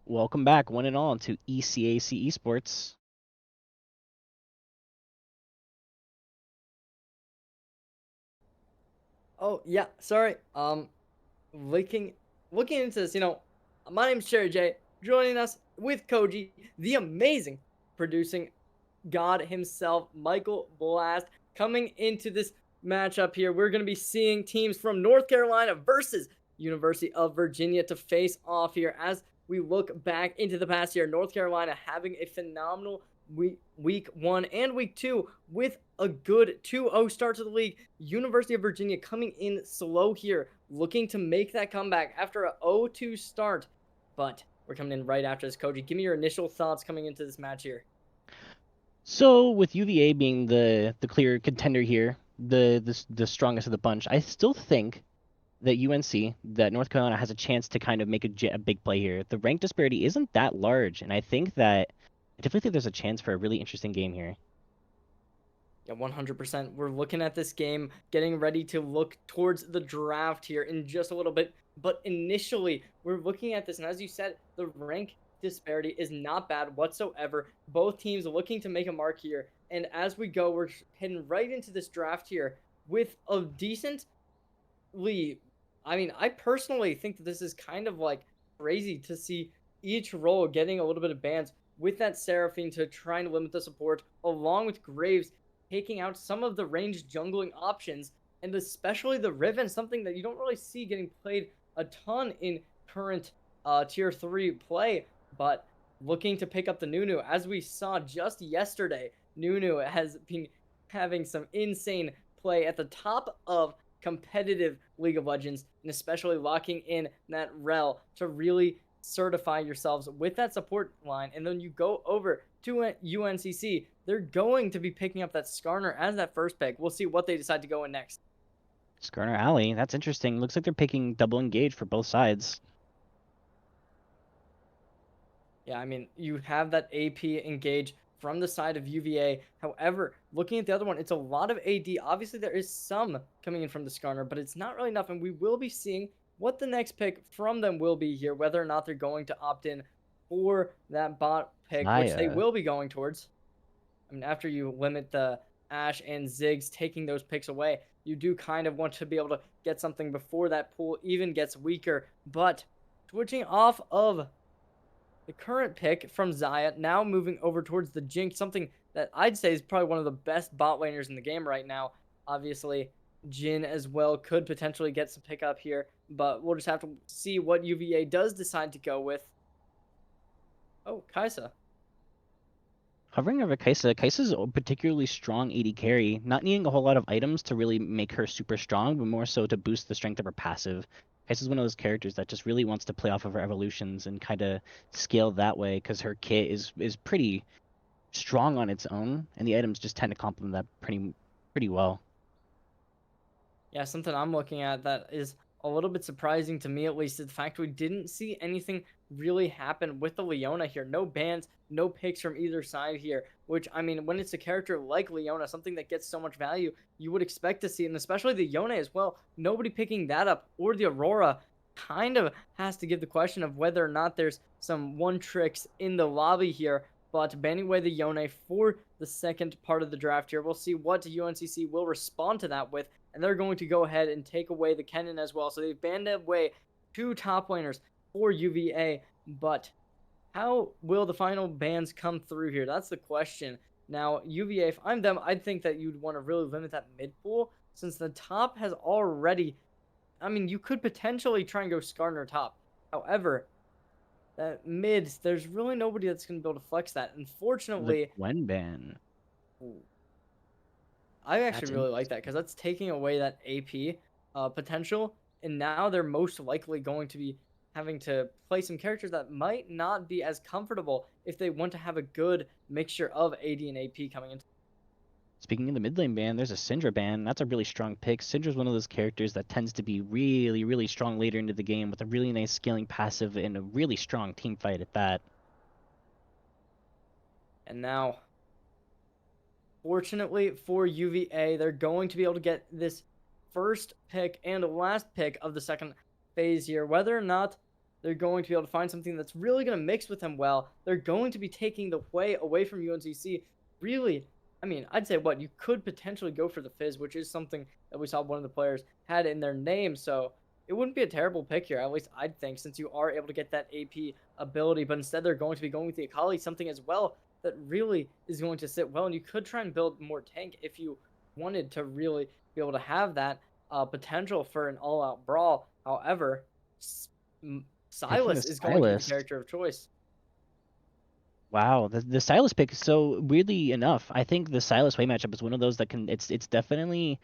Welcome back, one and all, to ECAC Esports. Oh yeah, sorry. Looking looking into this, my name's Cherry J. Joining us with Koji, the amazing producing god himself, Michael Blast, coming into this matchup here. We're gonna be seeing teams from North Carolina versus University of Virginia to face off here as we look back into the past year. North Carolina having a phenomenal week one and week two with a good 2-0 start to the league. University of Virginia coming in slow here, looking to make that comeback after a 0-2 start. But we're coming in right after this, Koji. Give me your initial thoughts coming into this match here. So, with UVA being the clear contender here, the strongest of the bunch, I still think that UNC, that North Carolina has a chance to kind of make a big play here. The rank disparity isn't that large, and I definitely think there's a chance for a really interesting game here. Yeah, 100%. We're looking at this game, getting ready to look towards the draft here in just a little bit. But initially, we're looking at this, and as you said, the rank disparity is not bad whatsoever. Both teams looking to make a mark here. And as we go, we're heading right into this draft here with a decent lead. I mean, I personally think that this is kind of like crazy to see each role getting a little bit of bans with that Seraphine to try and limit the support, along with Graves taking out some of the ranged jungling options, and especially the Riven, something that you don't really see getting played a ton in current tier 3 play, but looking to pick up the Nunu. As we saw just yesterday, Nunu has been having some insane play at the top of competitive League of Legends, and especially locking in that rel to really certify yourselves with that support line. And then you go over to UNCC, they're going to be picking up that Skarner as that first pick. We'll see what they decide to go in next. Skarner Alley, that's interesting. Looks like they're picking double engage for both sides. Yeah, I mean, you have that AP engage from the side of UVA. However, looking at the other one, it's a lot of AD. Obviously, there is some coming in from the Skarner, but it's not really enough. And we will be seeing what the next pick from them will be here, whether or not they're going to opt in for that bot pick, which they Zaya. will be going towards. I mean, after you limit the Ash and Ziggs taking those picks away, you do kind of want to be able to get something before that pool even gets weaker. But switching off of the current pick from Zaya, now moving over towards the Jinx, something that I'd say is probably one of the best bot laners in the game right now. Obviously, Jin as well could potentially get some pickup here, but we'll just have to see what UVA does decide to go with. Oh, Kaisa. Hovering over Kaisa, Kaisa's a particularly strong AD carry, not needing a whole lot of items to really make her super strong, but more so to boost the strength of her passive. Kaisa's one of those characters that just really wants to play off of her evolutions and kind of scale that way because her kit is pretty strong on its own, and the items just tend to complement that pretty well. Yeah, something I'm looking at that is a little bit surprising to me, at least, is the fact we didn't see anything really happen with the Leona here. No bans, no picks from either side here, which, I mean, when it's a character like Leona, something that gets so much value, you would expect to see, and especially the Yone as well, nobody picking that up, or the Aurora kind of has to give the question of whether or not there's some one tricks in the lobby here, but banning away the Yone for the second part of the draft here. We'll see what UNCC will respond to that with, and they're going to go ahead and take away the Kennen as well. So they've banned away two top laners for UVA, but how will the final bans come through here? That's the question. Now, UVA, if I'm them, I'd think that you'd want to really limit that mid pool since the top has already. I mean, you could potentially try and go Skarner top. However, that mid, there's really nobody that's going to be able to flex that. The Unfortunately, Gwen ban. I actually That's really like that because interesting. that's taking away that AP potential, and now they're most likely going to be having to play some characters that might not be as comfortable if they want to have a good mixture of AD and AP coming into. Speaking of the mid lane ban, there's a Syndra ban. That's a really strong pick. Syndra's one of those characters that tends to be really strong later into the game with a really nice scaling passive and a really strong team fight at that. And now, fortunately for UVA, they're going to be able to get this first pick and last pick of the second phase here. Whether or not They're going to be able to find something that's really going to mix with them well. They're going to be taking the way away from UNCC. Really, I mean, I'd say what you could potentially go for the Fizz, which is something that we saw one of the players had in their name. So it wouldn't be a terrible pick here, at least I'd think, since you are able to get that AP ability. But instead, they're going to be going with the Akali, something as well that really is going to sit well. And you could try and build more tank if you wanted to really be able to have that potential for an all-out brawl. However, Picking the Silas is going to be the Stylist. character of choice. Wow, the Silas pick. So weirdly enough, I think the Silas Hui matchup is one of those that can. It's definitely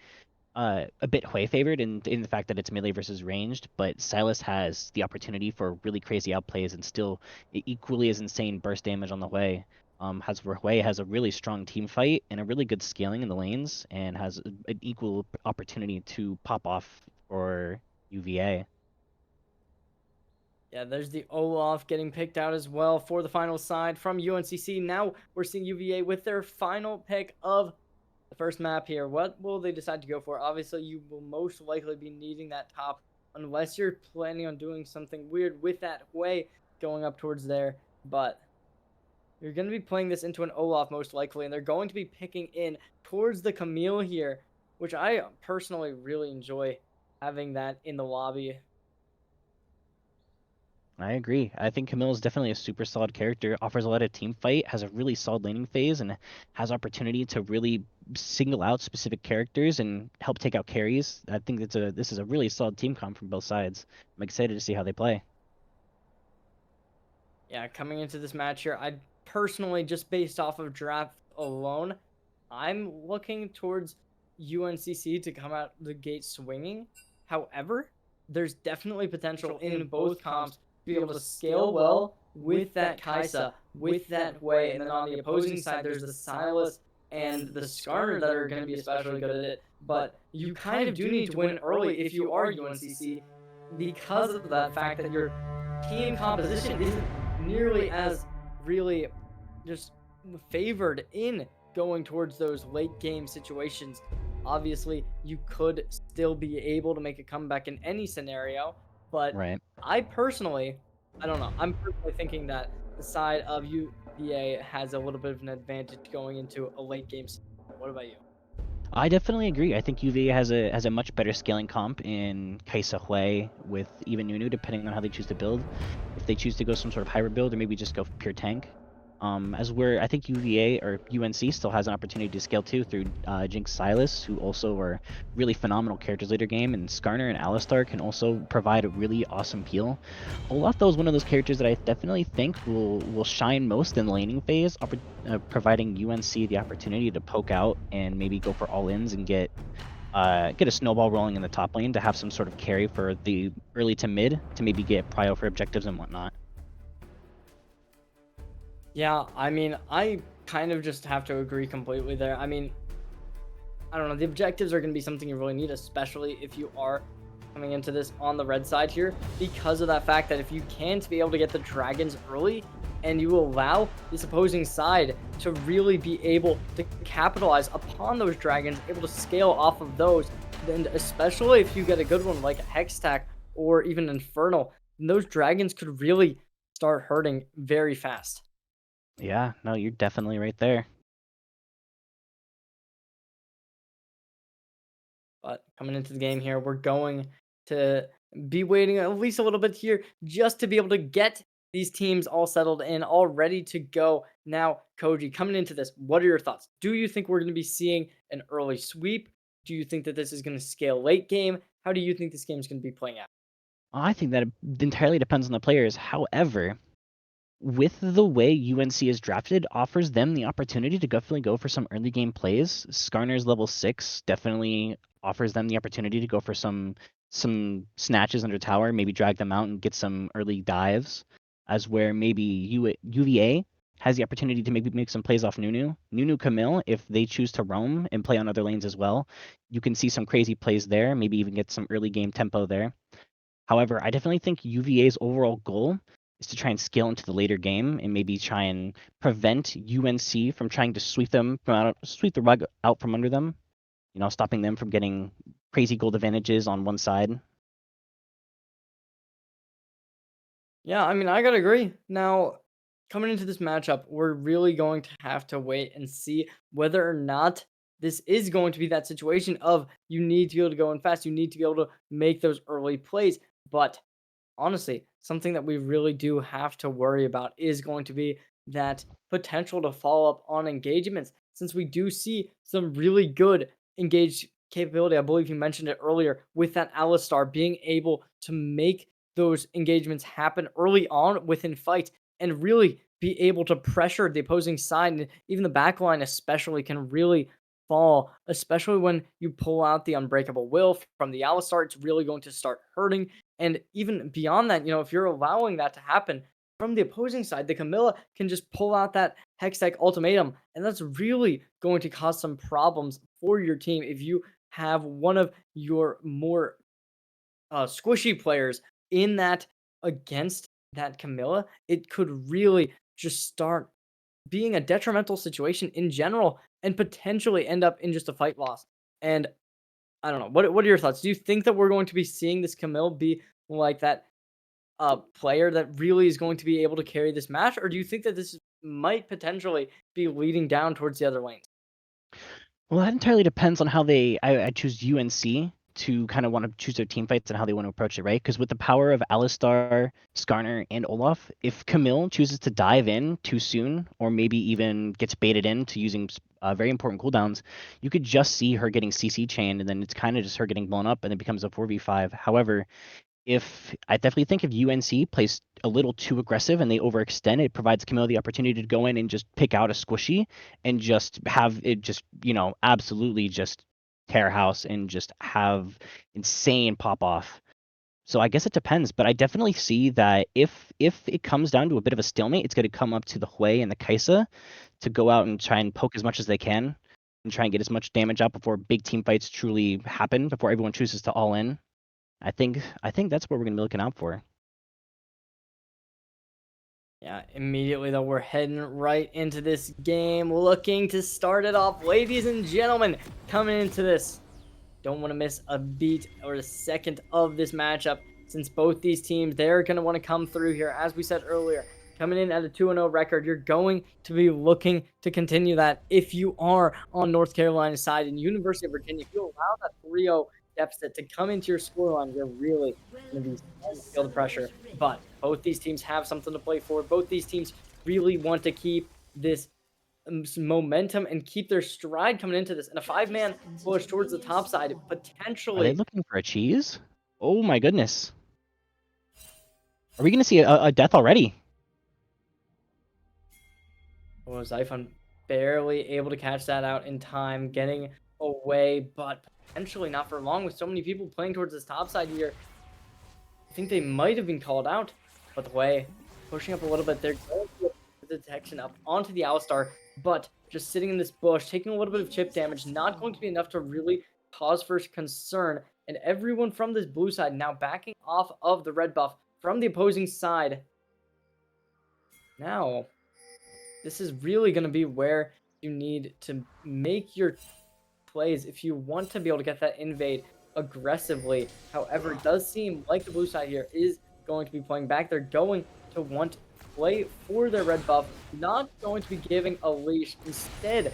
a bit Hui favored in the fact that it's melee versus ranged, but Silas has the opportunity for really crazy outplays and still equally as insane burst damage on the Hui. Has where Hui has a really strong team fight and a really good scaling in the lanes and has an equal opportunity to pop off for UVA. Yeah, there's the Olaf getting picked out as well for the final side from UNCC. Now we're seeing UVA with their final pick of the first map here. What will they decide to go for? Obviously, you will most likely be needing that top unless you're planning on doing something weird with that way going up towards there. But you're going to be playing this into an Olaf most likely, and they're going to be picking in towards the Camille here, which I personally really enjoy having that in the lobby. I agree. I think Camille is definitely a super solid character, offers a lot of team fight, has a really solid laning phase, and has opportunity to really single out specific characters and help take out carries. I think this is a really solid team comp from both sides. I'm excited to see how they play. Yeah, coming into this match here, I personally, just based off of draft alone, I'm looking towards UNCC to come out the gate swinging. However, there's definitely potential in both comps to be able to scale well with that Kaisa, with that way, and then on the opposing side, there's the Silas and the Skarner that are going to be especially good at it. But you kind of do need to win early if you are UNCC because of that fact that your team composition isn't nearly as really just favored in going towards those late game situations. Obviously, you could still be able to make a comeback in any scenario, but Right. I personally, I don't know. I'm personally thinking that the side of UVA has a little bit of an advantage going into a late game scenario. What about you? I definitely agree. I think UVA has a much better scaling comp in Kaisa Hui with even Nunu, depending on how they choose to build. If they choose to go some sort of hybrid build or maybe just go pure tank. As where I think UVA or UNC still has an opportunity to scale too through Jinx Silas, who also are really phenomenal characters later game, and Skarner and Alistar can also provide a really awesome peel. Olaf though is one of those characters that I definitely think will shine most in the laning phase, providing UNC the opportunity to poke out and maybe go for all-ins and get a snowball rolling in the top lane to have some sort of carry for the early to mid to maybe get prio for objectives and whatnot. Yeah, I mean, I kind of just have to agree completely there. I mean, I don't know. The objectives are going to be something you really need, especially if you are coming into this on the red side here, because of that fact that if you can't be able to get the dragons early and you allow this opposing side to really be able to capitalize upon those dragons, able to scale off of those, then especially if you get a good one like a Hextech or even Infernal, then those dragons could really start hurting very fast. Yeah, no, you're definitely right there. But coming into the game here, we're going to be waiting at least a little bit here just to be able to get these teams all settled in, all ready to go. Now, Koji, coming into this, what are your thoughts? Do you think we're going to be seeing an early sweep? Do you think that this is going to scale late game? How do you think this game is going to be playing out? I think that it entirely depends on the players. However, with the way UNC is drafted, offers them the opportunity to definitely go for some early game plays. Skarner's level 6 definitely offers them the opportunity to go for some snatches under tower, maybe drag them out and get some early dives. As where maybe UVA has the opportunity to maybe make some plays off Nunu. Nunu Camille, if they choose to roam and play on other lanes as well, you can see some crazy plays there, maybe even get some early game tempo there. However, I definitely think UVA's overall goal is to try and scale into the later game and maybe try and prevent UNC from trying to sweep the rug out from under them. You know, stopping them from getting crazy gold advantages on one side. Yeah, I mean, I gotta agree. Now, coming into this matchup, we're really going to have to wait and see whether or not this is going to be that situation of you need to be able to go in fast, you need to be able to make those early plays. But honestly, something that we really do have to worry about is going to be that potential to follow up on engagements, since we do see some really good engaged capability. I believe you mentioned it earlier with that Alistar being able to make those engagements happen early on within fight and really be able to pressure the opposing side, and even the backline especially can really fall, especially when you pull out the unbreakable will from the Alistar. It's really going to start hurting. And even beyond that, if you're allowing that to happen from the opposing side, the Camilla can just pull out that Hextech ultimatum, and that's really going to cause some problems for your team if you have one of your more squishy players in that against that Camilla. It could really just start being a detrimental situation in general and potentially end up in just a fight loss. And I don't know. What are your thoughts? Do you think that we're going to be seeing this Camille be like that player that really is going to be able to carry this match, or do you think that this might potentially be leading down towards the other lanes? Well, that entirely depends on how I choose UNC to kind of want to choose their team fights and how they want to approach it, right? Because with the power of Alistar, Skarner, and Olaf, if Camille chooses to dive in too soon, or maybe even gets baited into using very important cooldowns, you could just see her getting CC chained, and then it's kind of just her getting blown up, and it becomes a 4v5. However, if I definitely think if UNC plays a little too aggressive and they overextend, it provides Camille the opportunity to go in and just pick out a squishy and just have it just, absolutely just tear house and just have insane pop off. So I guess it depends, but I definitely see that if it comes down to a bit of a stalemate, it's going to come up to the Hui and the Kaisa to go out and try and poke as much as they can and try and get as much damage out before big team fights truly happen, before everyone chooses to all in. I think that's what we're gonna be looking out for. Yeah, immediately though, we're heading right into this game, looking to start it off. Ladies and gentlemen, coming into this, don't want to miss a beat or a second of this matchup, since both these teams, they're going to want to come through here. As we said earlier, coming in at a 2-0 record, you're going to be looking to continue that if you are on North Carolina's side. And University of Virginia, if you allow that 3-0 deficit to come into your scoreline, you're really going to be starting to feel the pressure. But both these teams have something to play for. Both these teams really want to keep this some momentum and keep their stride coming into this. And a five-man push towards the top side, Are they potentially. looking for a cheese? Oh my goodness. Are we gonna see a death already? Oh, Xiphon barely able to catch that out in time, getting away, but potentially not for long with so many people playing towards this top side here. I think they might have been called out, but the way pushing up a little bit, they're going to get the detection up onto the Alistar, but just sitting in this bush, taking a little bit of chip damage, not going to be enough to really cause for concern. And everyone from this blue side now backing off of the red buff from the opposing side. Now, this is really going to be where you need to make your plays if you want to be able to get that invade aggressively. However, it does seem like the blue side here is going to be playing back. They're going to want to play for their red buff, not going to be giving a leash. Instead,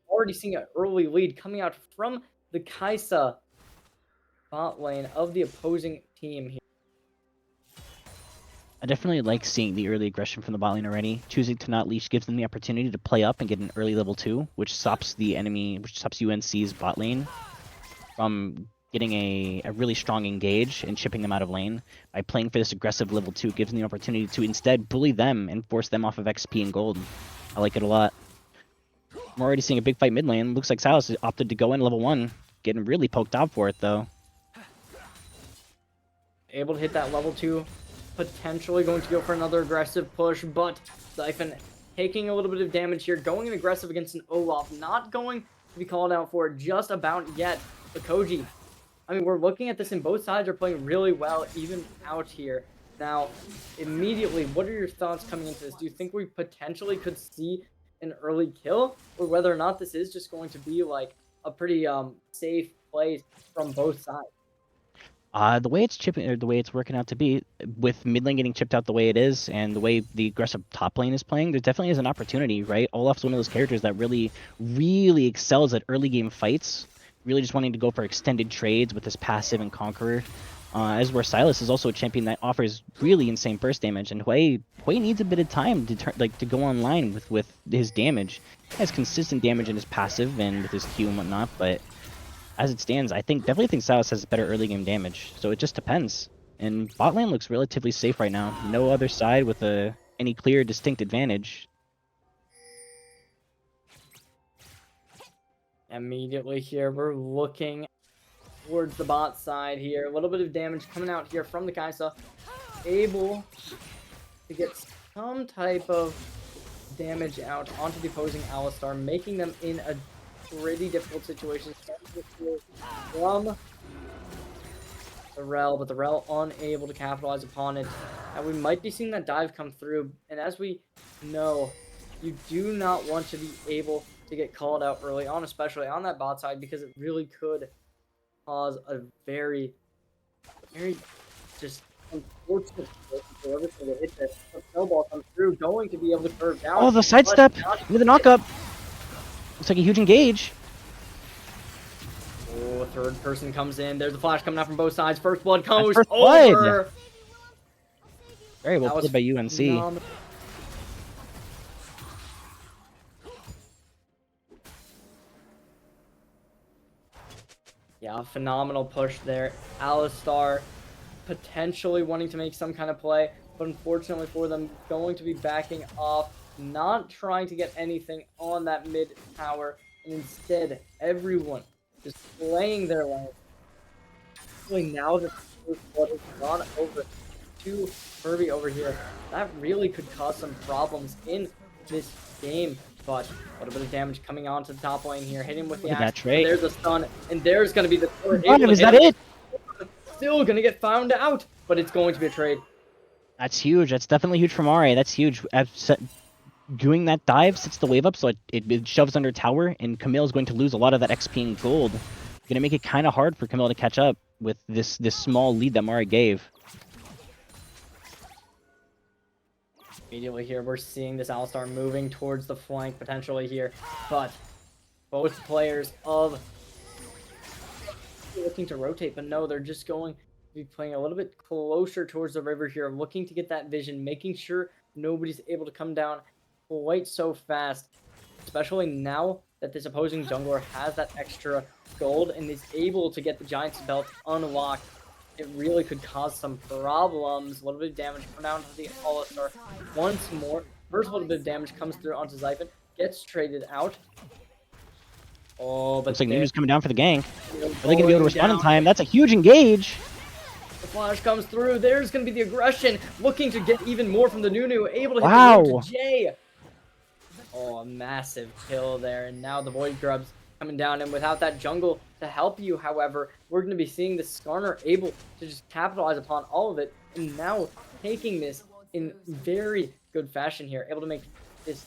already seeing an early lead coming out from the Kaisa bot lane of the opposing team here. I definitely like seeing the early aggression from the bot lane already. Choosing to not leash gives them the opportunity to play up and get an early level 2, which stops UNC's bot lane from getting a really strong engage and chipping them out of lane. By playing for this aggressive level 2 gives them the opportunity to instead bully them and force them off of XP and gold. I like it a lot. I'm already seeing a big fight mid lane. Looks like Salas opted to go in level 1. Getting really poked out for it though. Able to hit that level 2, potentially going to go for another aggressive push, but Xiphon taking a little bit of damage here, going in aggressive against an Olaf, not going to be called out for it just about yet. The Koji, I mean, we're looking at this and both sides are playing really well even out here. Now, immediately, what are your thoughts coming into this? Do you think we potentially could see an early kill, or whether or not this is just going to be like a pretty safe play from both sides? The way it's chipping, or the way it's working out to be, with mid lane getting chipped out the way it is, and the way the aggressive top lane is playing, there definitely is an opportunity, right? Olaf's one of those characters that really, really excels at early game fights, really just wanting to go for extended trades with his passive and Conqueror. As where Silas is also a champion that offers really insane burst damage, and Hui needs a bit of time to to go online with his damage. He has consistent damage in his passive and with his Q and whatnot, but as it stands, definitely think Silas has better early game damage. So it just depends. And bot lane looks relatively safe right now. No other side with any clear, distinct advantage. Immediately here, we're looking towards the bot side here. A little bit of damage coming out here from the Kaisa. Able to get some type of damage out onto the opposing Alistar, making them in a pretty difficult situation. From the Rel, but the Rel unable to capitalize upon it. And we might be seeing that dive come through. And as we know, you do not want to be able to get called out early on, especially on that bot side, because it really could cause a very, very just unfortunate situation for everything to hit this. The snowball comes through, going to be able to curve down. Oh, the sidestep with the knockup. Looks like a huge engage. Oh, third person comes in. There's the flash coming out from both sides. First blood goes First over. blood. Very well played by UNC. Phenomenal. Yeah, phenomenal push there. Alistar potentially wanting to make some kind of play, but unfortunately for them, going to be backing off, not trying to get anything on that mid tower, and instead everyone just playing their lane. Now that the first blood has gone over to Furby over here, that really could cause some problems in this game. But a little bit of damage coming onto the top lane here, hitting with the axe. There's a stun, and there's going to be the Is that it? Still going to get found out, but it's going to be a trade. That's huge. That's definitely huge from Ari. That's huge. Doing that dive sets the wave up, so it shoves under tower, and Camille's going to lose a lot of that XP and gold. Going to make it kind of hard for Camille to catch up with this small lead that Mari gave. Immediately here, we're seeing this Alistar moving towards the flank potentially here, but both players of looking to rotate, but no, they're just going to be playing a little bit closer towards the river here, looking to get that vision, making sure nobody's able to come down quite so fast, especially now that this opposing jungler has that extra gold and is able to get the Giant's Belt unlocked. It really could cause some problems. A little bit of damage come down to the Alistar once more. First little bit of damage comes through onto Zyphon, gets traded out. Oh, but looks like Nunu's coming down for the gank. Are they going to be able to respond in time? That's a huge engage. The flash comes through. There's going to be the aggression, looking to get even more from the Nunu, able to hit the root to Jay. Oh, a massive kill there, and now the Void Grubs coming down, and without that jungle to help you, however, we're going to be seeing the Skarner able to just capitalize upon all of it, and now taking this in very good fashion here, able to make this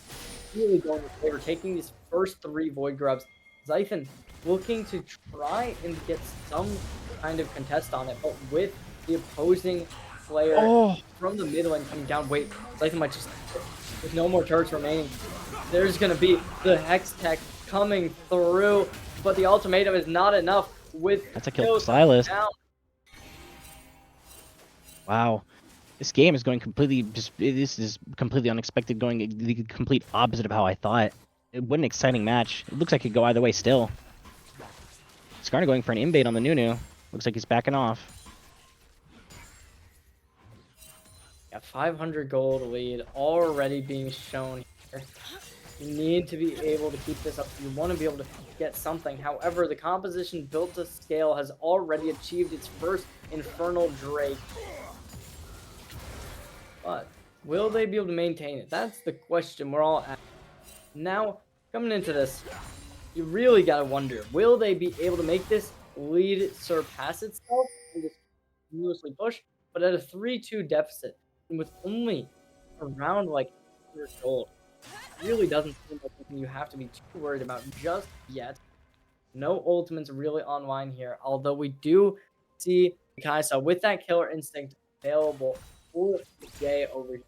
really going in favor, taking these first 3 Void Grubs. Zyphon looking to try and get some kind of contest on it, but with the opposing player from the mid lane coming down, wait, Zyphon might just, with no more turrets remaining, there's going to be the Hex Tech coming through, but the ultimatum is not enough with that's a kill for Silas. Down. Wow. This game is going completely, this is completely unexpected, going the complete opposite of how I thought. What an exciting match. It looks like it could go either way still. Skarner going for an invade on the Nunu. Looks like he's backing off. Yeah, 500 gold lead already being shown here. You need to be able to keep this up. You want to be able to get something. However, the composition built to scale has already achieved its first Infernal Drake. But will they be able to maintain it? That's the question we're all at. Now, coming into this, you really got to wonder, will they be able to make this lead surpass itself and just continuously push? But at a 3-2 deficit, and with only around like 100 gold, really doesn't seem like something you have to be too worried about just yet. No ultimates really online here, although we do see Kaisa with that killer instinct available for Jay over here.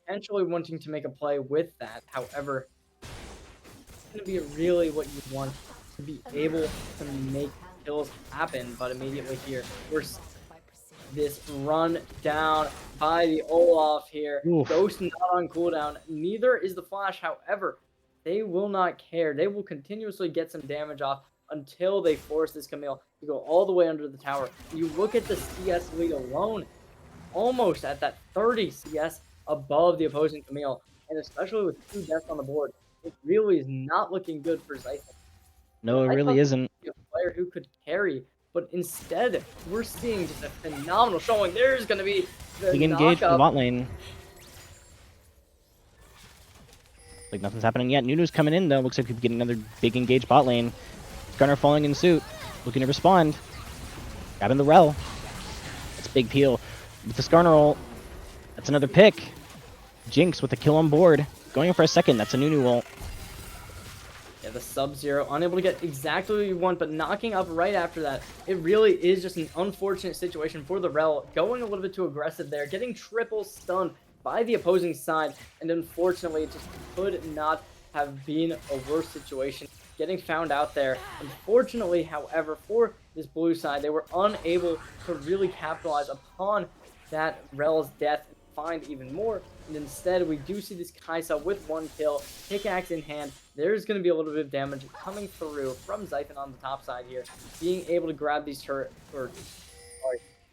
Potentially wanting to make a play with that. However, it's going to be really what you want to be able to make kills happen. But immediately here, we're this run down by the Olaf here. Oof. Ghost not on cooldown. Neither is the Flash. However, they will not care. They will continuously get some damage off until they force this Camille to go all the way under the tower. You look at the CS lead alone, almost at that 30 CS above the opposing Camille, and especially with 2 deaths on the board, it really is not looking good for Zython. No, it really isn't. A player who could carry, but instead we're seeing just a phenomenal showing. There's going to be the Big engage from the bot lane. Like nothing's happening yet. Nunu's coming in though. Looks like we could get another big engage bot lane. Gunner falling in suit, looking to respond. Grabbing the Rel. That's a big peel. With the Skarner ult, that's another pick. Jinx with the kill on board. Going in for a second, that's a Nunu ult. Yeah, the Sub-Zero, unable to get exactly what you want, but knocking up right after that. It really is just an unfortunate situation for the Rel. Going a little bit too aggressive there, getting triple stunned by the opposing side, and unfortunately it just could not have been a worse situation. Getting found out there. Unfortunately, however, for this blue side, they were unable to really capitalize upon that Rel's death and find even more. And instead, we do see this Kaisa with 1 kill, pickaxe in hand. There's going to be a little bit of damage coming through from Zython on the top side here. Being able to grab these being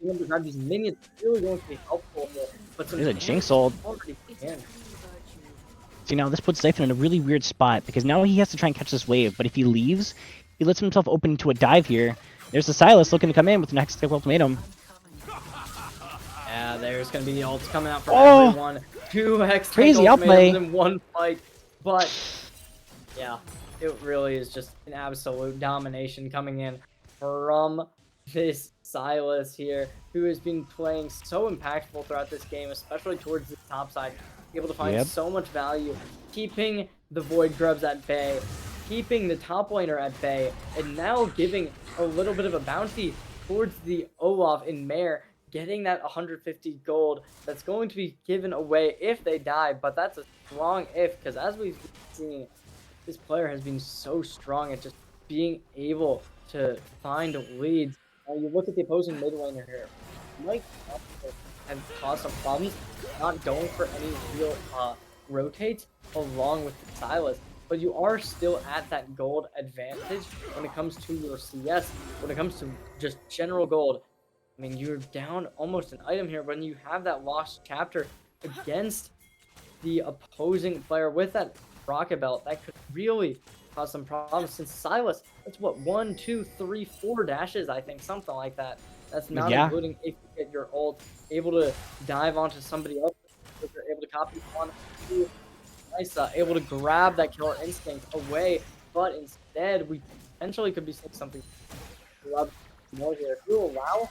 able to grab these minions is really going to be helpful here. But there's a Jinx ult. See, now this puts Zython in a really weird spot, because now he has to try and catch this wave, but if he leaves, he lets himself open into a dive here. There's the Sylas looking to come in with the Hextech ultimatum. Yeah, there's going to be the ults coming out for everyone. 2 Hextech crazy outplay in 1 fight, but yeah, it really is just an absolute domination coming in from this Sylas here, who has been playing so impactful throughout this game, especially towards the top side. Able to find so much value, keeping the Void Grubs at bay, keeping the top laner at bay, and now giving a little bit of a bounty towards the Olaf and Mare, getting that 150 gold that's going to be given away if they die, but that's a strong if, because as we've seen, this player has been so strong at just being able to find leads. Now you look at the opposing mid laner here, Mike have caused some problems, not going for any real rotates along with the Sylas, but you are still at that gold advantage when it comes to your CS, when it comes to just general gold. I mean, you're down almost an item here when you have that lost chapter against the opposing player with that rocket belt. That could really cause some problems, since Sylas, that's what, 1, 2, 3, 4 dashes, I think, something like that. That's not including if you get your ult, able to dive onto somebody else, if you're able to copy one, two, nice, able to grab that killer instinct away, but instead we potentially could be seeing something more here. If you allow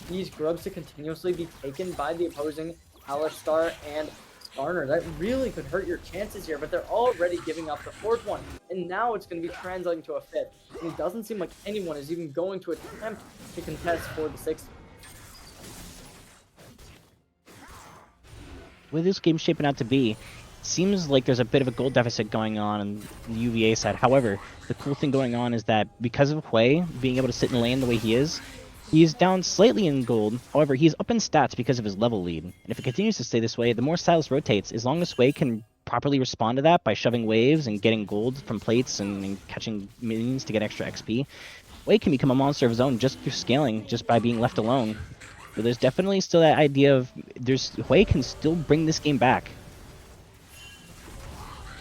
these grubs to continuously be taken by the opposing Alistar and Skarner, that really could hurt your chances here, but they're already giving up the 4th one, and now it's going to be translating to a 5th, and it doesn't seem like anyone is even going to attempt to contest for the 6th. With this game shaping out to be, it seems like there's a bit of a gold deficit going on the UVA side. However, the cool thing going on is that because of Hui being able to sit in lane the way he is, he's down slightly in gold. However, he's up in stats because of his level lead. And if it continues to stay this way, the more Sylas rotates, as long as Hui can properly respond to that by shoving waves and getting gold from plates and catching minions to get extra XP, Hui can become a monster of his own just through scaling, just by being left alone. So there's definitely still that idea of Hui can still bring this game back.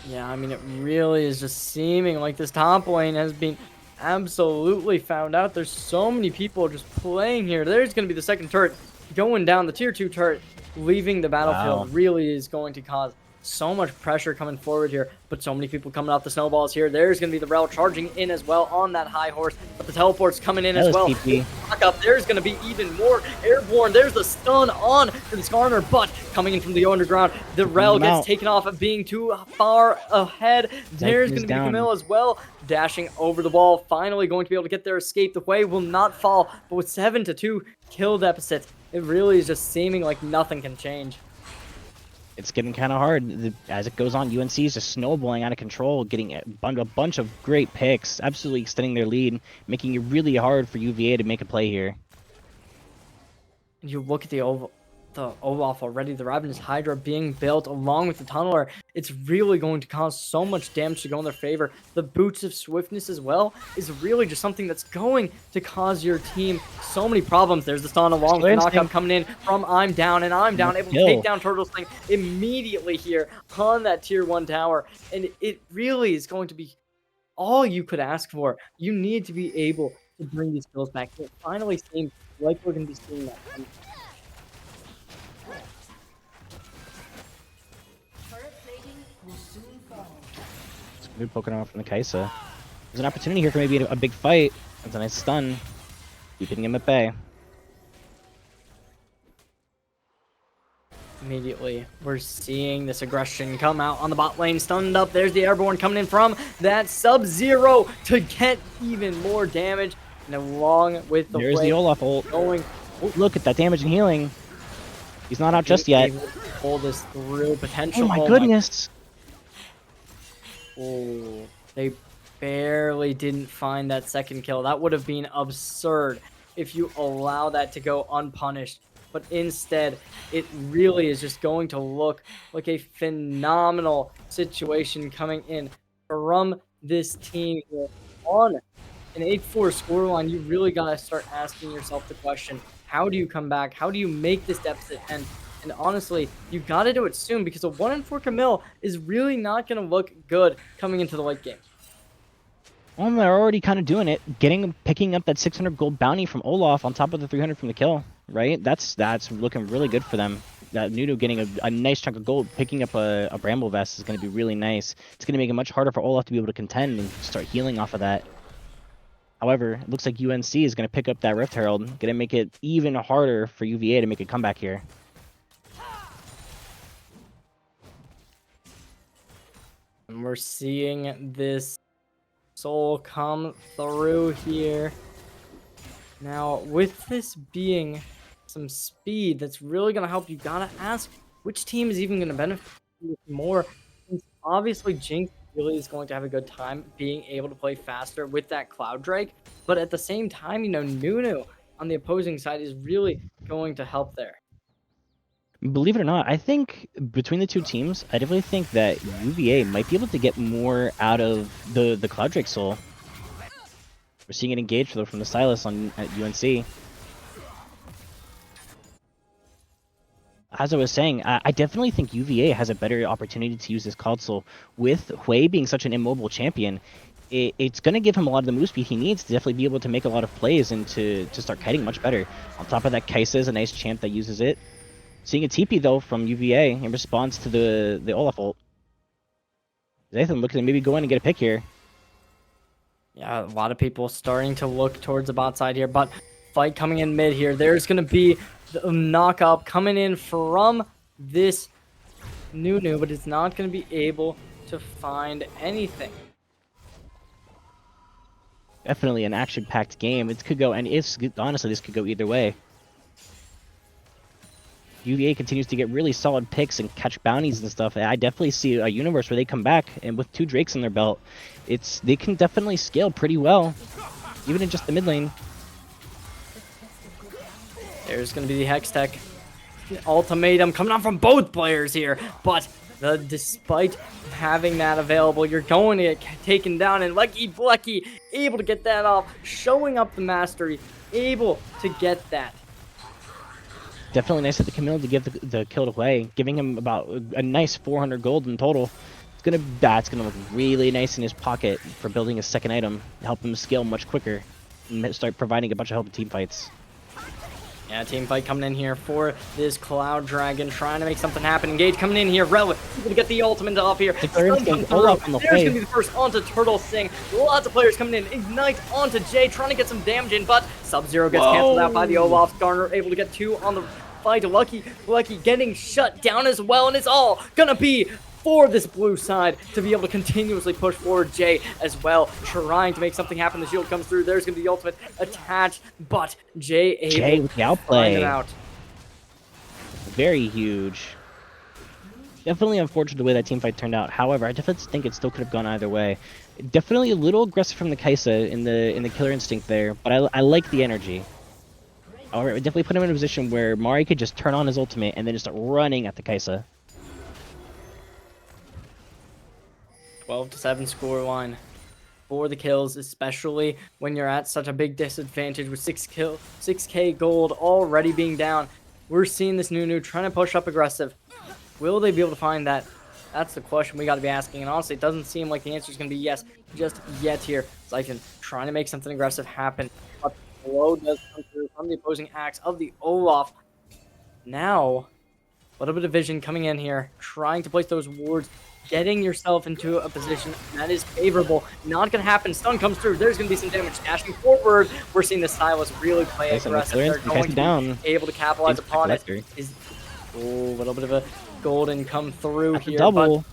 Yeah, I mean, it really is just seeming like this top lane has been absolutely found out. There's so many people just playing here. There's going to be the 2nd turret going down. The tier 2 turret leaving the battlefield really is going to cause So much pressure coming forward here, but so many people coming off the snowballs here. There's going to be the Rel charging in as well on that high horse, but the teleport's coming in That as was well. TP. Back up, there's going to be even more airborne. There's the stun on for the Skarner, but coming in from the underground, the Rel gets taken off of being too far ahead. There's going to be Camille as well, dashing over the wall, finally going to be able to get their escape. The wave will not fall, but with 7-2 kill deficit, it really is just seeming like nothing can change. It's getting kind of hard as it goes on. UNC is just snowballing out of control, getting a bunch of great picks, absolutely extending their lead, making it really hard for UVA to make a play here. You look at the Olaf already, the Ravenous Hydra being built along with the Tunneler. It's really going to cause so much damage to go in their favor. The Boots of Swiftness as well is really just something that's going to cause your team so many problems. There's the stun along with the knockup coming in from I'm down, and I'm down, able to take down Turtlesling immediately here on that tier 1 tower. And it really is going to be all you could ask for. You need to be able to bring these kills back. It finally seems like we're going to be seeing that. Good poking off from the Kaisa. There's an opportunity here for maybe a big fight. That's a nice stun. Keeping him at bay. Immediately, we're seeing this aggression come out on the bot lane. Stunned up. There's the airborne coming in from that Sub-Zero to get even more damage. And along with the There's the Olaf ult. Going. Look at that damage and healing. He's not out just yet. Pull this through potential. Oh my goodness. Oh, they barely didn't find that second kill. That would have been absurd if you allow that to go unpunished. But instead, it really is just going to look like a phenomenal situation coming in from this team here. On an 8-4 scoreline, you really got to start asking yourself the question, how do you come back? How do you make this deficit end? And honestly, you got to do it soon, because a 1-4 Camille is really not going to look good coming into the late game. Well, they're already kind of doing it, picking up that 600 gold bounty from Olaf on top of the 300 from the kill, right? That's looking really good for them. That Nunu getting a nice chunk of gold, picking up a Bramble Vest is going to be really nice. It's going to make it much harder for Olaf to be able to contend and start healing off of that. However, it looks like UNC is going to pick up that Rift Herald, going to make it even harder for UVA to make a comeback here. And we're seeing this soul come through here. Now, with this being some speed that's really going to help, you got to ask which team is even going to benefit more. Since obviously, Jinx really is going to have a good time being able to play faster with that Cloud Drake. But at the same time, you know, Nunu on the opposing side is really going to help there. Believe it or not, I think between the two teams, I definitely think that UVA might be able to get more out of the Cloud Drake Soul. We're seeing it engaged from the Silas at UNC. As I was saying, I definitely think UVA has a better opportunity to use this Cloud Soul. With Hui being such an immobile champion, it's going to give him a lot of the move speed he needs to definitely be able to make a lot of plays and to start kiting much better. On top of that, Kaisa is a nice champ that uses it. Seeing a TP, though, from UVA in response to the Olaf ult. Zathan looking to maybe go in and get a pick here. Yeah, a lot of people starting to look towards the bot side here, but fight coming in mid here. There's going to be the knockup coming in from this Nunu, but it's not going to be able to find anything. Definitely an action-packed game. It could go, and honestly, this could go either way. UVA continues to get really solid picks and catch bounties and stuff. I definitely see a universe where they come back, and with 2 Drakes in their belt, they can definitely scale pretty well, even in just the mid lane. There's going to be the Hex Tech ultimatum coming on from both players here, but despite having that available, you're going to get taken down, and Lucky Blecky able to get that off, showing up the mastery, able to get that. Definitely nice of the Camille to give the kill away, giving him about a nice 400 gold in total. That's gonna look really nice in his pocket for building a second item, help him scale much quicker, and start providing a bunch of help in team fights. Yeah, team fight coming in here for this Cloud Dragon, trying to make something happen. Engage coming in here. Relic able to get the ultimate off here. Stun come through. There's going to be the first onto Turtle Sing. Lots of players coming in. Ignite onto Jay, trying to get some damage in, but Sub-Zero gets canceled out by the Olaf. Garner able to get 2 on the fight. Lucky getting shut down as well, and it's all gonna be for this blue side to be able to continuously push forward. Jay as well, trying to make something happen. The shield comes through. There's going to be the ultimate attached, but Jay able with the to outplay. find him out. Very huge. Definitely unfortunate the way that team fight turned out. However, I definitely think it still could have gone either way. Definitely a little aggressive from the Kaisa in the killer instinct there, but I like the energy. Alright, we definitely put him in a position where Mari could just turn on his ultimate and then just start running at the Kaisa. 12-7 scoreline for the kills, especially when you're at such a big disadvantage with 6k gold already being down. We're seeing this Nunu trying to push up aggressive. Will they be able to find that? That's the question we got to be asking. And honestly, it doesn't seem like the answer is going to be yes just yet here. Zyton trying to make something aggressive happen. But the blow does come through from the opposing axe of the Olaf. Now, a little bit of vision coming in here, trying to place those wards, getting yourself into a position that is favorable. Not going to happen. Stun comes through. There's going to be some damage. Dashing forward. We're seeing the Silas really play aggressive. They're going to be able to capitalize upon it. A little bit of a golden come through here. But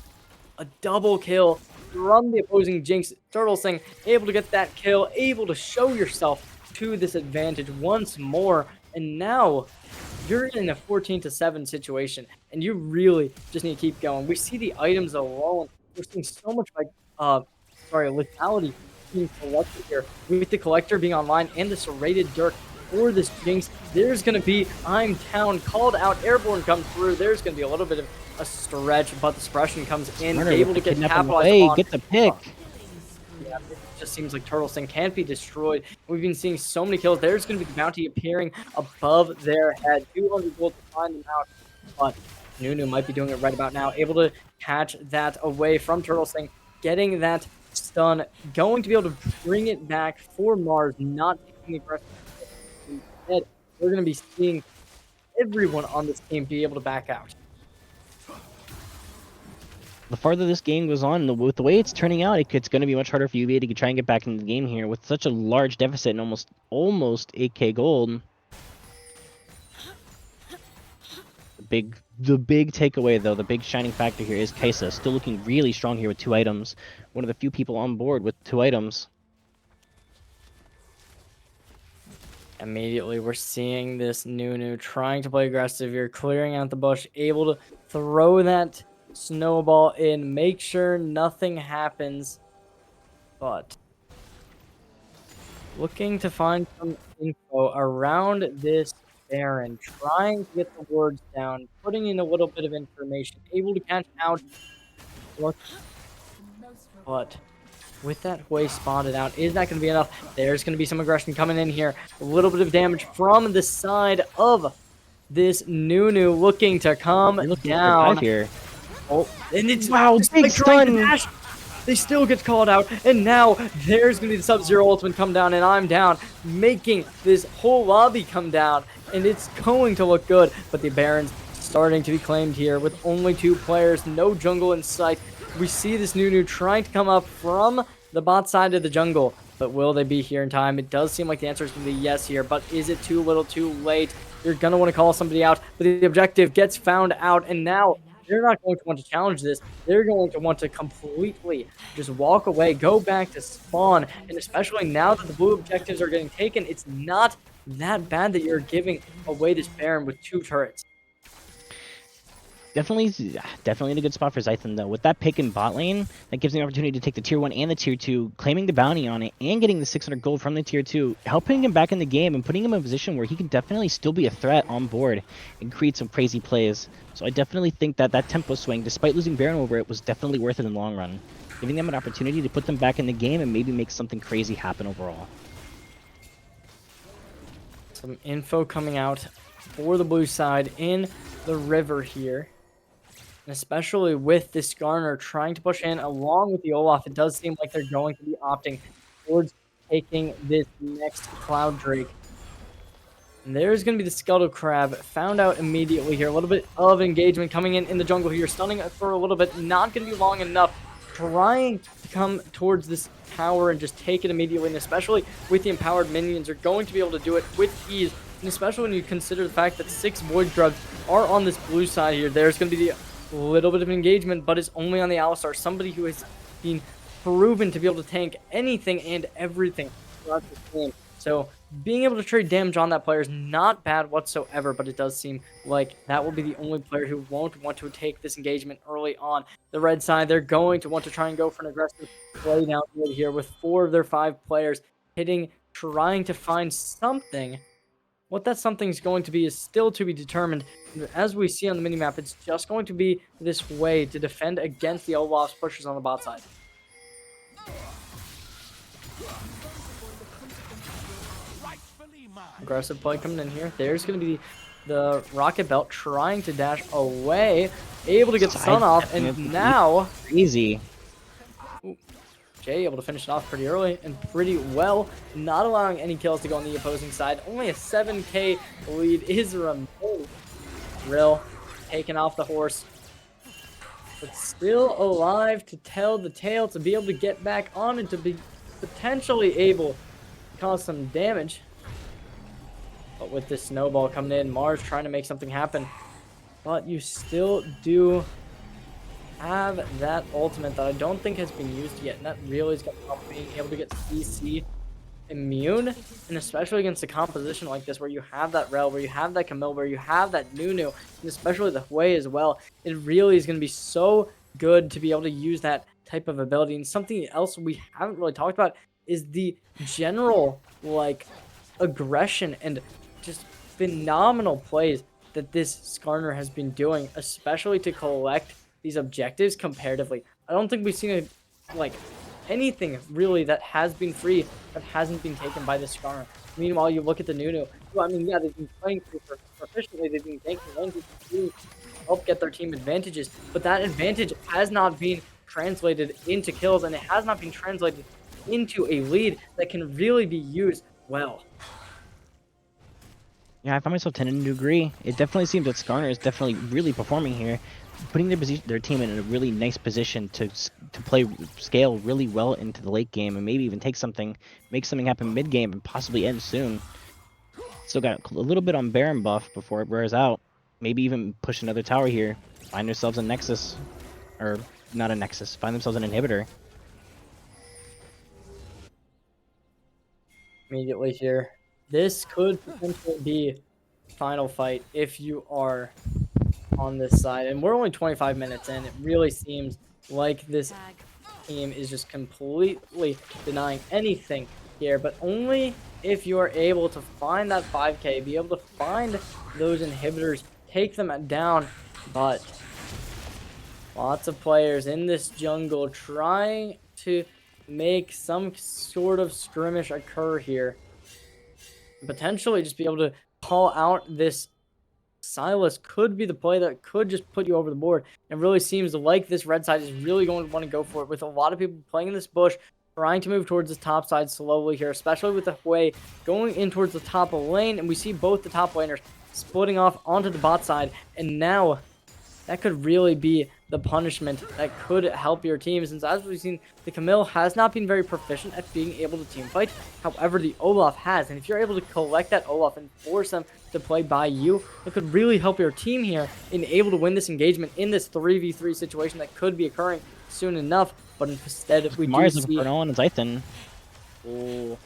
a double kill from the opposing Jinx. Turtle Sing able to get that kill, able to show yourself to this advantage once more. And now you're in a 14-7 situation, and you really just need to keep going. We see the items alone. We're seeing so much lethality being collected here. With the Collector being online and the Serrated Dirk for this Jinx, there's going to be I'm Town called out. Airborne comes through. There's going to be a little bit of a stretch, but the suppression comes in, able to get capitalized on. Get the pick. Yeah, it just seems like Turtle Sing can't be destroyed. We've been seeing so many kills. There's going to be the bounty appearing above their head. 200 gold to find them out. But Nunu might be doing it right about now. Able to catch that away from Turtle Sing. Getting that stun. Going to be able to bring it back for Mars. Not taking the aggressive. Instead, we're going to be seeing everyone on this team be able to back out. The farther this game goes on, with the way it's turning out, it's going to be much harder for UVA to try and get back into the game here with such a large deficit and almost 8k gold. The big takeaway, though, the big shining factor here is Kaisa, still looking really strong here with 2 items. One of the few people on board with 2 items. Immediately, we're seeing this Nunu trying to play aggressive here, clearing out the bush, able to throw that snowball in, make sure nothing happens, but looking to find some info around this Baron, trying to get the words down, putting in a little bit of information, able to catch out, but with that way spotted out, is that going to be enough? There's going to be some aggression coming in here, a little bit of damage from the side of this Nunu, looking to come down here. Oh, and it's big stun. They still get called out, and now there's gonna be the Sub-Zero ultimate come down, and I'm down, making this whole lobby come down, and it's going to look good. But the Baron's starting to be claimed here with only 2 players, no jungle in sight. We see this Nunu trying to come up from the bot side of the jungle, but will they be here in time? It does seem like the answer is gonna be yes here, but is it too little, too late? You're gonna want to call somebody out, but the objective gets found out, and now they're not going to want to challenge this. They're going to want to completely just walk away, go back to spawn, and especially now that the blue objectives are getting taken, it's not that bad that you're giving away this Baron with 2 turrets. Definitely in a good spot for Zython, though. With that pick in bot lane, that gives him the opportunity to take the tier 1 and the tier 2, claiming the bounty on it, and getting the 600 gold from the tier 2, helping him back in the game and putting him in a position where he can definitely still be a threat on board and create some crazy plays. So I definitely think that that tempo swing, despite losing Baron over it, was definitely worth it in the long run. Giving them an opportunity to put them back in the game and maybe make something crazy happen overall. Some info coming out for the blue side in the river here. And especially with this Garner trying to push in along with the Olaf, it does seem like they're going to be opting towards taking this next Cloud Drake. And there's going to be the Scuttle Crab, found out immediately here. A little bit of engagement coming in the jungle here. Stunning for a little bit, not going to be long enough. Trying to come towards this tower and just take it immediately, and especially with the empowered minions, are going to be able to do it with ease. And especially when you consider the fact that 6 Void Grubs are on this blue side here. There's going to be a little bit of engagement, but it's only on the Alistar, somebody who has been proven to be able to tank anything and everything throughout this game. So being able to trade damage on that player is not bad whatsoever, but it does seem like that will be the only player who won't want to take this engagement early on. The red side, they're going to want to try and go for an aggressive play down here with 4 of their 5 players hitting, trying to find something. What that something is going to be is still to be determined. As we see on the minimap, it's just going to be this way to defend against the Olaf's pushers on the bot side. Aggressive play coming in here. There's going to be the Rocket Belt trying to dash away. Able to get the stun off, and now... Easy. Jay able to finish it off pretty early and pretty well. Not allowing any kills to go on the opposing side. Only a 7k lead is removed. Rill taking off the horse. But still alive to tell the tale, to be able to get back on and to be potentially able to cause some damage. But with this snowball coming in, Mars trying to make something happen. But you still do have that ultimate that I don't think has been used yet. And that really is going to help being able to get CC immune. And especially against a composition like this where you have that Rel, where you have that Camille, where you have that Nunu, and especially the Hui as well. It really is going to be so good to be able to use that type of ability. And something else we haven't really talked about is the general, like, aggression and just phenomenal plays that this Skarner has been doing, especially to collect these objectives comparatively. I don't think we've seen anything really that has been free that hasn't been taken by the Skarner. Meanwhile, you look at the Nunu. Well, I mean, yeah, they've been playing proficiently. They've been taking lanes to help get their team advantages, but that advantage has not been translated into kills, and it has not been translated into a lead that can really be used well. Yeah, I find myself tending to agree. It definitely seems that Skarner is definitely really performing here, putting their team in a really nice position to play scale really well into the late game, and maybe even make something happen mid game and possibly end soon. Still got a little bit on Baron buff before it wears out. Maybe even push another tower here. Find themselves a Nexus, or not a Nexus. Find themselves an inhibitor. Immediately here. This could potentially be final fight if you are on this side. And we're only 25 minutes in. It really seems like this team is just completely denying anything here. But only if you are able to find that 5k, be able to find those inhibitors, take them down. But lots of players in this jungle trying to make some sort of skirmish occur here. Potentially just be able to call out this Silas could be the play that could just put you over the board. It really seems like this red side is really going to want to go for it, with a lot of people playing in this bush, trying to move towards this top side slowly here, especially with the Hui going in towards the top lane. And we see both the top laners splitting off onto the bot side, and now that could really be the punishment that could help your team, since as we've seen, the Camille has not been very proficient at being able to team fight. However, the Olaf has, and if you're able to collect that Olaf and force them to play by you, it could really help your team here in able to win this engagement in this 3v3 situation that could be occurring soon enough. But instead, we do see Nolan and Zythan. Oh,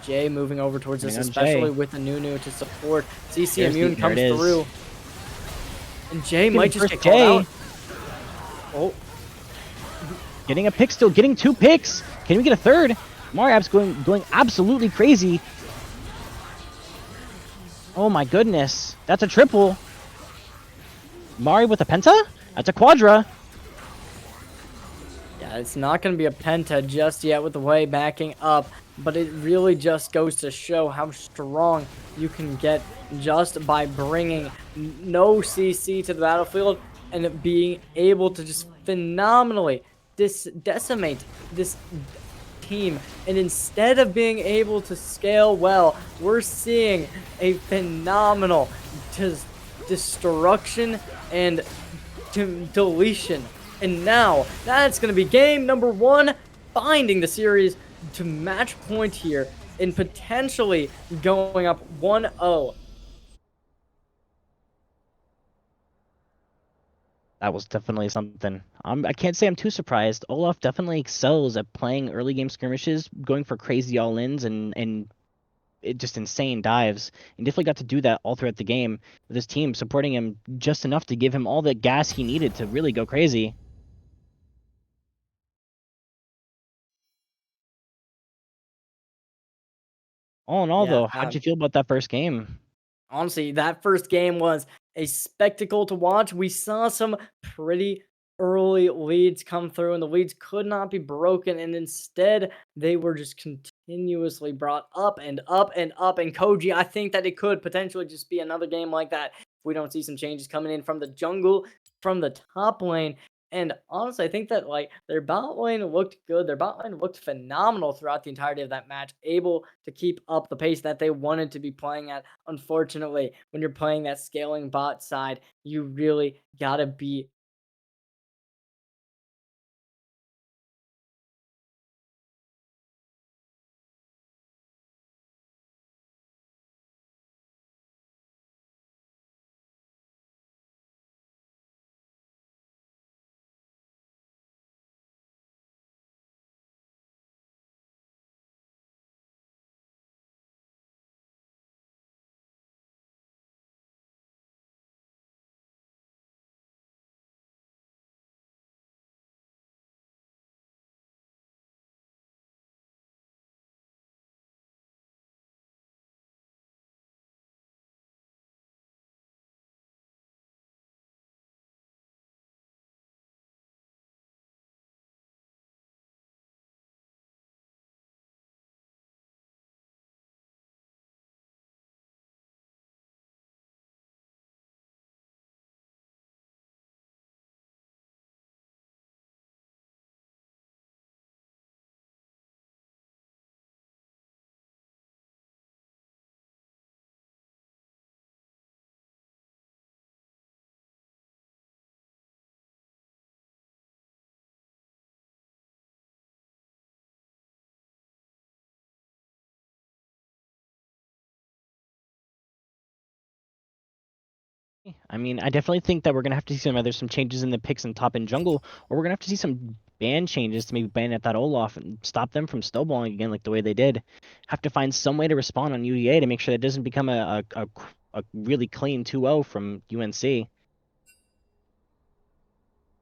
Jay moving over towards this, especially with the Nunu to support. CC immune comes through. And Jay might just get called out. Oh. Getting a pick still, getting 2 picks. Can we get a third? Mariab's going absolutely crazy. Oh my goodness. That's a triple. Mari with a penta? That's a quadra. Yeah, it's not going to be a penta just yet with the way backing up, but it really just goes to show how strong you can get just by bringing no CC to the battlefield and being able to just phenomenally decimate this team. And instead of being able to scale well, we're seeing a phenomenal destruction and deletion. And now that's going to be game number 1, finding the series to match point here and potentially going up 1-0. That was definitely something. I can't say I'm too surprised. Olaf definitely excels at playing early game skirmishes, going for crazy all-ins and just insane dives. And definitely got to do that all throughout the game with his team, supporting him just enough to give him all the gas he needed to really go crazy. All in all, Yeah, though, how'd you feel about that first game? honestly, that first game was a spectacle to watch. We saw some pretty early leads come through, and the leads could not be broken. And instead, they were just continuously brought up and up and up. And Koji, I think that it could potentially just be another game like that if we don't see some changes coming in from the jungle, from the top lane. And honestly, I think that like their bot lane looked good. Their bot lane looked phenomenal throughout the entirety of that match, able to keep up the pace that they wanted to be playing at. Unfortunately, when you're playing that scaling bot side, you really gotta be. I mean, I definitely think that we're gonna have to see some changes in the picks in top and jungle, or we're gonna have to see some ban changes to maybe ban at that Olaf and stop them from snowballing again like the way they did. Have to find some way to respond on UVA to make sure that it doesn't become a really clean 2-0 from UNC.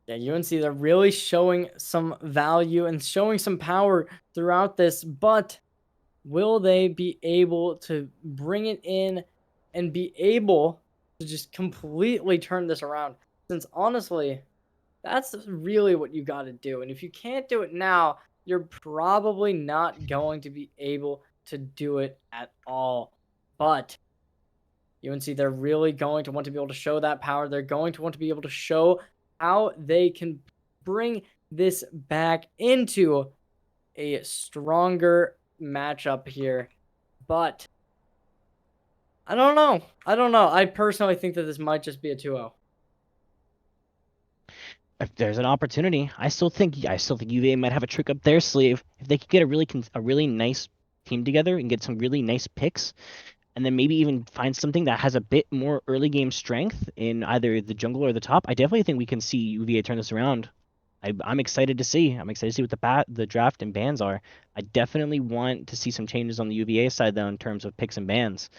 Yeah, UNC, they're really showing some value and showing some power throughout this, but will they be able to bring it in and be able to just completely turn this around? Since honestly, that's really what you got to do. And if you can't do it now, you're probably not going to be able to do it at all. But UNC, they're really going to want to be able to show that power. They're going to want to be able to show how they can bring this back into a stronger matchup here. But I don't know. I don't know. I personally think that this might just be a 2-0. If there's an opportunity, I still think UVA might have a trick up their sleeve if they could get a really nice team together and get some really nice picks, and then maybe even find something that has a bit more early game strength in either the jungle or the top. I definitely think we can see UVA turn this around. I'm excited to see. I'm excited to see what the draft and bans are. I definitely want to see some changes on the UVA side though in terms of picks and bans.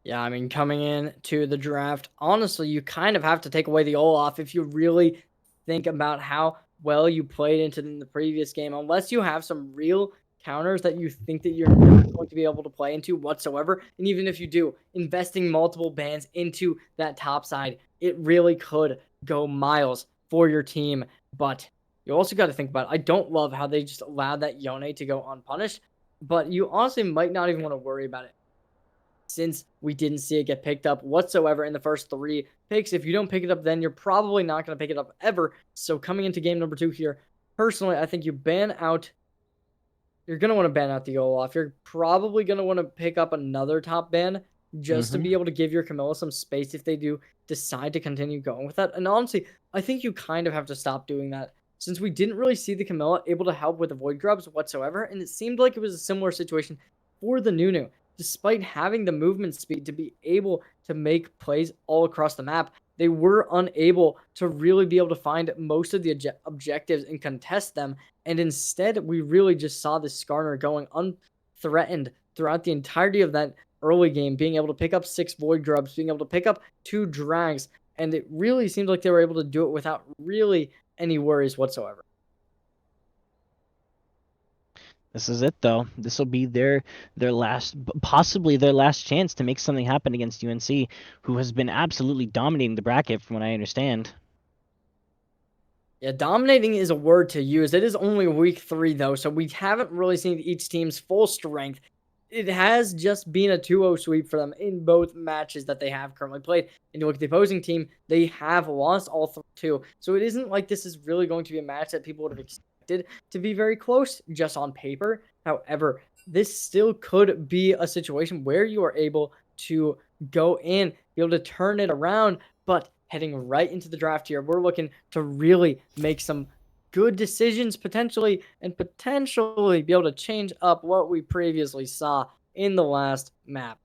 Yeah, I mean, coming in to the draft, honestly, you kind of have to take away the Olaf if you really think about how well you played into the previous game. Unless you have some real counters that you think that you're not going to be able to play into whatsoever. And even if you do, investing multiple bans into that top side, it really could go miles for your team. But you also got to think about it. I don't love how they just allowed that Yone to go unpunished, but you honestly might not even want to worry about it since we didn't see it get picked up whatsoever in the first 3 picks. If you don't pick it up, then you're probably not going to pick it up ever. So coming into game number 2 here, personally, I think you ban out you're gonna want to ban out the Olaf. You're probably gonna want to pick up another top ban just to Hmm. be able to give your Camilla some space if they do decide to continue going with that. And honestly, I think you kind of have to stop doing that since we didn't really see the Camilla able to help with the Void Grubs whatsoever, and it seemed like it was a similar situation for the Nunu. Despite having the movement speed to be able to make plays all across the map, they were unable to really be able to find most of the objectives and contest them, and instead, we really just saw the Skarner going unthreatened throughout the entirety of that early game, being able to pick up 6 Void Grubs, being able to pick up 2 Drags, and it really seemed like they were able to do it without really any worries whatsoever. This is it though. This will be their last, possibly their last chance to make something happen against UNC, who has been absolutely dominating the bracket from what I understand. Yeah, dominating is a word to use. It is only week 3, though, so we haven't really seen each team's full strength. It has just been a 2-0 sweep for them in both matches that they have currently played. And you look at the opposing team, they have lost all 2. So it isn't like this is really going to be a match that people would have expected to be very close just on paper. However, this still could be a situation where you are able to go in, be able to turn it around, but heading right into the draft here, we're looking to really make some good decisions potentially and potentially be able to change up what we previously saw in the last map.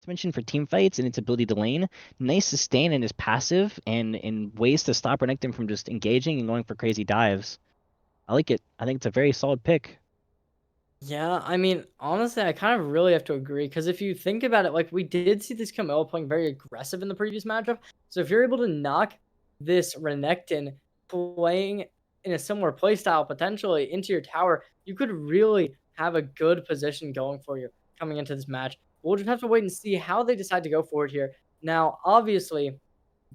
To mention for team fights and its ability to lane, nice sustain and is passive and ways to stop Renekton from just engaging and going for crazy dives. I like it. I think it's a very solid pick. Yeah, I mean, honestly, I kind of really have to agree because if you think about it, like we did see this Camille playing very aggressive in the previous matchup. So if you're able to knock this Renekton playing in a similar playstyle potentially into your tower, you could really have a good position going for you coming into this match. We'll just have to wait and see how they decide to go forward here. Now, obviously,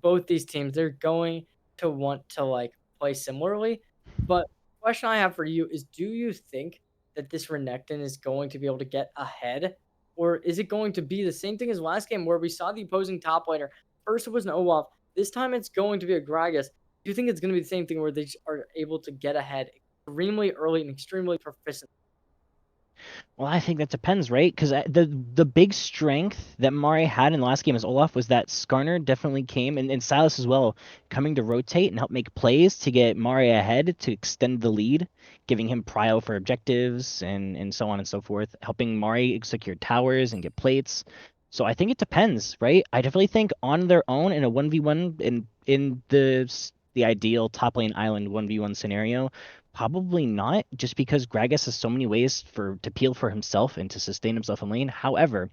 both these teams, they're going to want to like play similarly. But the question I have for you is do you think that this Renekton is going to be able to get ahead? Or is it going to be the same thing as last game where we saw the opposing top laner? First it was an Olaf. This time it's going to be a Gragas. Do you think it's going to be the same thing where they are able to get ahead extremely early and extremely proficient? Well, I think that depends, right? Because the big strength that Mari had in the last game as Olaf was that Skarner definitely came, and Silas as well, coming to rotate and help make plays to get Mari ahead to extend the lead, giving him prio for objectives and so on and so forth, helping Mari secure towers and get plates. So I think it depends, right? I definitely think on their own in a 1v1 in the ideal top lane island 1v1 scenario, probably not, just because Gragas has so many ways to peel for himself and to sustain himself in lane. However,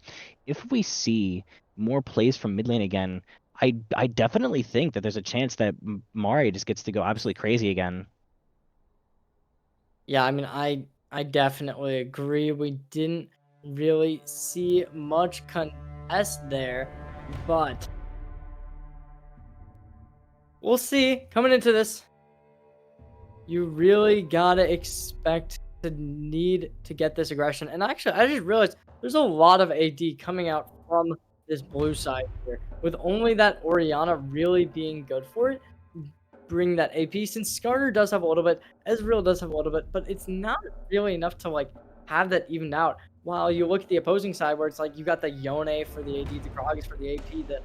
if we see more plays from mid lane again, I definitely think that there's a chance that Mari just gets to go absolutely crazy again. Yeah, I mean, I definitely agree. We didn't really see much contest there, but we'll see. Coming into this, you really gotta expect to need to get this aggression. And actually, I just realized there's a lot of AD coming out from this blue side here, with only that Orianna really being good for it. Bring that AP since Skarner does have a little bit, Ezreal does have a little bit, but it's not really enough to like have that evened out. While you look at the opposing side, where it's like you got the Yone for the AD, the Gragas for the AP, the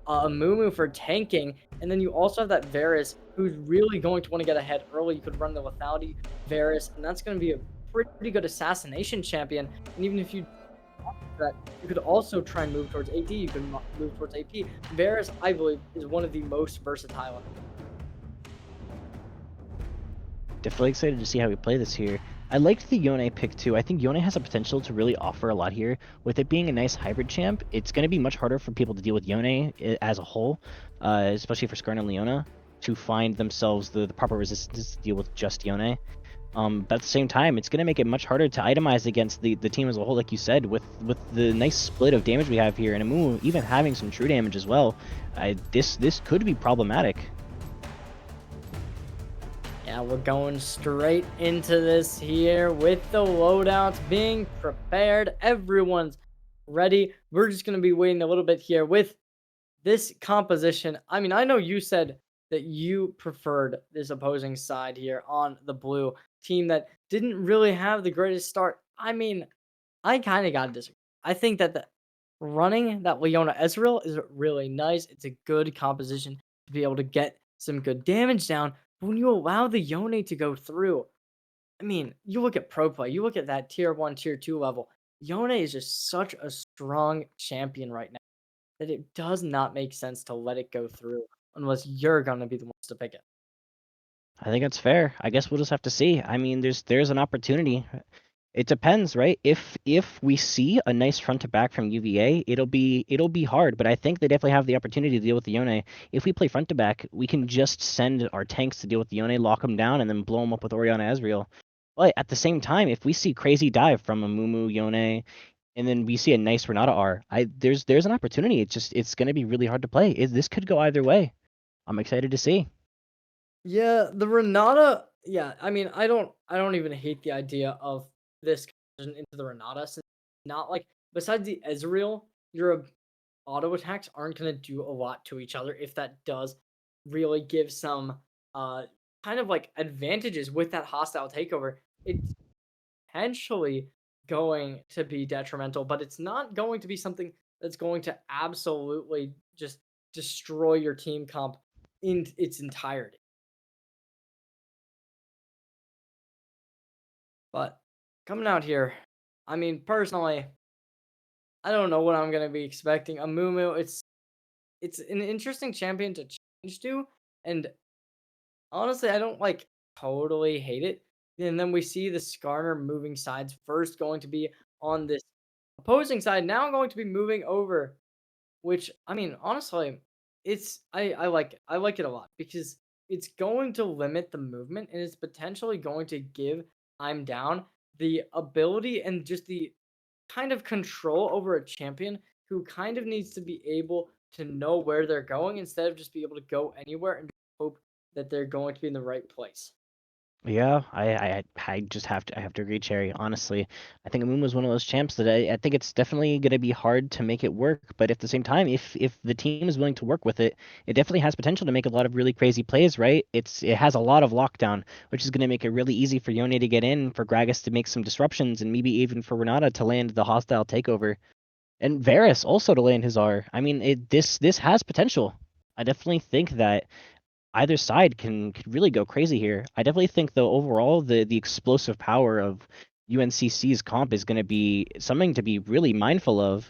Amumu for tanking, and then you also have that Varus who's really going to want to get ahead early. You could run the lethality Varus, and that's going to be a pretty good assassination champion. And even if you that, you could also try and move towards AD. You can move towards AP. Varus, I believe, is one of the most versatile. Definitely excited to see how we play this here. I liked the Yone pick too. I think Yone has a potential to really offer a lot here. With it being a nice hybrid champ, it's going to be much harder for people to deal with Yone as a whole, especially for Skarn and Leona, to find themselves the proper resistance to deal with just Yone. But at the same time, it's going to make it much harder to itemize against the team as a whole, like you said, with the nice split of damage we have here, and Amumu even having some true damage as well. This could be problematic. Yeah, we're going straight into this here with the loadouts being prepared. Everyone's ready. We're just going to be waiting a little bit here with this composition. I mean, I know you said that you preferred this opposing side here on the blue team that didn't really have the greatest start. I mean, I kind of got to disagree. I think that the running that Leona Ezreal is really nice. It's a good composition to be able to get some good damage down. But when you allow the Yone to go through, I mean, you look at pro play, you look at that tier 1, tier 2 level. Yone is just such a strong champion right now that it does not make sense to let it go through unless you're going to be the ones to pick it. I think that's fair. I guess we'll just have to see. I mean, there's an opportunity. It depends, right? If we see a nice front to back from UVA, it'll be hard, but I think they definitely have the opportunity to deal with the Yone. If we play front to back, we can just send our tanks to deal with the Yone, lock them down, and then blow them up with Orianna Ezreal. But at the same time, if we see crazy dive from a Mumu Yone, and then we see a nice Renata R, there's an opportunity. It's going to be really hard to play. This could go either way. I'm excited to see. Yeah, the Renata, yeah, I mean, I don't even hate the idea of this conversion into the Renata since not like besides the Ezreal, your auto attacks aren't gonna do a lot to each other if that does really give some uh kind of like advantages with that hostile takeover. It's potentially going to be detrimental, but it's not going to be something that's going to absolutely just destroy your team comp in its entirety. But coming out here, I mean, personally, I don't know what I'm gonna be expecting. Amumu, it's an interesting champion to change to, and honestly, I don't like totally hate it. And then we see the Skarner moving sides first going to be on this opposing side, now going to be moving over, which I mean, honestly, I like it a lot because it's going to limit the movement and it's potentially going to give I'm down the ability and just the kind of control over a champion who kind of needs to be able to know where they're going instead of just be able to go anywhere and hope that they're going to be in the right place. Yeah, I just have to agree, Cherry. Honestly, I think Moon was one of those champs that I think it's definitely going to be hard to make it work. But at the same time, if the team is willing to work with it, it definitely has potential to make a lot of really crazy plays. Right? It has a lot of lockdown, which is going to make it really easy for Yone to get in, for Gragas to make some disruptions, and maybe even for Renata to land the hostile takeover, and Varus also to land his R. I mean, this has potential. I definitely think that either side can could really go crazy here. I definitely think though overall the explosive power of UNCC's comp is going to be something to be really mindful of.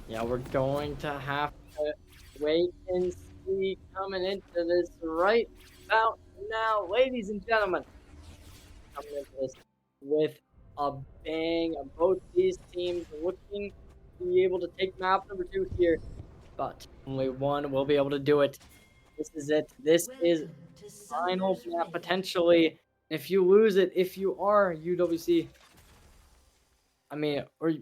Yeah, we're going to have to wait and see coming into this right about now, ladies and gentlemen. Coming into this with a bang. Both these teams looking to be able to take map number 2 here, but only one will be able to do it. This is it. This is Welcome to final Summoner's map Rift. potentially. If you lose it, if you are UWC, I mean, or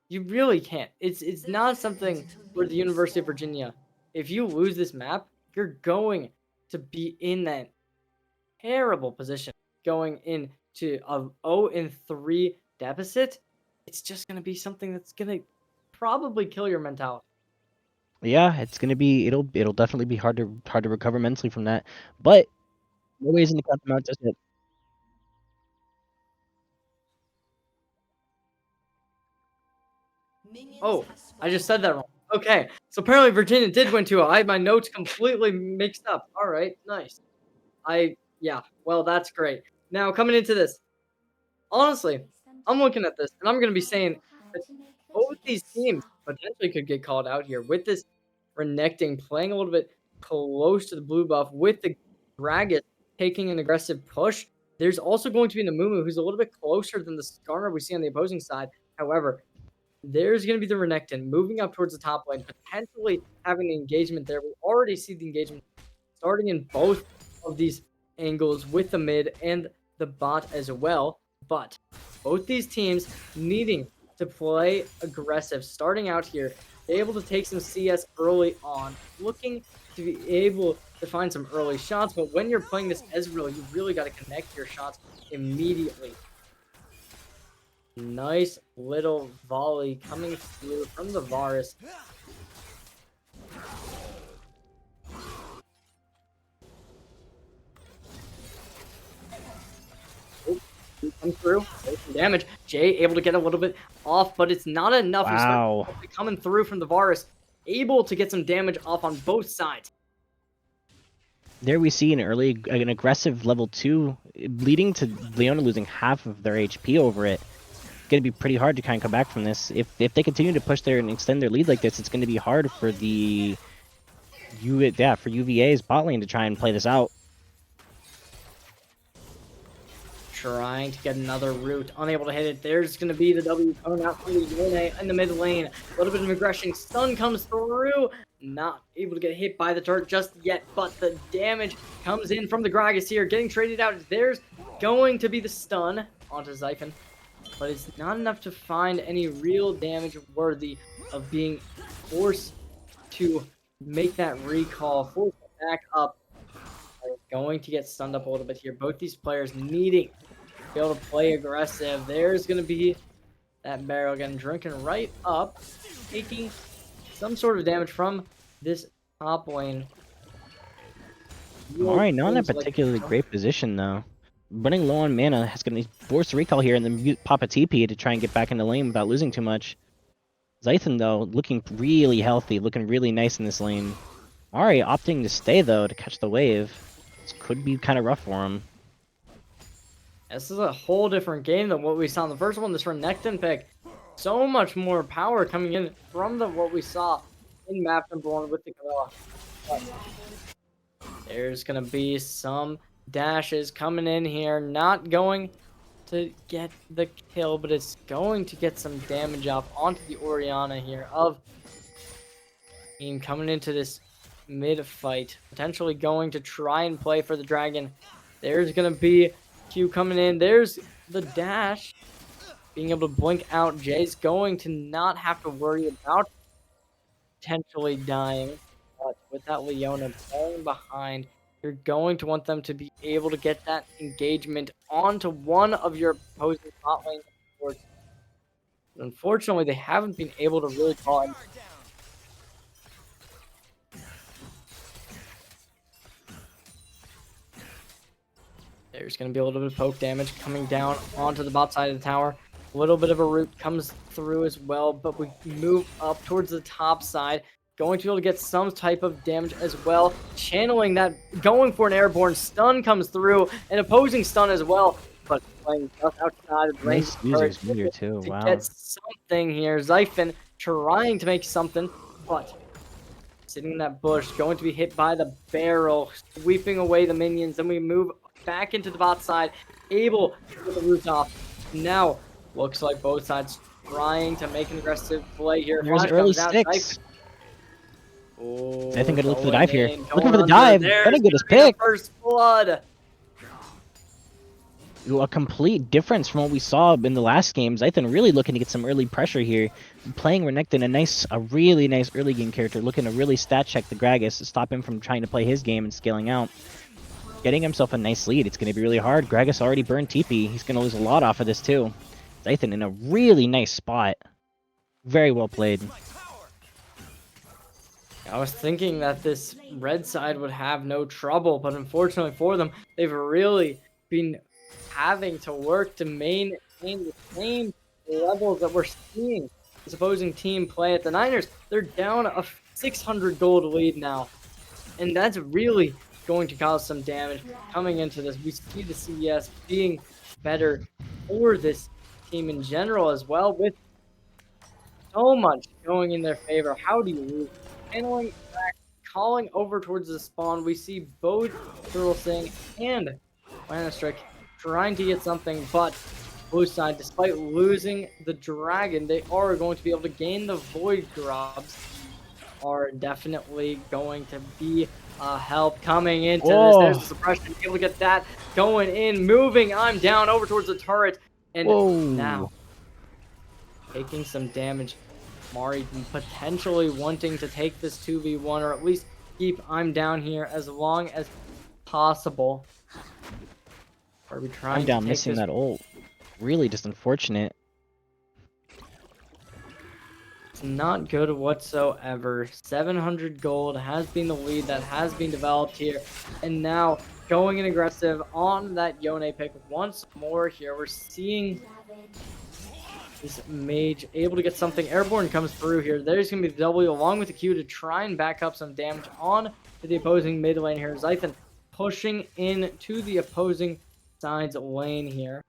you really can't. It's The not first something to where the leave University of spawn. Virginia, if you lose this map, you're going to be in that terrible position going into a 0-3 deficit. It's just gonna be something that's gonna probably kill your mentality. Yeah, it's going to be it'll definitely be hard to recover mentally from that. But no ways in to cut them out just yet. Minions Oh, have I just spawned. said that wrong. Okay, so apparently Virginia did win 2-0. I had my notes completely mixed up. All right, nice. Yeah, well, that's great. Now coming into this, honestly, I'm looking at this and I'm gonna be saying that both these teams potentially could get called out here with this Renekton playing a little bit close to the blue buff with the Gragas taking an aggressive push. There's also going to be Namumu who's a little bit closer than the Skarner we see on the opposing side. However, there's going to be the Renekton moving up towards the top lane, potentially having an engagement there. We already see the engagement starting in both of these angles with the mid and the bot as well. But both these teams needing to play aggressive, starting out here, able to take some CS early on, looking to be able to find some early shots. But when you're playing this Ezreal, you really got to connect your shots immediately. Nice little volley coming through from the Varus. Come through, there's some damage. Jay able to get a little bit off, but it's not enough. We start Wow. coming through from the Varus, able to get some damage off on both sides. There we see an aggressive level 2 leading to Leona losing half of their HP over it. Going to be pretty hard to kind of come back from this. If they continue to push there and extend their lead like this, it's going to be hard for for UVA's bot lane to try and play this out. Trying to get another root, unable to hit it. There's going to be the W coming out from the Yone in the mid lane. A little bit of aggression. Stun comes through. Not able to get hit by the turret just yet, but the damage comes in from the Gragas here. Getting traded out. There's going to be the stun onto Zyphon, but it's not enough to find any real damage worthy of being forced to make that recall, forced back up. They're going to get stunned up a little bit here. Both these players needing to be able to play aggressive. There's going to be that barrel getting drinking right up, taking some sort of damage from this top lane. Really Alright, not in a seems like particularly great position though. Running low on mana has going to force a recall here and then pop a TP to try and get back in the lane without losing too much. Zython though, looking really healthy, looking really nice in this lane. Ari opting to stay though to catch the wave. This could be kind of rough for him. This is a whole different game than what we saw in the first one. This Renekton pick, so much more power coming in from what we saw in map number 1 with the Gorilla. But there's gonna be some dashes coming in here, not going to get the kill, but it's going to get some damage off onto the Orianna here of team coming into this mid fight, potentially going to try and play for the dragon. There's gonna be Q coming in. There's the dash, being able to blink out. Jay's going to not have to worry about potentially dying, but with that Leona falling behind, you're going to want them to be able to get that engagement onto one of your opposing bot lane supports. Unfortunately, they haven't been able to really call it. There's going to be a little bit of poke damage coming down onto the bot side of the tower. A little bit of a root comes through as well, but we move up towards the top side. Going to be able to get some type of damage as well. Channeling that, going for an airborne stun comes through, an opposing stun as well, but playing just outside of range. Nice users meter too, to wow. get something here. Zyphon trying to make something, but sitting in that bush, going to be hit by the barrel, sweeping away the minions. Then we move back into the bot side, able to get the roof off. Now, looks like both sides trying to make an aggressive play here. There's Flash early comes out, six. Oh, I think I'd look for the dive here. going Looking for the under. dive. There's What a good gonna be the pick. First blood. A complete difference from what we saw in the last game. Zython really looking to get some early pressure here. Playing Renekton, a really nice early game character, looking to really stat check the Gragas to stop him from trying to play his game and scaling out. Getting himself a nice lead. It's going to be really hard. Gragas already burned TP. He's going to lose a lot off of this too. Zython in a really nice spot. Very well played. I was thinking that this red side would have no trouble, but unfortunately for them, they've really been having to work to maintain the same levels that we're seeing this opposing team play at the Niners. They're down a 600 gold lead now, and that's really going to cause some damage coming into this. We see the CS being better for this team in general as well, with so much going in their favor. How do you lose? Handling back, calling over towards the spawn. We see both Turtle Sing and Lannistrick trying to get something, but blue side, despite losing the dragon, they are going to be able to gain the void grubs. Are definitely going to be help coming into this. There's the suppression, able to get that going in, moving. I'm down over towards the turret, and now taking some damage. Mari potentially wanting to take this 2v1, or at least keep I'm down here as long as possible. Are we trying I'm down to missing that ult. Really just unfortunate. It's not good whatsoever. 700 gold has been the lead that has been developed here. And now going in aggressive on that Yone pick once more here. We're seeing this mage able to get something. Airborne comes through here. There's going to be the W along with the Q to try and back up some damage on to the opposing mid lane here. Zython pushing in to the opposing side's lane here.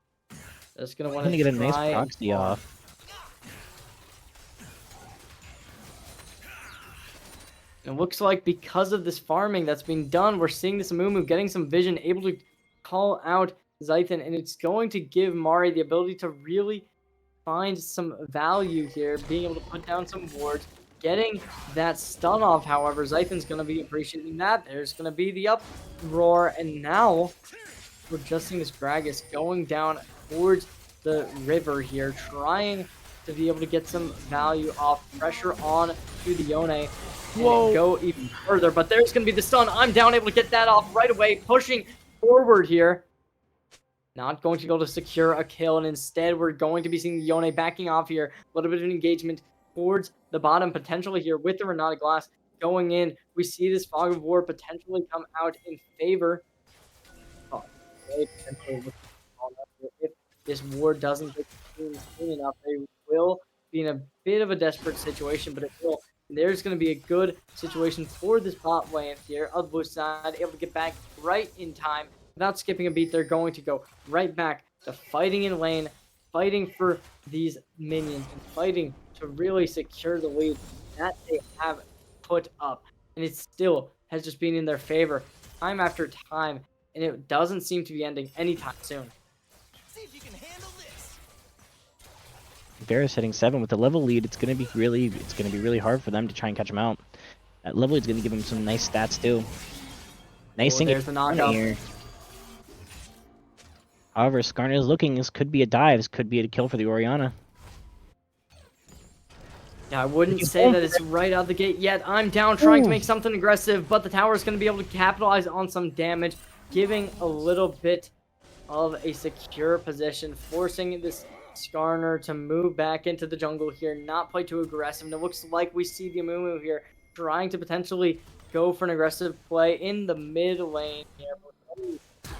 That's going to want to get a nice proxy off. It looks like because of this farming that's being done, we're seeing this Amumu getting some vision, able to call out Zython, and it's going to give Mari the ability to really find some value here, being able to put down some wards, getting that stun off. However, Zython's going to be appreciating that. There's going to be the uproar, and now we're just seeing this Gragas going down towards the river here, trying to be able to get some value off, pressure on to the Yone. And go even further, but there's going to be the stun. I'm down, able to get that off right away, pushing forward here. Not going to be able to secure a kill, and instead we're going to be seeing the Yone backing off here. A little bit of engagement towards the bottom, potentially here with the Renata Glass going in. We see this Fog of War potentially come out in favor. Oh, if this war doesn't get soon enough, they will be in a bit of a desperate situation, but it will. There's going to be a good situation for this bot lane here of the blue side, able to get back right in time. Without skipping a beat, they're going to go right back to fighting in lane, fighting for these minions, and fighting to really secure the lead that they have put up. And it still has just been in their favor time after time, and it doesn't seem to be ending anytime soon. See if you can handle this. Varus hitting 7 with the level lead. It's gonna be really hard for them to try and catch him out. That level lead's gonna give him some nice stats too. Nice Oh, thing there's the knockout. here. However, Skarner is looking. This could be a dive. This could be a kill for the Orianna. Yeah, I wouldn't say that it's right out the gate yet. I'm down trying to make something aggressive, but the tower is going to be able to capitalize on some damage, giving a little bit of a secure position, forcing this Skarner to move back into the jungle here, not play too aggressive. And it looks like we see the Amumu here trying to potentially go for an aggressive play in the mid lane here.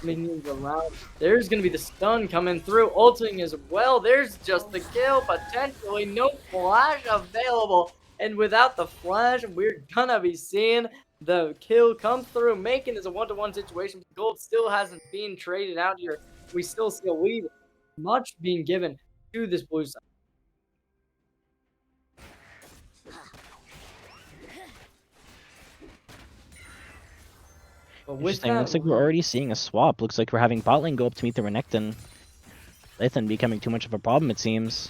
Minions around. There's going to be the stun coming through, ulting as well. There's just the kill, potentially no flash available. And without the flash, we're going to be seeing the kill come through, making this a 1-to-1 situation. Gold still hasn't been traded out here. We still see a lead, much being given to this blue side. But with Interesting. Looks like we're already seeing a swap. Looks like we're having bot lane go up to meet the Renekton. Lathan becoming too much of a problem, it seems.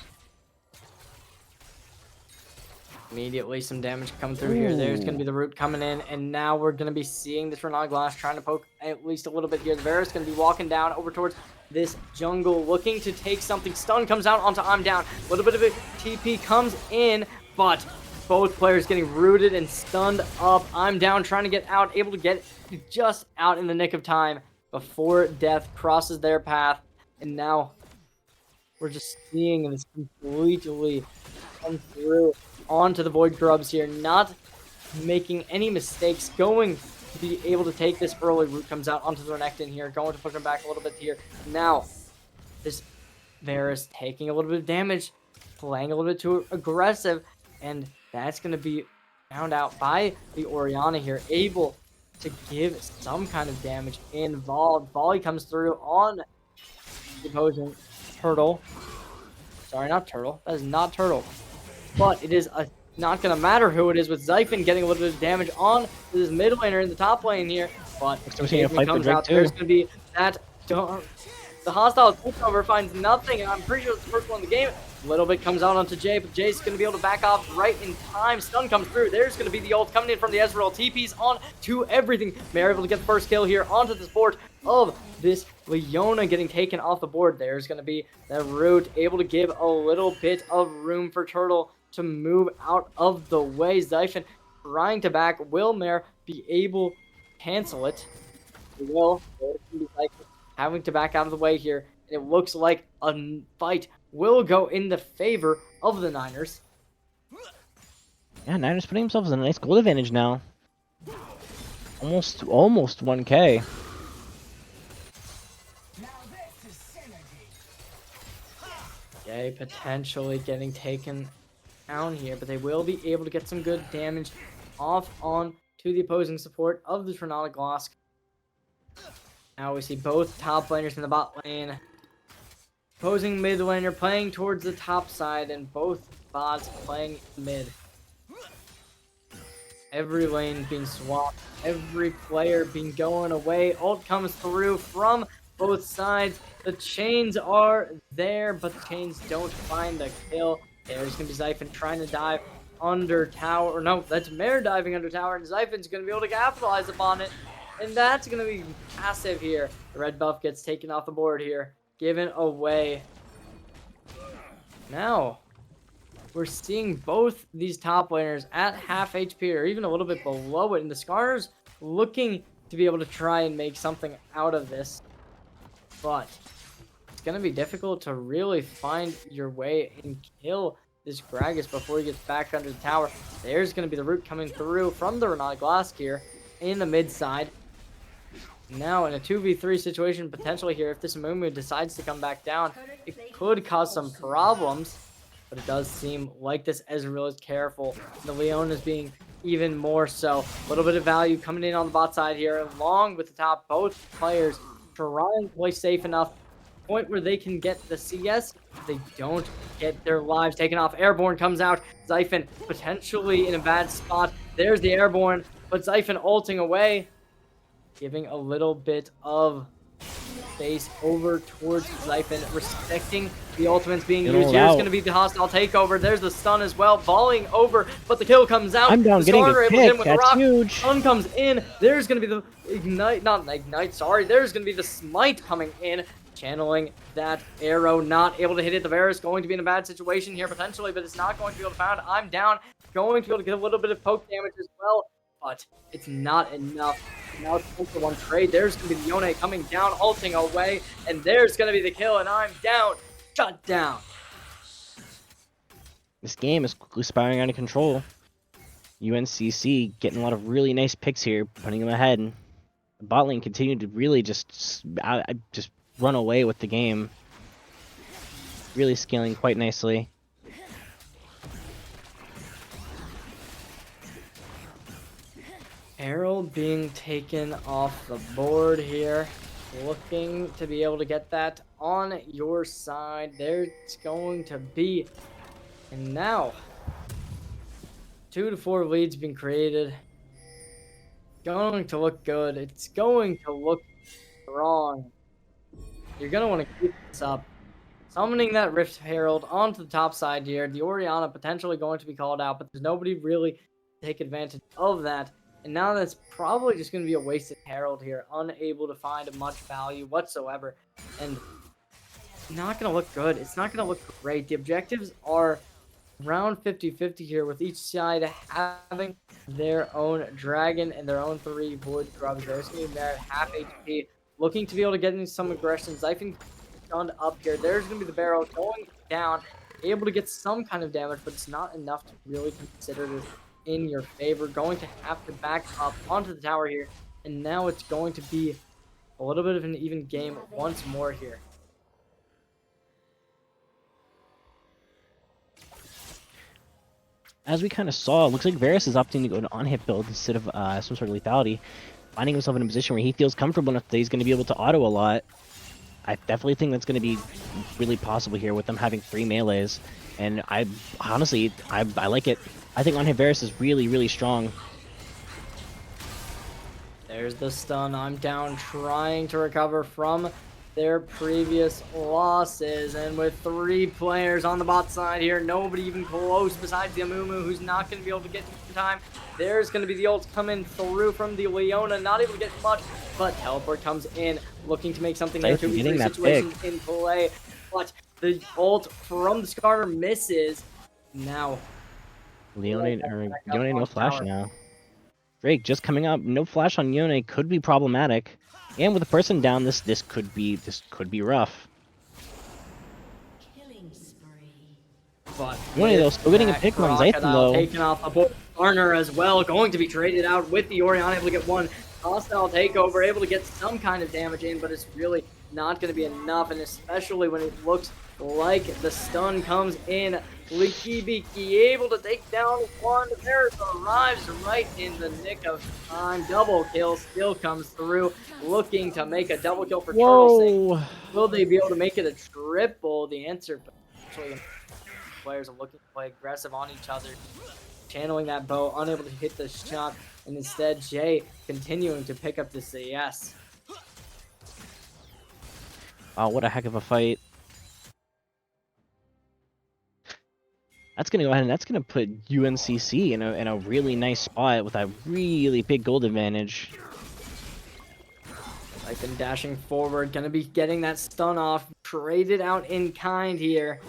Immediately some damage coming through here. There's going to be the root coming in, and now we're going to be seeing this Renata Glass trying to poke at least a little bit here. The Varus going to be walking down over towards this jungle, looking to take something. Stun comes out onto I'm down. A little bit of a TP comes in, but both players getting rooted and stunned up. I'm down trying to get out, able to get just out in the nick of time before death crosses their path. And now we're just seeing this completely come through onto the Void Grubs here, not making any mistakes, going to be able to take this early. Root comes out onto the Renekton here, going to push him back a little bit here. Now, this Varus taking a little bit of damage, playing a little bit too aggressive, and that's going to be found out by the Orianna here, able to give some kind of damage involved. Volley comes through on the opposing Turtle. Sorry, not Turtle. That is not Turtle. But it is not going to matter who it is, with Zyphon getting a little bit of damage on this mid laner in the top lane here. But Caitlyn comes out, there's going to be that... The hostile takeover finds nothing, and I'm pretty sure it's the first one in the game. A little bit comes out onto Jay, but Jay's going to be able to back off right in time. Stun comes through. There's going to be the ult coming in from the Ezreal. TP's on to everything. They're able to get the first kill here onto this board of this Leona getting taken off the board. There's going to be the root, able to give a little bit of room for Turtle to move out of the way. Zyphon trying to back. Will Mare be able to cancel it? He will. Having to back out of the way here. And it looks like a fight will go in the favor of the Niners. Yeah, Niners putting themselves in a nice gold advantage now. Almost 1K. Okay, potentially getting taken down here, but they will be able to get some good damage off on to the opposing support of the Renata Glosk. Now we see both top laners in the bot lane. Opposing mid laner playing towards the top side, and both bots playing mid. Every lane being swapped, every player being going away. Ult comes through from both sides. The chains are there, but the chains don't find the kill. There's going to be Zyphon trying to dive under tower. Or no, that's Mare diving under tower, and Zyphon's going to be able to capitalize upon it. And that's going to be massive here. The red buff gets taken off the board here. Given away. Now, we're seeing both these top laners at half HP or even a little bit below it. And the Skarner's looking to be able to try and make something out of this. But it's going to be difficult to really find your way and kill this Gragas before he gets back under the tower. There's going to be the root coming through from the Renata Glass here in the mid side. Now, in a 2v3 situation, potentially here, if this Amumu decides to come back down, it could cause some problems. But it does seem like this Ezreal is careful. The Leona is being even more so. A little bit of value coming in on the bot side here, along with the top. Both players trying to play safe enough point where they can get the CS. They don't get their lives taken off. Airborne comes out. Zyphon potentially in a bad spot. There's the Airborne, but Zyphon ulting away, giving a little bit of space over towards Zyphon, respecting the ultimates being used. Here's going to be the hostile takeover. There's the stun as well, volleying over, but the kill comes out. I'm down, the getting starter a able to hit him pick. with the That's rock. huge. Stun comes in. There's going to be the ignite, not ignite, sorry. There's going to be the smite coming in, channeling that arrow. Not able to hit it. The Varus going to be in a bad situation here potentially, but it's not going to be able to found. I'm down. Going to be able to get a little bit of poke damage as well, but it's not enough. Now it's 1-for-1 trade. There's going to be the Yone coming down, ulting away, and there's going to be the kill, and I'm down. Shut down. This game is quickly spiraling out of control. UNCC getting a lot of really nice picks here, putting them ahead. The bot lane continued to really just run away with the game. Really scaling quite nicely. Herald being taken off the board here. Looking to be able to get that on your side. There's going to be. And now, 2 to 4 leads being created. Going to look good. It's going to look strong. You're going to want to keep this up. Summoning that Rift Herald onto the top side here. The Orianna potentially going to be called out, but there's nobody really to take advantage of that. And now that's probably just going to be a wasted Herald here, unable to find much value whatsoever. And not going to look good. It's not going to look great. The objectives are around 50-50 here, with each side having their own dragon and their own 3 void grubs. There's going to be there at half HP, looking to be able to get into some aggression. Zyphon stunned up here. There's going to be the barrel going down, able to get some kind of damage, but it's not enough to really consider this in your favor. Going to have to back up onto the tower here, and now it's going to be a little bit of an even game once more here. As we kind of saw, it looks like Varus is opting to go to on-hit build instead of some sort of lethality, finding himself in a position where he feels comfortable enough that he's going to be able to auto a lot. I definitely think that's going to be really possible here with them having 3 melees, and I honestly like it. I think on-hit Varus is really, really strong. There's the stun. I'm down, trying to recover from their previous losses, and with 3 players on the bot side here, nobody even close besides the Amumu, who's not going to be able to get in time. There's going to be the ult coming through from the Leona, not able to get much, but teleport comes in, looking to make something there. 2v3 situation in play, but the ult from the Skarner misses. Now Yone no flash now. Drake just coming up, no flash on Yone could be problematic, and with a person down, this could be rough. Killing spree. But Yone though still getting a pick on Zyphon though. Taking off a board Garner as well, going to be traded out with the Orianna, able to get one hostile takeover, able to get some kind of damage in, but it's really not going to be enough, and especially when it looks like the stun comes in. Leaky Beaky able to take down one. There arrives right in the nick of time. Double kill still comes through, looking to make a double kill for Turtle. Will they be able to make it a triple? The answer, potentially, players are looking to play aggressive on each other, channeling that bow, unable to hit the shot, and instead Jay continuing to pick up the CS. Oh, what a heck of a fight. That's going to go ahead and that's going to put UNCC in a really nice spot with a really big gold advantage. Zyphon dashing forward, going to be getting that stun off, traded out in kind here.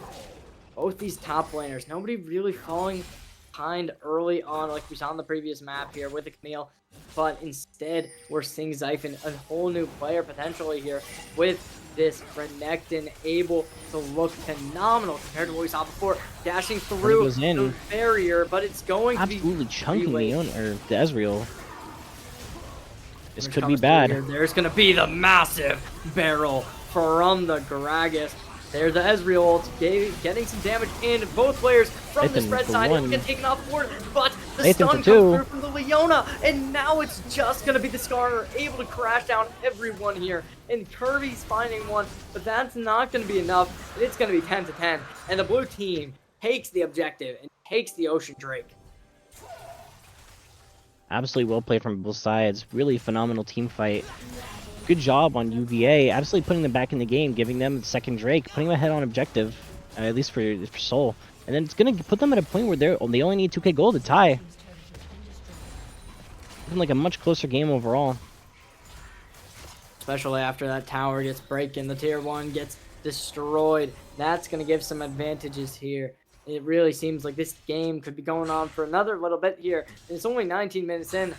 Both these top laners, nobody really falling behind early on like we saw on the previous map here with the Camille, but instead we're seeing Zyphon, a whole new player potentially here, with this Renekton able to look phenomenal compared to what we saw before, dashing through the barrier, but it's going to be absolutely chunking the Ezreal. This could be bad. There's going to be the massive barrel from the Gragas, There's the Ezreal ult, getting some damage in. Both players from the Lathan spread for side one. get taken off board, but the Lathan stun for comes two. through from the Leona, and now it's just gonna be the Skarner able to crash down everyone here. And Kirby's finding one, but that's not gonna be enough. It's gonna be 10 to 10, and the blue team takes the objective and takes the Ocean Drake. Absolutely well played from both sides. Really phenomenal team fight. Good job on UVA. Absolutely putting them back in the game, giving them the second Drake, putting them ahead on objective, at least for Soul. And then it's gonna put them at a point where they only need 2K gold to tie. Looking like a much closer game overall. Especially after that tower gets breaking, the tier 1 gets destroyed. That's going to give some advantages here. It really seems like this game could be going on for another little bit here. And it's only 19 minutes in. And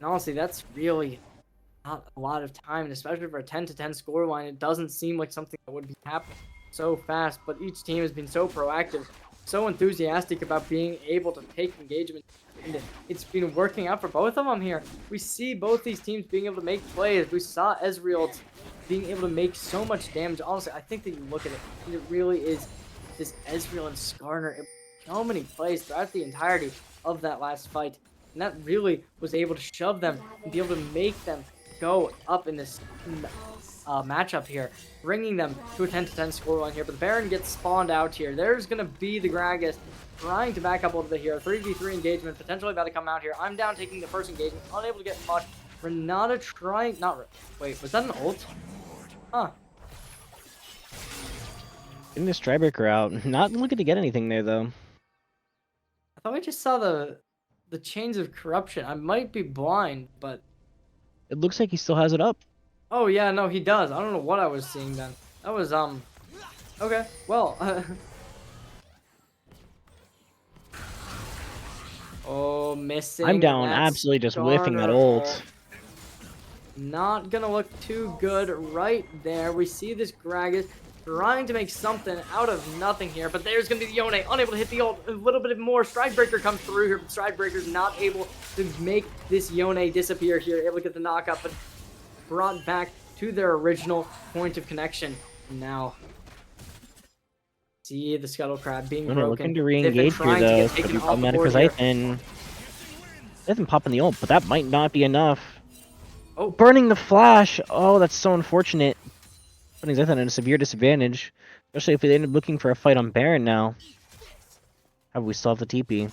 honestly, that's really not a lot of time, and especially for a 10 to 10 scoreline. It doesn't seem like something that would be happening so fast, but each team has been so proactive, so enthusiastic about being able to take engagement. And it's been working out for both of them here. We see both these teams being able to make plays. We saw Ezreal being able to make so much damage. Honestly, I think that you look at it, and it really is this Ezreal and Skarner. So many plays throughout the entirety of that last fight. And that really was able to shove them and be able to make them go up in this matchup here, bringing them to a 10 to 10 scoreline here. But the Baron gets spawned out here. There's going to be the Gragas trying to back up a little bit here. 3v3 engagement potentially about to come out here. I'm down taking the first engagement, unable to get much. Renata trying, wait, was that an ult? Huh. Getting the Strybreaker out. Not looking to get anything there though. I thought I just saw the chains of corruption. I might be blind, but It looks like he still has it up. oh yeah, no, he does. I don't know what I was seeing then. That was okay. Well, oh, missing. I'm down, that absolutely just whiffing that Skarner ult. Not gonna look too good right there. We see this Gragas trying to make something out of nothing here, but there's gonna be the Yone, unable to hit the ult. A little bit more. Strikebreaker comes through here, but Strikebreaker's not able to make this Yone disappear here, able to get the knockup, but brought back to their original point of connection. Now, see the Scuttle Crab being broken. Looking to re-engage here though. It's gonna be problematic for Zythan. Zythan popping the ult, but that might not be enough. Oh, Burning the flash! Oh, that's so unfortunate. Putting Zythan at a severe disadvantage. Especially if they end up looking for a fight on Baron now. However, we still have the TP.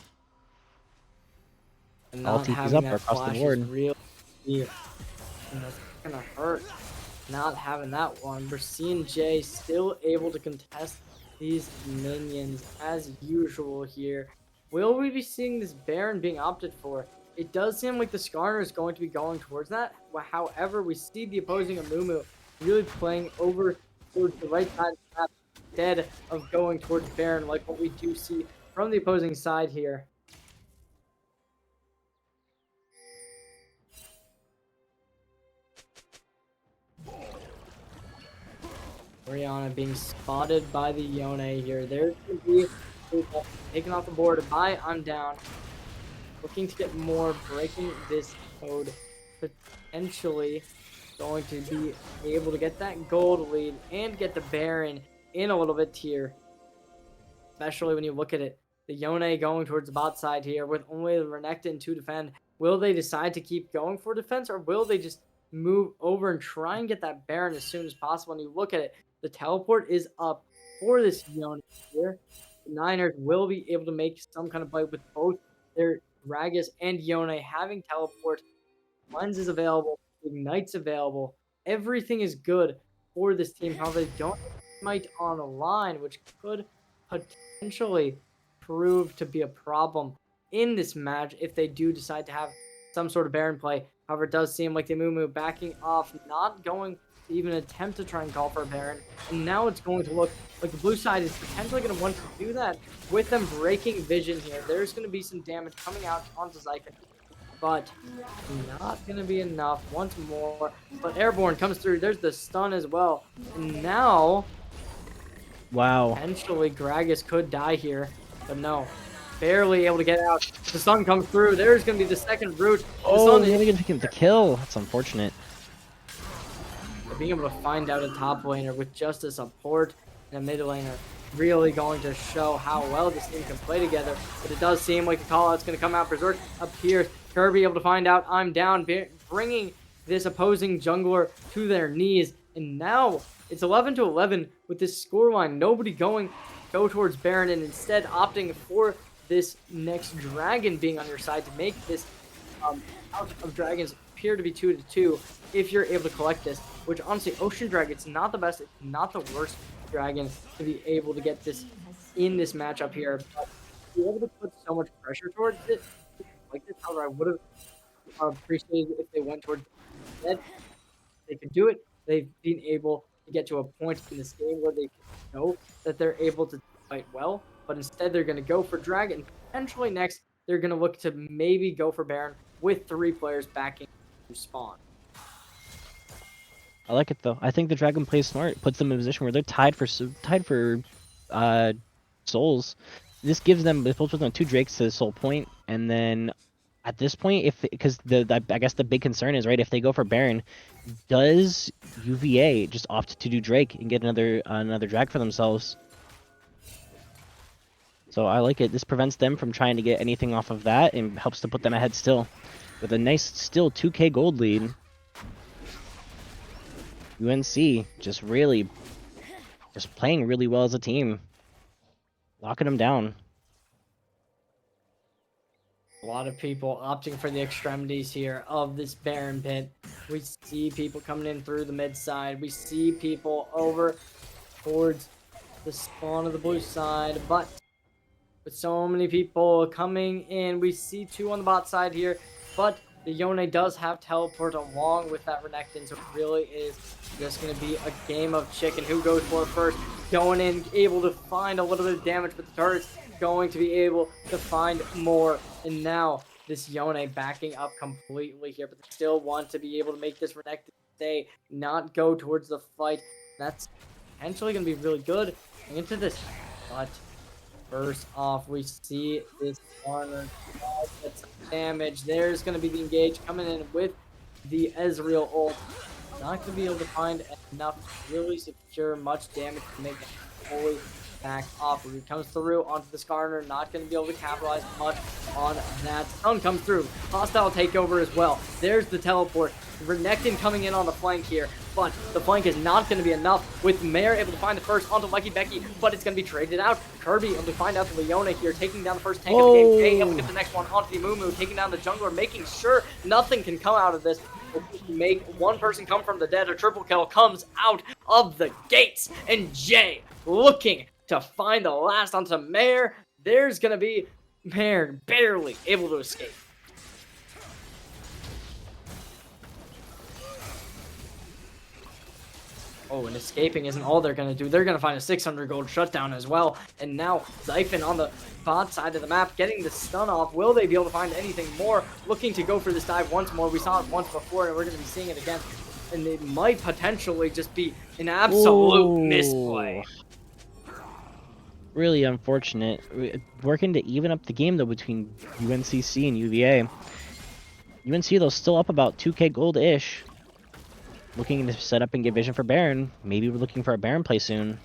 and All not TP's having up that across the flash board. is real here. And that's gonna hurt not having that one. We're seeing Jay still able to contest these minions as usual here. Will we be seeing this Baron being opted for? It does seem like the Skarner is going to be going towards that. However, we see the opposing Amumu really playing over towards the right side of the map instead of going towards Baron, like what we do see from the opposing side here. Orianna being spotted by the Yone here. There's going to be taken off the board by I'm down. Looking to get more, breaking this code. Potentially going to be able to get that gold lead and get the Baron in a little bit here. Especially when you look at it. The Yone going towards the bot side here with only the Renekton to defend. Will they decide to keep going for defense, or will they just move over and try and get that Baron as soon as possible? When you look at it, the teleport is up for this Yone here. The Niners will be able to make some kind of fight with both their Gragas and Yone having teleport. Lens is available. Ignite's available. Everything is good for this team. However, they don't have Smite on the line, which could potentially prove to be a problem in this match if they do decide to have some sort of Baron play. However, it does seem like the Mumu backing off, not going to even attempt to try and call for a Baron. And now it's going to look like the blue side is potentially going to want to do that with them breaking vision here. There's going to be some damage coming out onto Zythan, but not going to be enough once more. But Airborne comes through. There's the stun as well. And now, Wow. potentially Gragas could die here, but no. Barely able to get out. The stun comes through. There's going to be the second root. Oh, he's only going to take him to kill. That's unfortunate. being able to find out a top laner with just a support and a mid laner really going to show how well this team can play together. But it does seem like the call out's going to come out. Berserk appears. Kirby able to find out I'm down, bringing this opposing jungler to their knees. And now it's 11-11 with this scoreline. Nobody go towards Baron, and instead opting for this next dragon being on your side to make this House of Dragons appear to be 2-2 if you're able to collect this. Which honestly, Ocean Dragon's not the best, it's not the worst dragon to be able to get this in this matchup here. But to be able to put so much pressure towards it, like this, however, I would have appreciated if they went towards instead. They could do it. They've been able to get to a point in this game where they know that they're able to fight well, but instead they're going to go for Dragon. Potentially next, they're going to look to maybe go for Baron with 3 players backing spawn. I like it though. I think the Dragon plays smart, puts them in a position where they're tied for souls. This gives them, it puts them 2 Drakes to the soul point, and then at this point, because I guess the big concern is, right, if they go for Baron, does UVA just opt to do Drake and get another drag for themselves? So I like it. This prevents them from trying to get anything off of that and helps to put them ahead still, with a nice still 2k gold lead. UNC just playing really well as a team, locking them down. A lot of people opting for the extremities here of this Baron pit. We see people coming in through the mid side. We see people over towards the spawn of the blue side. But with so many people coming in, we see 2 on the bot side here. But the Yone does have teleport along with that Renekton, so it really is just going to be a game of chicken. Who goes for it first? Going in, able to find a little bit of damage, but the turret's going to be able to find more. And now this Yone backing up completely here, but they still want to be able to make this Renekton stay, not go towards the fight. That's potentially going to be really good into this. But first off, we see this corner get some damage. There's going to be the engage coming in with the Ezreal ult. Not going to be able to find enough to really secure much damage to make it fully back off. Root comes through onto the Skarner, not going to be able to capitalize much on that. Stun comes through. Hostile takeover as well. There's the teleport. Renekton coming in on the flank here, but the flank is not going to be enough with Mare able to find the first onto Lucky Becky, but it's going to be traded out. Kirby able to find out the Leona here, taking down the first tank of the game. Jay able to get the next one onto the Mumu, taking down the jungler, making sure nothing can come out of this. Make one person come from the dead. A triple kill comes out of the gates, and Jay looking to find the last onto Mare. There's going to be Mare barely able to escape. Oh, and escaping isn't all they're going to do. They're going to find a 600 gold shutdown as well. And now Zyphin on the bot side of the map getting the stun off. Will they be able to find anything more? Looking to go for this dive once more. We saw it once before, and we're going to be seeing it again. And it might potentially just be an absolute misplay. Really unfortunate. Working to even up the game, though, between UNCC and UVA. UNC, though, still up about 2k gold-ish. Looking to set up and get vision for Baron. Maybe we're looking for a Baron play soon.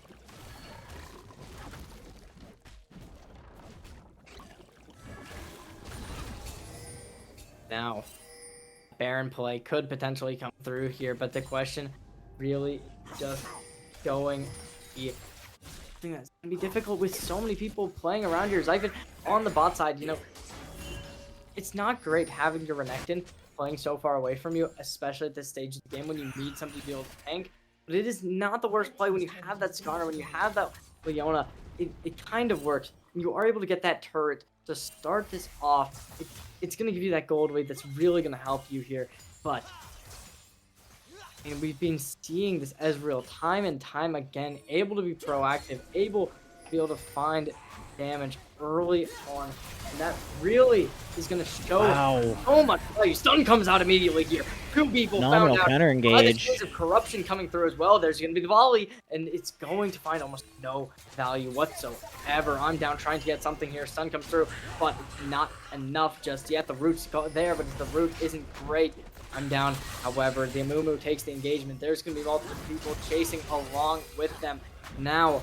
Now, Baron play could potentially come through here, but the question really just going to be something that's going to be difficult with so many people playing around here. Zyphin on the bot side, you know, it's not great having your Renekton playing so far away from you, especially at this stage of the game when you need somebody to be able to tank. But it is not the worst play when you have that Skarner, when you have that Leona. It kind of works. You are able to get that turret to start this off. It's going to give you that gold weight that's really going to help you here. But and we've been seeing this Ezreal time and time again, able to be proactive, able to be able to find damage early on, and that really is going to show so much value. Stun comes out immediately here. 2 people found out. Counter engage. Of corruption coming through as well. There's going to be the volley, and it's going to find almost no value whatsoever. I'm down trying to get something here. Stun comes through, but not enough just yet. The root's there, but the root isn't great. I'm down. However, the Amumu takes the engagement. There's going to be multiple people chasing along with them. Now,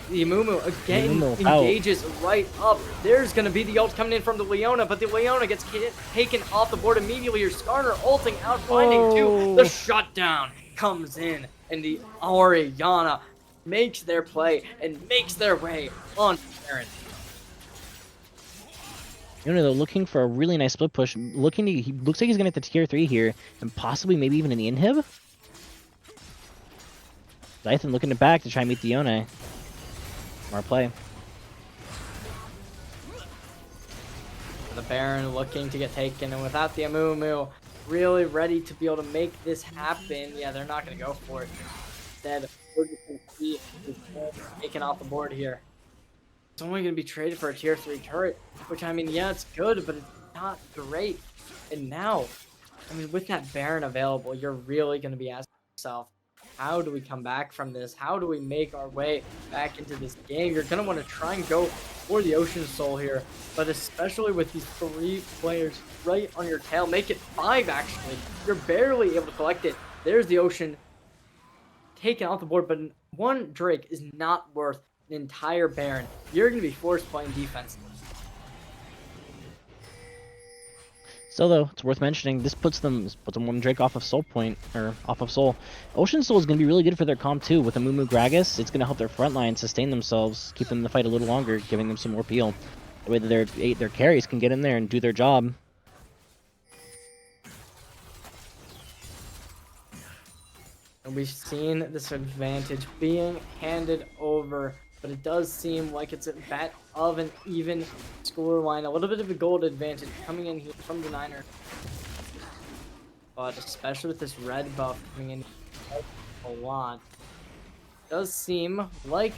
the Amumu again engages right up. There's going to be the ult coming in from the Leona, but the Leona gets taken off the board immediately. Your Skarner ulting out, finding two. The shutdown comes in, and the Orianna makes their play and makes their way on Baron. Though, looking for a really nice split push. He looks like he's gonna get the tier 3 here, and possibly maybe even an inhib. Zythan looking to back to try and meet the Yone. Smart play. The Baron looking to get taken, and without the Amumu really ready to be able to make this happen, yeah, they're not going to go for it. Instead, we're just going to see this taken off the board here. It's only going to be traded for a tier 3 turret, which, I mean, yeah, it's good, but it's not great. And now, I mean, with that Baron available, you're really going to be asking yourself, how do we come back from this? How do we make our way back into this game? You're going to want to try and go for the Ocean Soul here, but especially with these 3 players right on your tail, make it 5 actually. You're barely able to collect it. There's the Ocean taken off the board, but 1 Drake is not worth an entire Baron. You're going to be forced playing defense. Still though, it's worth mentioning, this puts them 1 Drake off of Soul Point, or off of Soul. Ocean Soul is going to be really good for their comp too. With the Mumu Gragas, it's going to help their front line sustain themselves, keep them in the fight a little longer, giving them some more peel. The way that their carries can get in there and do their job. And we've seen this advantage being handed over, but it does seem like it's a bet of an even scoreline. A little bit of a gold advantage coming in here from the Niners. But especially with this red buff coming in a lot, it does seem like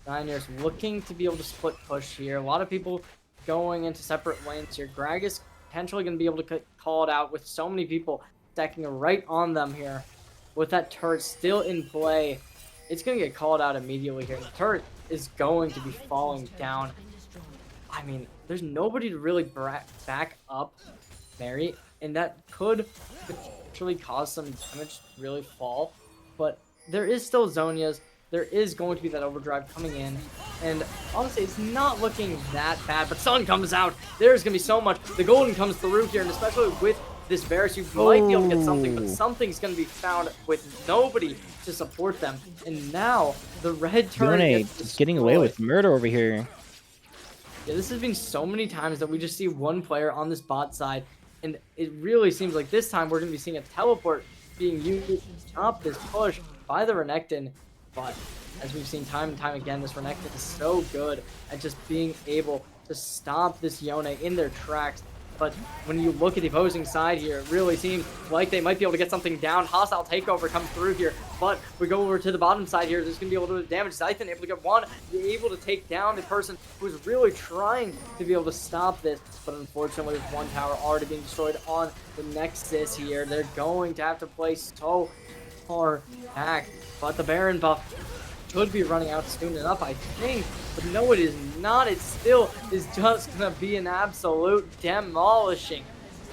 Niners looking to be able to split push here. A lot of people going into separate lanes here. Gragas potentially going to be able to call it out with so many people stacking right on them here. With that turret still in play, it's going to get called out immediately here. The turret is going to be falling down. I mean, there's nobody to really back up Mary, and that could potentially cause some damage to really fall. But there is still Zhonya's. There is going to be that overdrive coming in. And honestly, it's not looking that bad. But Sun comes out. There's going to be so much. The golden comes through here, and especially with this Varus, you might be able to get something, but something's going to be found with nobody to support them. And now, the red turret is getting away with murder over here. Yeah, this has been so many times that we just see 1 player on this bot side, and it really seems like this time we're going to be seeing a teleport being used to stop this push by the Renekton. But as we've seen time and time again, this Renekton is so good at just being able to stop this Yone in their tracks. But when you look at the opposing side here, it really seems like they might be able to get something down. Hostile takeover comes through here, but we go over to the bottom side here. There's going to be a little bit of damage. Zythan able to get 1. You're able to take down the person who's really trying to be able to stop this. But unfortunately, with 1 tower already being destroyed on the Nexus here, they're going to have to play so far back. But the Baron buff should be running out soon enough, I think. But no, it is not. It still is just going to be an absolute demolishing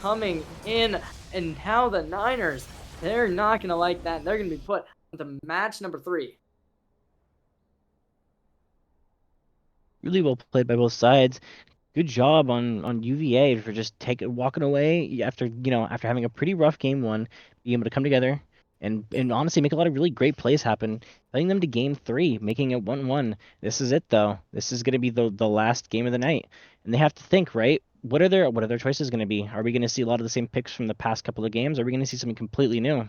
coming in. And now the Niners, they're not going to like that. They're going to be put into match number 3. Really well played by both sides. Good job on UVA for just walking away after having a pretty rough game 1, being able to come together and honestly make a lot of really great plays happen, letting them to game 3, making it 1-1. This is it though. This is going to be the last game of the night, and they have to think, right? What are their choices going to be? Are we going to see a lot of the same picks from the past couple of games? Or are we going to see something completely new?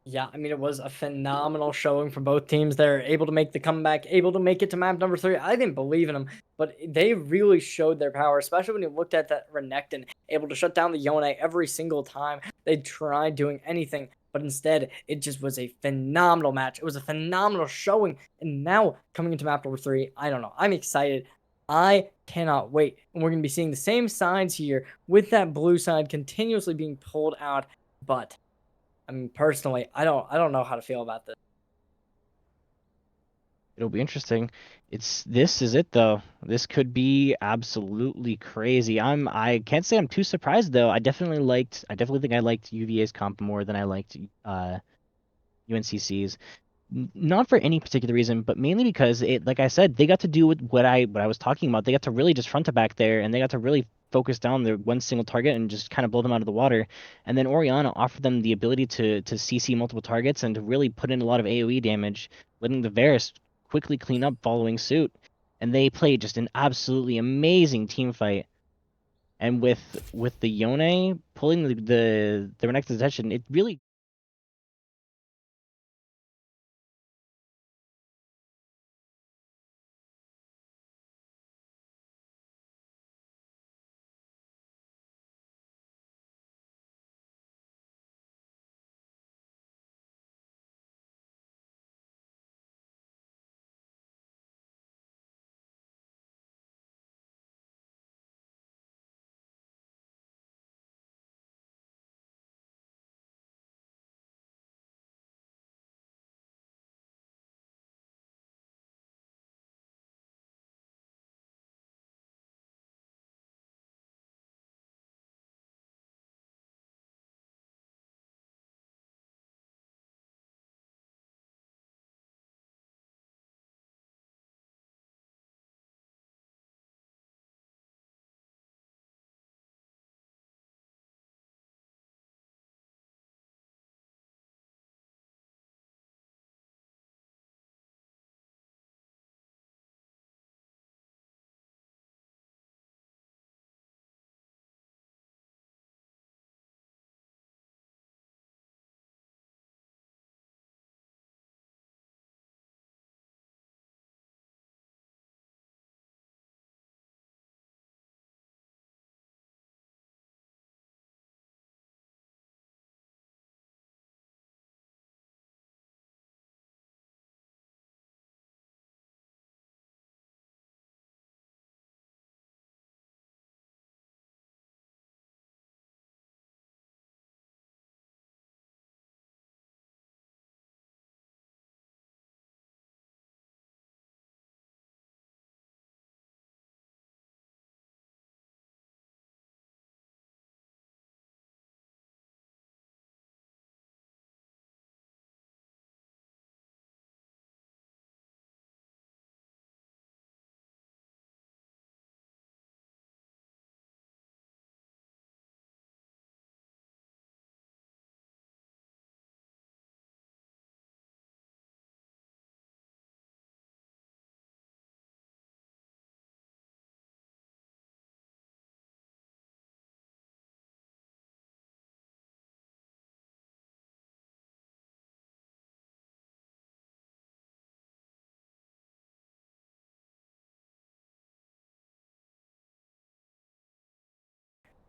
Yeah, I mean, it was a phenomenal showing from both teams. They're able to make the comeback, able to make it to map number 3. I didn't believe in them, but they really showed their power, especially when you looked at that Renekton, able to shut down the Yone every single time they tried doing anything. But instead, it just was a phenomenal match. It was a phenomenal showing. And now, coming into map number 3, I don't know. I'm excited. I cannot wait. And we're going to be seeing the same sides here with that blue side continuously being pulled out. But I mean, personally, I don't know how to feel about this. It'll be interesting. This is it though. This could be absolutely crazy. I can't say I'm too surprised though. I definitely think I liked UVA's comp more than I liked UNCC's. Not for any particular reason, but mainly because like I said, they got to do with what I was talking about. They got to really just front to back there, and they got to really focus down their one single target and just kind of blow them out of the water. And then Oriana offered them the ability to CC multiple targets and to really put in a lot of AoE damage, letting the Varus quickly clean up following suit. And they played just an absolutely amazing team fight. And with the Yone pulling the Renekton's attention, it really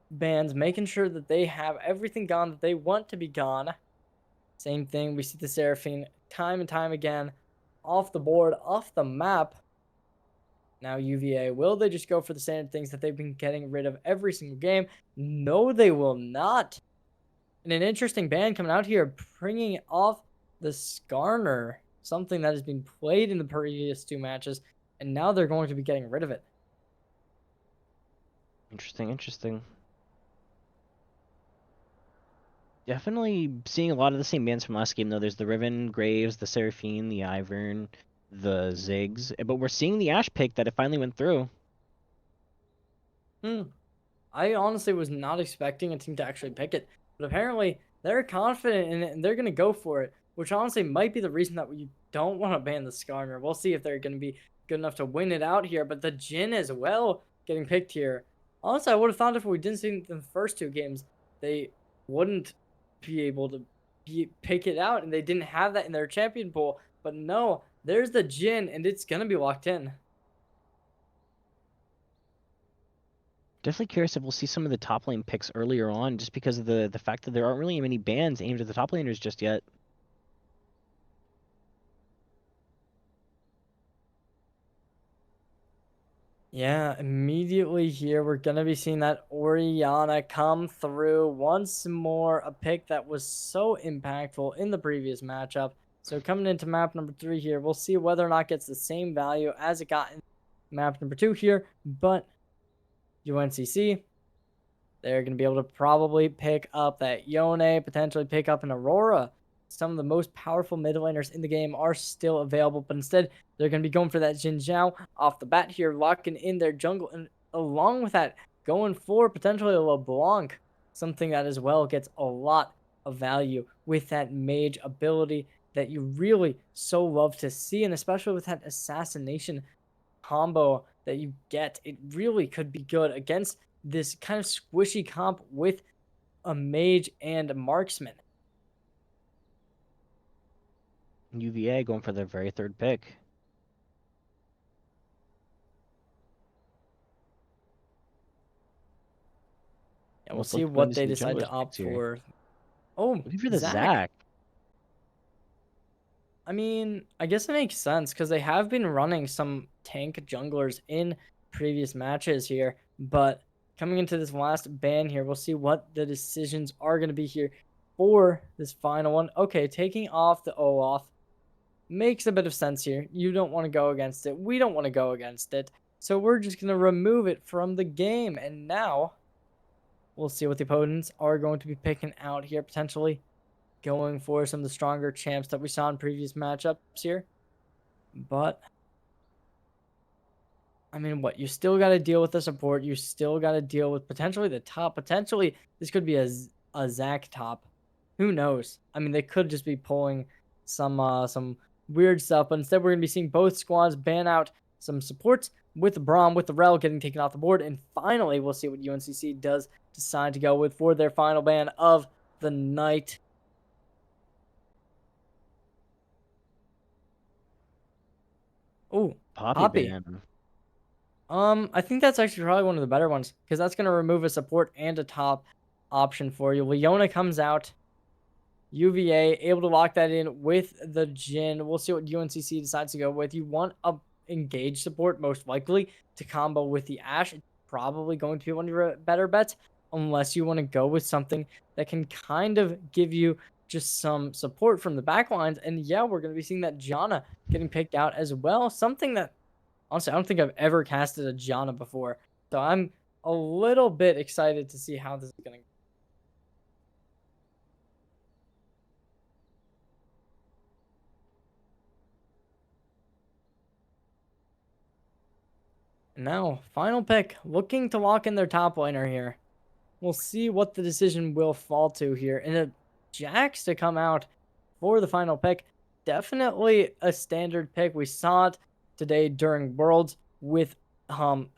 Bands making sure that they have everything gone that they want to be gone. Same thing, we see the Seraphine time and time again off the board, off the map. Now UVA, will they just go for the standard things that they've been getting rid of every single game? No, they will not. And an interesting ban coming out here, bringing off the Skarner, something that has been played in the previous two matches, and now they're going to be getting rid of it. interesting. Definitely seeing a lot of the same bands from last game, though. There's the Riven, Graves, the Seraphine, the Ivern, the Ziggs. But we're seeing the Ash pick that it finally went through. I honestly was not expecting a team to actually pick it, but apparently they're confident in it and they're going to go for it, which honestly might be the reason that we don't want to ban the Skarner. We'll see if they're going to be good enough to win it out here, but the Jin as well getting picked here. Honestly, I would have thought if we didn't see the first two games, they wouldn't be able to pick it out and they didn't have that in their champion pool. But no, there's the Jin and it's going to be locked in. Definitely curious if we'll see some of the top lane picks earlier on, just because of the fact that there aren't really many bans aimed at the top laners just yet. Yeah, immediately here we're gonna be seeing that Oriana come through once more, a pick that was so impactful in the previous matchup. So coming into map number 3 here, we'll see whether or not it gets the same value as it got in map number 2 here. But UNCC, they're going to be able to probably pick up that Yone, potentially pick up an Aurora. Some of the most powerful mid laners in the game are still available, but instead they're going to be going for that Jin Zhao off the bat here, locking in their jungle, and along with that, going for potentially a LeBlanc, something that as well gets a lot of value with that mage ability that you really so love to see, and especially with that assassination combo that you get, it really could be good against this kind of squishy comp with a mage and a marksman. UVA going for their very third pick. And we'll Most see likely going what to they some decide to junglers opt picks here. for. Oh, Looking for the Zach. Zac. I mean, I guess it makes sense because they have been running some tank junglers in previous matches here. But coming into this last ban here, we'll see what the decisions are going to be here for this final one. Okay, taking off the Olaf makes a bit of sense here. You don't want to go against it. We don't want to go against it. So we're just going to remove it from the game. And now we'll see what the opponents are going to be picking out here, potentially going for some of the stronger champs that we saw in previous matchups here. But I mean, what? You still got to deal with the support. You still got to deal with potentially the top. Potentially, this could be a Zac top. Who knows? I mean, they could just be pulling some weird stuff. But instead, we're going to be seeing both squads ban out some supports with the Braum, with the Rel getting taken off the board. And finally, we'll see what UNCC does decide to go with for their final ban of the night. Oh, Poppy Poppy. ban. I think that's actually probably one of the better ones because that's gonna remove a support and a top option for you. Leona comes out, UVA able to lock that in with the Jin. We'll see what UNCC decides to go with. You want a engage support most likely to combo with the Ashe. It's probably going to be one of your better bets unless you want to go with something that can kind of give you just some support from the backlines. And yeah, we're going to be seeing that Janna getting picked out as well. Something that honestly, I don't think I've ever casted a Janna before. So I'm a little bit excited to see how this is going to go. Now, final pick, looking to lock in their top laner here. We'll see what the decision will fall to here. And a Jax to come out for the final pick. Definitely a standard pick. We saw it today during Worlds with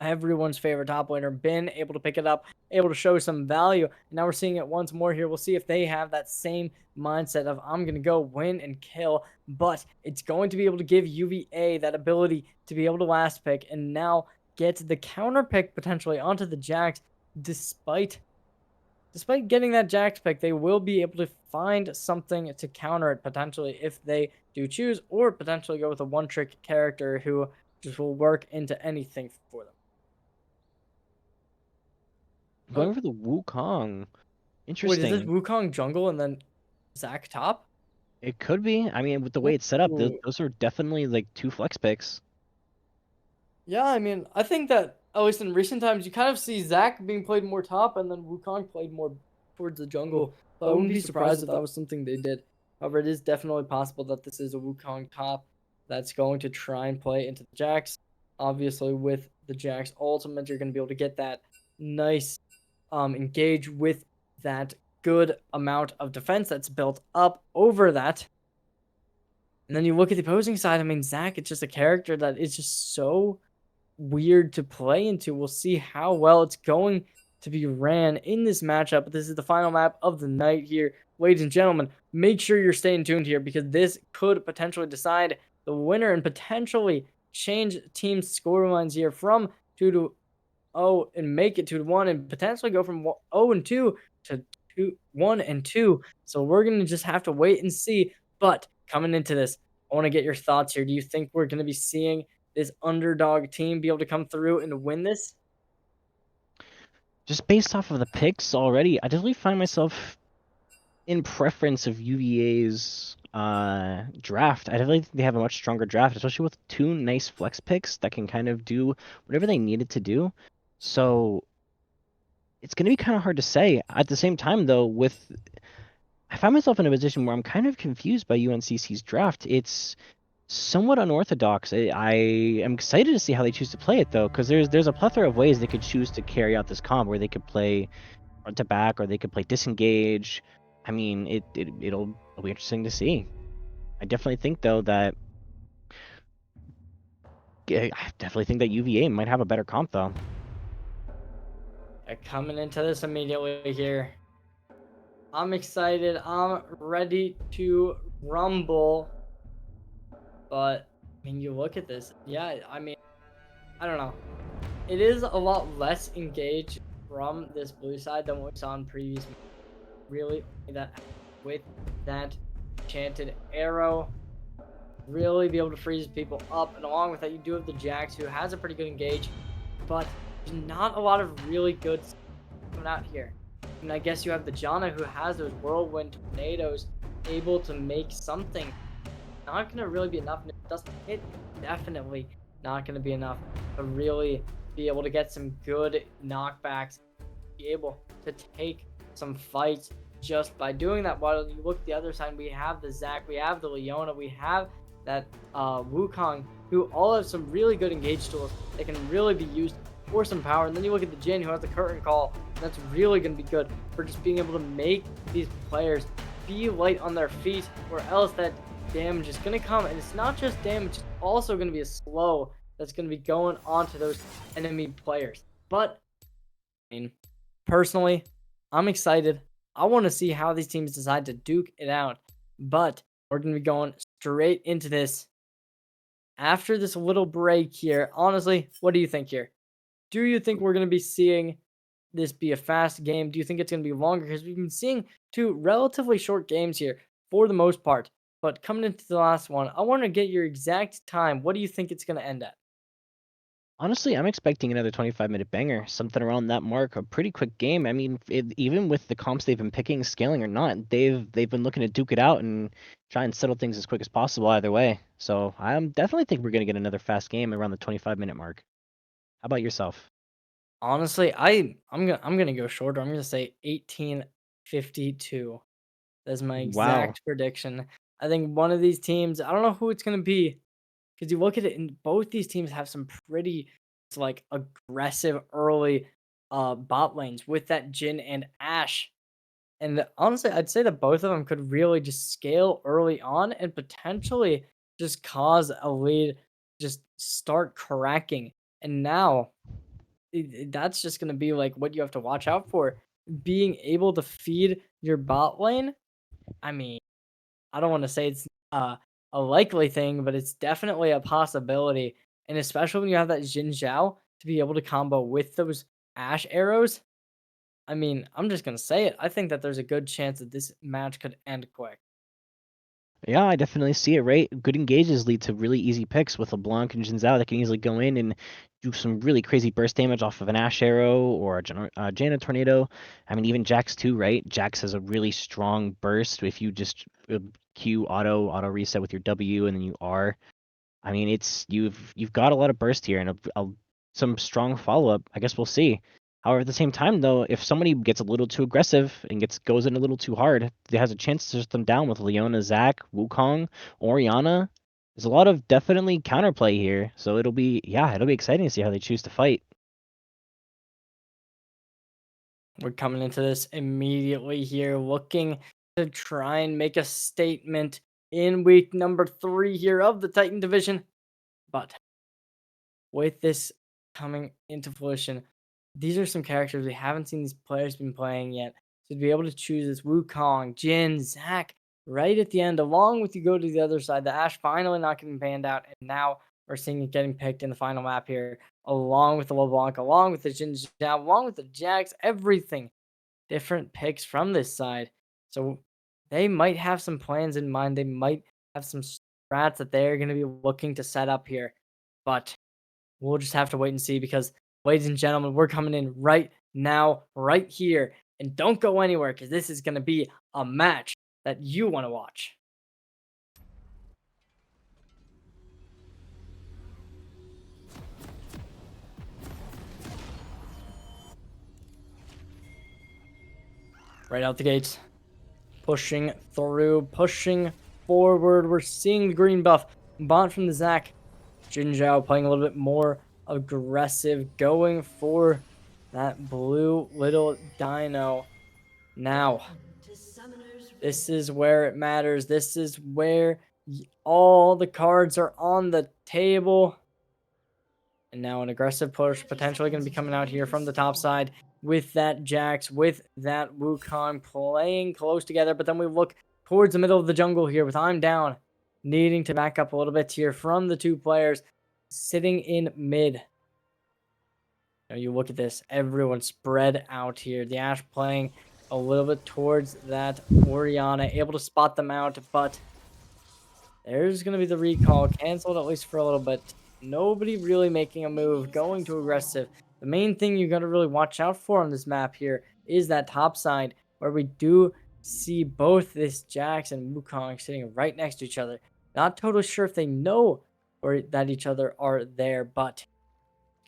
everyone's favorite top laner, Bin, able to pick it up, able to show some value. And now we're seeing it once more here. We'll see if they have that same mindset of I'm going to go win and kill, but it's going to be able to give UVA that ability to be able to last pick and now get the counter pick potentially onto the Jax. Despite getting that Jax pick, they will be able to find something to counter it potentially if they do choose, or potentially go with a one-trick character who just will work into anything for them. Going for the Wukong. Wait, is this Interesting. Wukong jungle and then Zac top? It could be. I mean, with the way it's set up, Ooh. those are definitely like two flex picks. Yeah, I mean, I think that at least in recent times, you kind of see Zac being played more top, and then Wukong played more towards the jungle. So I wouldn't be surprised if that was something they did. However, it is definitely possible that this is a Wukong top that's going to try and play into the Jax. Obviously, with the Jax ultimate, you're going to be able to get that nice engage with that good amount of defense that's built up over that. And then you look at the opposing side. I mean, Zac, it's just a character that is just so weird to play into. We'll see how well it's going to be ran in this matchup. This is the final map of the night here. Ladies and gentlemen, make sure you're staying tuned here because this could potentially decide the winner and potentially change team scorelines here from 2-0 and make it 2-1 and potentially go from 0-2 to 1-2. So we're going to just have to wait and see. But coming into this, I want to get your thoughts here. Do you think we're going to be seeing this underdog team be able to come through and win this? Just based off of the picks already, I definitely find myself in preference of UVA's draft. I definitely think they have a much stronger draft, especially with two nice flex picks that can kind of do whatever they needed to do. So it's going to be kind of hard to say. At the same time, though, with I find myself in a position where I'm kind of confused by UNCC's draft. It's somewhat unorthodox. I am excited to see how they choose to play it though, because there's a plethora of ways they could choose to carry out this comp, where they could play front to back, or they could play disengage. I mean, it'll be interesting to see. I definitely think though that I definitely think that UVA might have a better comp though. Coming into this immediately here. I'm excited. I'm ready to rumble. But I mean, you look at this. Yeah, I mean, I don't know. It is a lot less engaged from this blue side than what we saw in previous. Really, that with that enchanted arrow, really be able to freeze people up. And along with that, you do have the Jax, who has a pretty good engage, but there's not a lot of really good stuff coming out here. And I guess you have the Janna, who has those whirlwind tornadoes, able to make something. Not going to really be enough. It doesn't hit. Definitely not going to be enough to really be able to get some good knockbacks, be able to take some fights just by doing that. While you look at the other side, we have the Zac, we have the Leona, we have that Wukong, who all have some really good engage tools that can really be used for some power. And then you look at the Jin, who has the curtain call, and that's really going to be good for just being able to make these players be light on their feet, or else that damage is going to come. And it's not just damage, it's also going to be a slow that's going to be going onto those enemy players. But I mean, personally, I'm excited. I want to see how these teams decide to duke it out. But we're going to be going straight into this after this little break here. Honestly, what do you think here? Do you think we're going to be seeing this be a fast game? Do you think it's going to be longer? Because we've been seeing two relatively short games here for the most part. But coming into the last one, I want to get your exact time. What do you think it's going to end at? Honestly, I'm expecting another 25-minute banger, something around that mark, a pretty quick game. I mean, even with the comps they've been picking, scaling or not, they've been looking to duke it out and try and settle things as quick as possible either way. So I definitely think we're gonna get another fast game around the 25-minute mark. How about yourself? Honestly, I'm gonna go shorter. I'm gonna say 1852. That's my Wow. exact prediction. I think one of these teams, I don't know who it's gonna be, because you look at it, and both these teams have some pretty like aggressive early bot lanes with that Jin and Ash. And honestly, I'd say that both of them could really just scale early on and potentially just cause a lead just start cracking. And now that's just going to be like what you have to watch out for. Being able to feed your bot lane. I mean, I don't want to say it's a likely thing, but it's definitely a possibility. And especially when you have that Jin Zhao to be able to combo with those Ash arrows. I mean, I'm just going to say it. I think that there's a good chance that this match could end quick. Yeah, I definitely see it, right? Good engages lead to really easy picks with LeBlanc and Jinzao that can easily go in and do some really crazy burst damage off of an Ash Arrow or a Janna Tornado. I mean, even Jax too, right? Jax has a really strong burst if you just Q auto reset with your W and then you R. I mean, it's you've got a lot of burst here and some strong follow up. I guess we'll see. However, at the same time, though, if somebody gets a little too aggressive and goes in a little too hard, it has a chance to shut them down with Leona, Zac, Wukong, Oriana. There's a lot of definitely counterplay here, so it'll be exciting to see how they choose to fight. We're coming into this immediately here, looking to try and make a statement in week number 3 here of the Titan division. But with this coming into fruition, these are some characters we haven't seen these players been playing yet. So to be able to choose this Wukong, Jin, Zac, right at the end, along with you go to the other side, the Ash finally not getting banned out, and now we're seeing it getting picked in the final map here, along with the LeBlanc, along with the Jin Zhao, along with the Jax, everything. Different picks from this side. So they might have some plans in mind. They might have some strats that they're going to be looking to set up here. But we'll just have to wait and see, because, ladies and gentlemen, we're coming in right now, right here. And don't go anywhere, because this is going to be a match that you want to watch. Right out the gates. Pushing through, pushing forward. We're seeing the green buff. Bot from the Zac. Jin Zhao playing a little bit more aggressive, going for that blue little dino. Now, this is where it matters. This is where all the cards are on the table. And now an aggressive push potentially going to be coming out here from the top side with that Jax, with that Wukong playing close together. But then we look towards the middle of the jungle here with I'm down, needing to back up a little bit here from the two players sitting in mid. Now you look at this, everyone spread out here. The Ashe playing a little bit towards that Orianna, able to spot them out, but there's going to be the recall, canceled at least for a little bit. Nobody really making a move, going too aggressive. The main thing you got to really watch out for on this map here is that top side, where we do see both this Jax and Wukong sitting right next to each other. Not totally sure if they know or that each other are there, but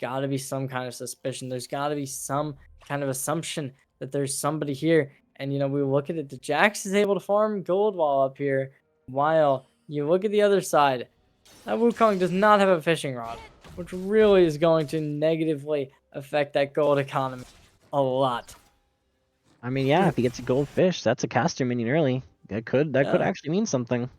got to be some kind of suspicion. There's got to be some kind of assumption that there's somebody here. And, you know, we look at it. The Jax is able to farm gold while up here, while you look at the other side. That Wukong does not have a fishing rod, which really is going to negatively affect that gold economy a lot. I mean, yeah, if he gets a goldfish, that's a caster minion early. That could actually mean something.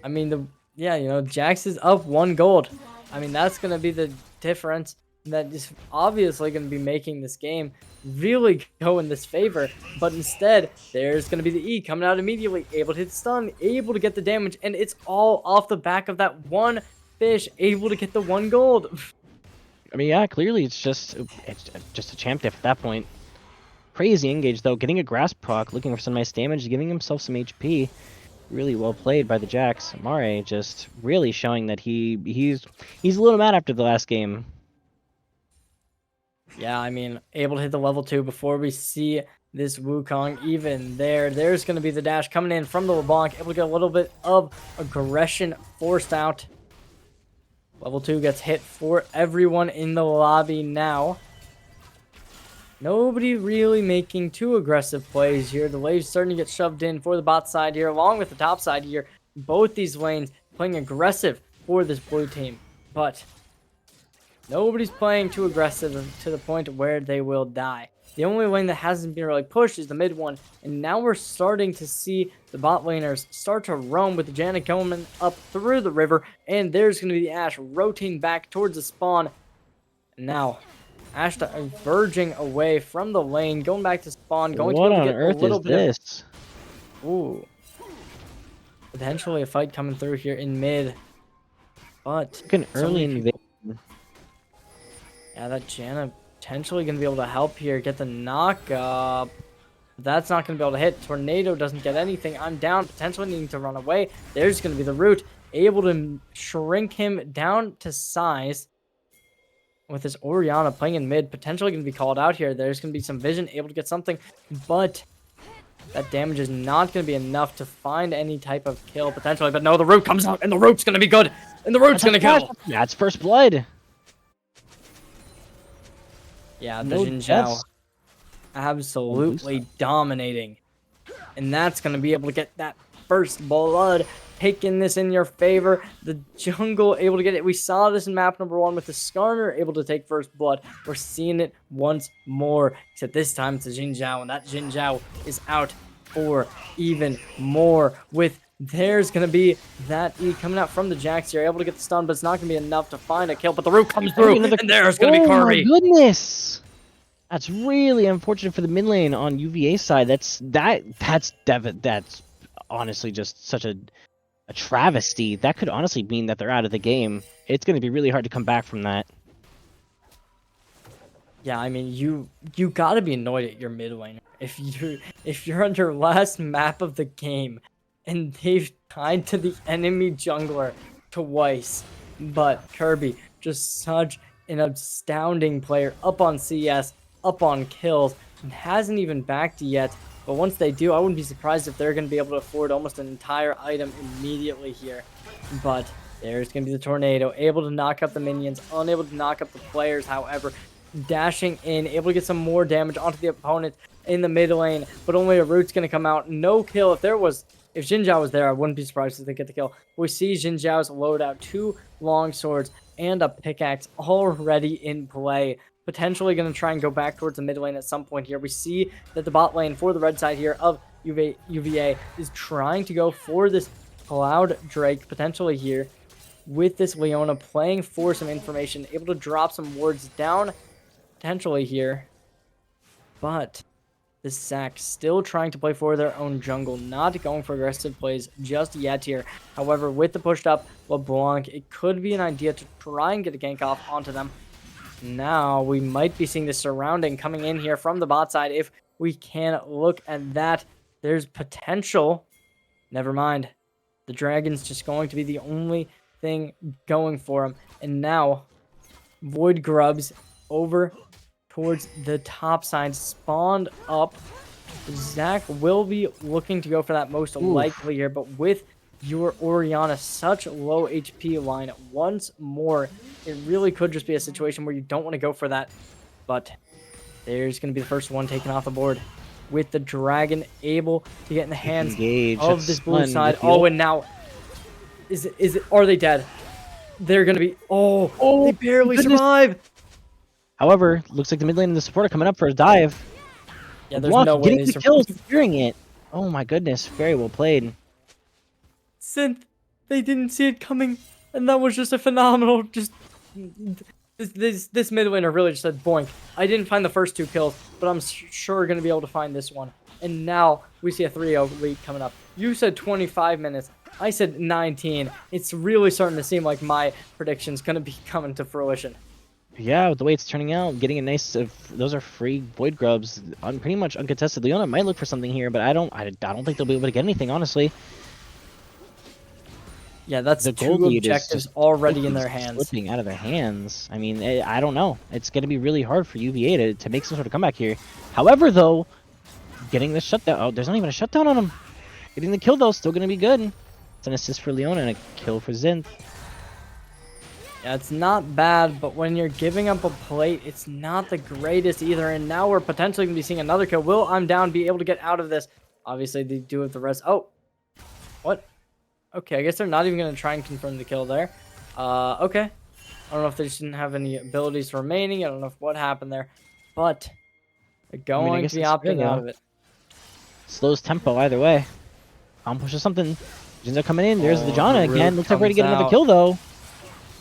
I mean, you know, Jax is up 1 gold. I mean, that's going to be the difference that is obviously going to be making this game really go in this favor. But instead, there's going to be the E coming out immediately, able to hit stun, able to get the damage, and it's all off the back of that one fish, able to get the 1 gold. I mean, yeah, clearly it's just a champ diff at that point. Crazy engage though, getting a grass proc, looking for some nice damage, giving himself some HP. Really well played by the Jax. Mare just really showing that he's a little mad after the last game. Yeah, I mean, able to hit the level 2 before we see this Wukong even there. There's going to be the dash coming in from the LeBlanc, able to get a little bit of aggression forced out. Level 2 gets hit for everyone in the lobby now. Nobody really making too aggressive plays here. The wave's starting to get shoved in for the bot side here, along with the top side here. Both these lanes playing aggressive for this blue team. But nobody's playing too aggressive to the point where they will die. The only lane that hasn't been really pushed is the mid one. And now we're starting to see the bot laners start to roam with the Janet coming up through the river. And there's going to be the Ashe rotating back towards the spawn. Now, Ashe verging away from the lane, going back to spawn, going what to on get earth a little is bit this? Ooh. Potentially a fight coming through here in mid. But An early invasion. Yeah, that Janna potentially going to be able to help here, get the knock up. That's not going to be able to hit. Tornado doesn't get anything. I'm down, potentially needing to run away. There's going to be the root, able to shrink him down to size. With this Orianna playing in mid, potentially going to be called out here. There's going to be some vision, able to get something, but that damage is not going to be enough to find any type of kill potentially. But no, the root comes out, and the root's going to be good, and the root's going to kill. That's first blood. Yeah, the No Jin Zhao deaths. absolutely dominating, and that's going to be able to get that first blood. Taking this in your favor. The jungle able to get it. We saw this in map number 1 with the Skarner able to take first blood. We're seeing it once more. Except this time it's a Jin Zhao. And that Jin Zhao is out for even more. With there's going to be that E coming out from the Jax here. Able to get the stun, but it's not going to be enough to find a kill. But the root comes through. And there's going to be Kirby. Oh my goodness. That's really unfortunate for the mid lane on UVA side. That's honestly just such a travesty. That could honestly mean that they're out of the game. It's going to be really hard to come back from that. Yeah, I mean, you got to be annoyed at your mid laner. If you're on your last map of the game and they've tied to the enemy jungler twice. But Kirby, just such an astounding player, up on CS, up on kills, and hasn't even backed yet. But once they do, I wouldn't be surprised if they're going to be able to afford almost an entire item immediately here. But there's going to be the Tornado, able to knock up the minions, unable to knock up the players, however. Dashing in, able to get some more damage onto the opponent. in the mid lane, but only a root's going to come out. No kill. If Xin Zhao was there, I wouldn't be surprised if they get the kill. We see Xin Zhao's load out 2 long swords and a pickaxe already in play. Potentially going to try and go back towards the mid lane at some point here. We see that the bot lane for the red side here of UVA is trying to go for this Cloud Drake potentially here with this Leona playing for some information, able to drop some wards down potentially here. But this Zac still trying to play for their own jungle, not going for aggressive plays just yet here. However, with the pushed up LeBlanc, it could be an idea to try and get a gank off onto them. Now we might be seeing the surrounding coming in here from the bot side. If we can look at that, there's potential. Never mind. The Dragon's just going to be the only thing going for him. And now Void Grubs over towards the top side spawned up. Zac will be looking to go for that most likely here, but with your Orianna such low HP line once more, it really could just be a situation where you don't want to go for that. But there's going to be the first one taken off the board with the Dragon able to get in the hands of this blue side. Oh, and now are they dead? They're going to be they barely survive. However, looks like the mid lane and the support are coming up for a dive. Yeah, there's no way getting the kills, securing it. Oh my goodness, very well played. Synth, they didn't see it coming, and that was just a phenomenal. This mid laner really just said boink. I didn't find the first 2 kills, but I'm sure gonna be able to find this one. And now we see a 3-0 lead coming up. You said 25 minutes. I said 19. It's really starting to seem like my prediction's gonna be coming to fruition. Yeah, with the way it's turning out, getting a nice, those are free Void Grubs, pretty much uncontested. Leona might look for something here, but I don't think they'll be able to get anything, honestly. Yeah, that's the 2 objectives already in their hands. Slipping out of their hands. I mean, I don't know. It's going to be really hard for UVA to make some sort of comeback here. However, though, getting the shutdown. Oh, there's not even a shutdown on him. Getting the kill, though, still going to be good. It's an assist for Leona and a kill for Zinth. Yeah, it's not bad, but when you're giving up a plate, it's not the greatest either. And now we're potentially going to be seeing another kill. Will I'm down be able to get out of this? Obviously, they do with the rest. Oh, what? Okay, I guess they're not even going to try and confirm the kill there. Okay. I don't know if they just didn't have any abilities remaining. I don't know what happened there. But they're going to be opting out of it. Slows tempo either way. Pushes something. Jins are coming in. There's the Janna again. Looks like we're going to get another kill, though.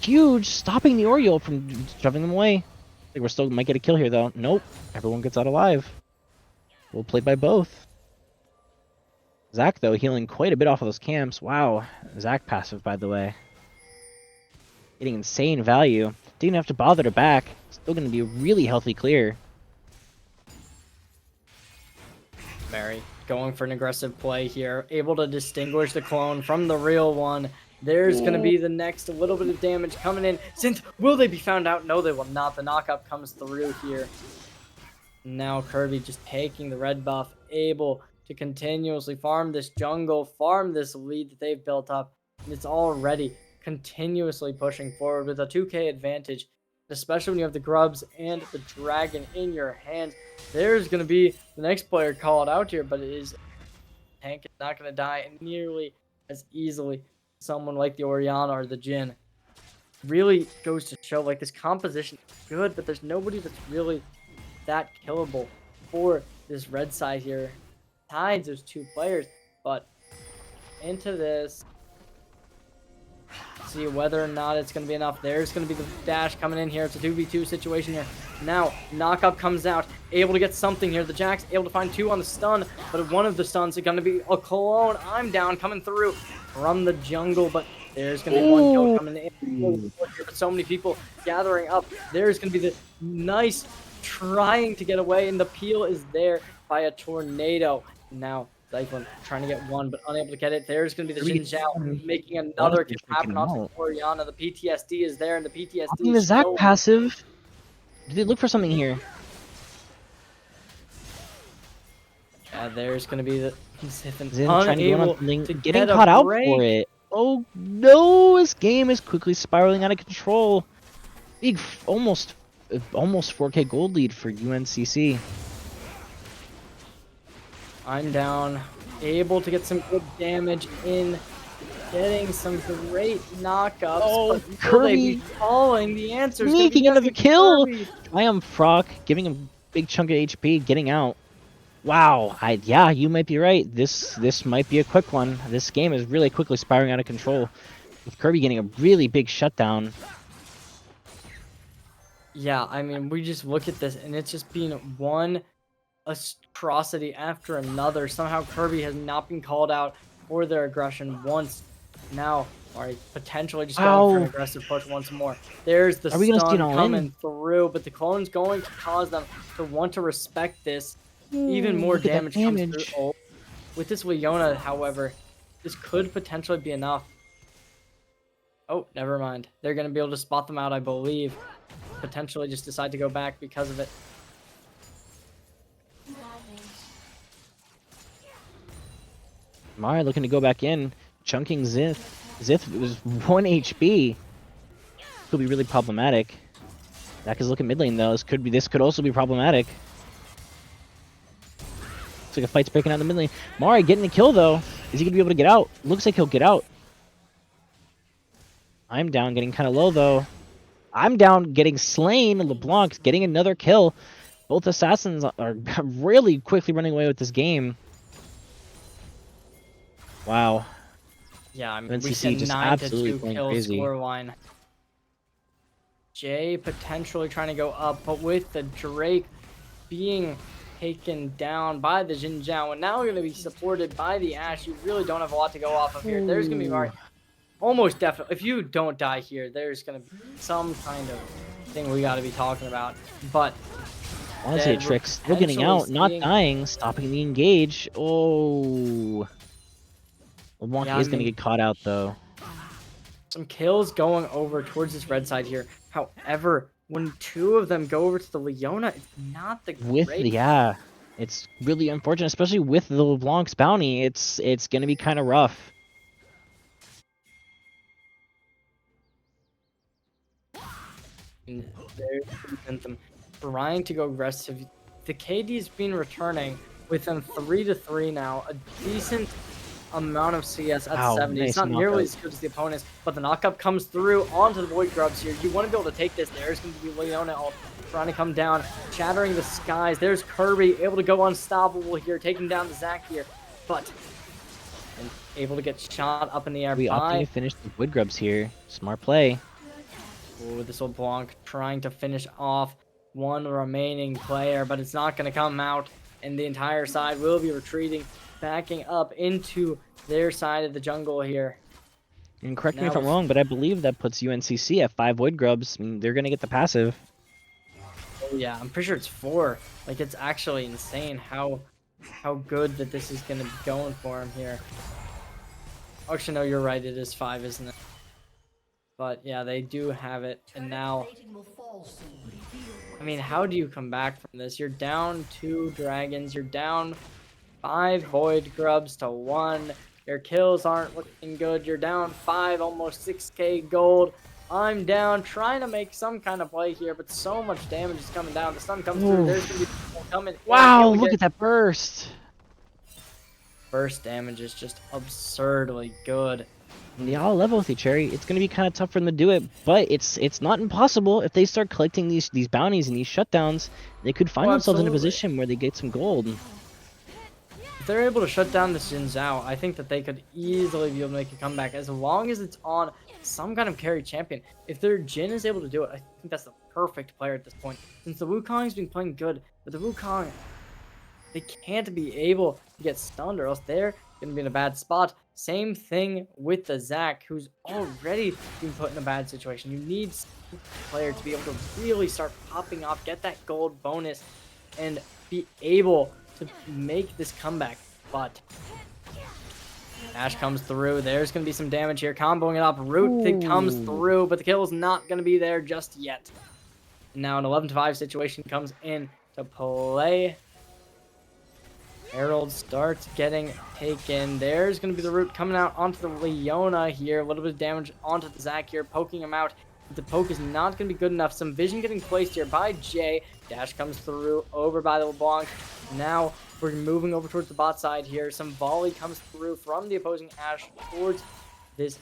Huge. Stopping the Oriole from shoving them away. I think we're still might get a kill here, though. Nope. Everyone gets out alive. Well played by both. Zac, though, healing quite a bit off of those camps. Wow. Zac passive, by the way. Getting insane value. Didn't have to bother to back. Still going to be a really healthy clear. Mary going for an aggressive play here. Able to distinguish the clone from the real one. There's going to be the next little bit of damage coming in. Synth, will they be found out? No, they will not. The knockup comes through here. Now Kirby just taking the red buff. Able to continuously farm this jungle, farm this lead that they've built up. And it's already continuously pushing forward with a 2k advantage, especially when you have the Grubs and the Dragon in your hands. There's going to be the next player called out here, but it is Tank is not going to die nearly as easily as someone like the Orianna or the Jhin. Really goes to show, like, this composition is good, but there's nobody that's really that killable for this red side here. Besides those 2 players, but into this, see whether or not it's going to be enough. There's going to be the dash coming in here. It's a 2v2 situation here. Now, knockup comes out, able to get something here. The Jack's able to find 2 on the stun, but one of the stuns is going to be a clone. I'm down coming through from the jungle, but there's going to be 1 kill coming in. So many people gathering up. There's going to be the nice trying to get away, and the peel is there by a tornado. Now, Zyklon trying to get 1, but unable to get it. There's going to be the Xin Zhao making another kill happen off the Orianna. The PTSD is there, and the PTSD is the Zac passive. Did they look for something here? Yeah, there's going to be the unable to getting caught out for it. Oh no, this game is quickly spiraling out of control. Big, almost 4K gold lead for UNCC. I'm down. Able to get some good damage in. Getting some great knockups. Oh, But will they be Kirby following? The answer is going to be sneaking yes another and kill. Kirby. Triumph Frock giving him a big chunk of HP, getting out. Wow, yeah, you might be right. This might be a quick one. This game is really quickly spiraling out of control, with Kirby getting a really big shutdown. Yeah, I mean, we just look at this, and it's just been one atrocity after another. Somehow Kirby has not been called out for their aggression once. Now, alright, potentially just going for an Ow! aggressive push once more. There's the Are we gonna see it stun all coming in? through, but the clone's going to cause them to want to respect this. Even Ooh, more look at that damage comes through. damage. Oh, with this Leona, however, this could potentially be enough. Oh, never mind. They're going to be able to spot them out, I believe. Potentially just decide to go back because of it. Mara looking to go back in, chunking Zith. Zith was 1 HP. Could be really problematic. Zach is looking mid lane though. This could also be problematic. Looks like a fight's breaking out in the mid lane. Mara getting the kill though. Is he gonna be able to get out? Looks like he'll get out. I'm down, getting kind of low though. I'm down, getting slain. LeBlanc getting another kill. Both assassins are really quickly running away with this game. Wow. Yeah, I mean, we NCC said just 9 to absolutely 2 going kill crazy. score line. Jay potentially trying to go up, but with the Drake being taken down by the Jin Zhao, and now we're going to be supported by the Ashe. You really don't have a lot to go off of here. There's going to be Mari. Almost definitely. If you don't die here, there's going to be some kind of thing we got to be talking about. But Honestly, Trick still getting out, not dying, stopping the engage. Oh. LeBlanc Yeah, is going to get caught out, though. Some kills going over towards this red side here. However, when two of them go over to the Leona, it's not the great. Yeah, it's really unfortunate, especially with the LeBlanc's bounty. It's going to be kind of rough. There's them trying to go aggressive. The KD's been returning with them 3-3 now. A decent amount of CS at 70. Nice it's not knockup. nearly as good as the opponents, but the knockup comes through onto the Void Grubs here. You want to be able to take this. There's going to be Leona trying to come down, shattering the skies. There's Kirby able to go unstoppable here, taking down the Zac here, but and able to get shot up in the air. We opting to finish the Wood Grubs here. Smart play. Ooh, this old Blanc trying to finish off one remaining player, but it's not going to come out, and the entire side will be retreating, backing up into their side of the jungle here. And correct me if I'm wrong, but I believe that puts UNCC at 5 Void Grubs. I mean, they're going to get the passive. Oh yeah, I'm pretty sure it's 4. Like, it's actually insane how good that this is going to be going for him here. Actually, no, you're right. It is 5, isn't it? But yeah, they do have it. And now, I mean, how do you come back from this? You're down 2 dragons. You're down 5 Void Grubs to 1. Your kills aren't looking good. You're down 5, almost 6k gold. I'm down, trying to make some kind of play here, but so much damage is coming down. The stun comes through. There's going to be people coming. Wow, look at that burst. Burst damage is just absurdly good. And they all level with you, Cherry. It's going to be kind of tough for them to do it, but it's not impossible. If they start collecting these bounties and these shutdowns, they could find themselves in a position where they get some gold. If they're able to shut down this Jin Zhao, I think that they could easily be able to make a comeback as long as it's on some kind of carry champion. If their Jin is able to do it, I think that's the perfect player at this point. Since the Wukong's been playing good, but the Wukong, they can't be able to get stunned or else they're going to be in a bad spot. Same thing with the Zac, who's already been put in a bad situation. You need a player to be able to really start popping off, get that gold bonus, and be able to make this comeback. But Ashe comes through. There's going to be some damage here. Comboing it up. Root thing comes through, but the kill is not going to be there just yet. And now an 11-5 situation comes in to play. Herald starts getting taken. There's going to be the root coming out onto the Leona here. A little bit of damage onto the Zac here, poking him out. The poke is not going to be good enough. Some vision getting placed here by Jay. Dash comes through over by the LeBlanc. Now we're moving over towards the bot side here. Some volley comes through from the opposing Ashe towards this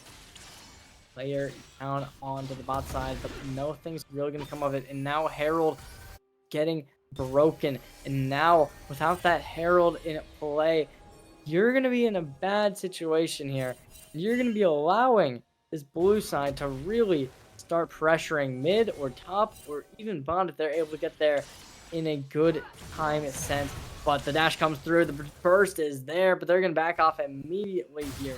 player down onto the bot side, but nothing's really going to come of it. And now Herald getting broken. And now without that Herald in play, you're going to be in a bad situation here. You're going to be allowing this blue side to really start pressuring mid or top or even bot if they're able to get there in a good time sense. But the dash comes through, the burst is there, but they're going to back off immediately here.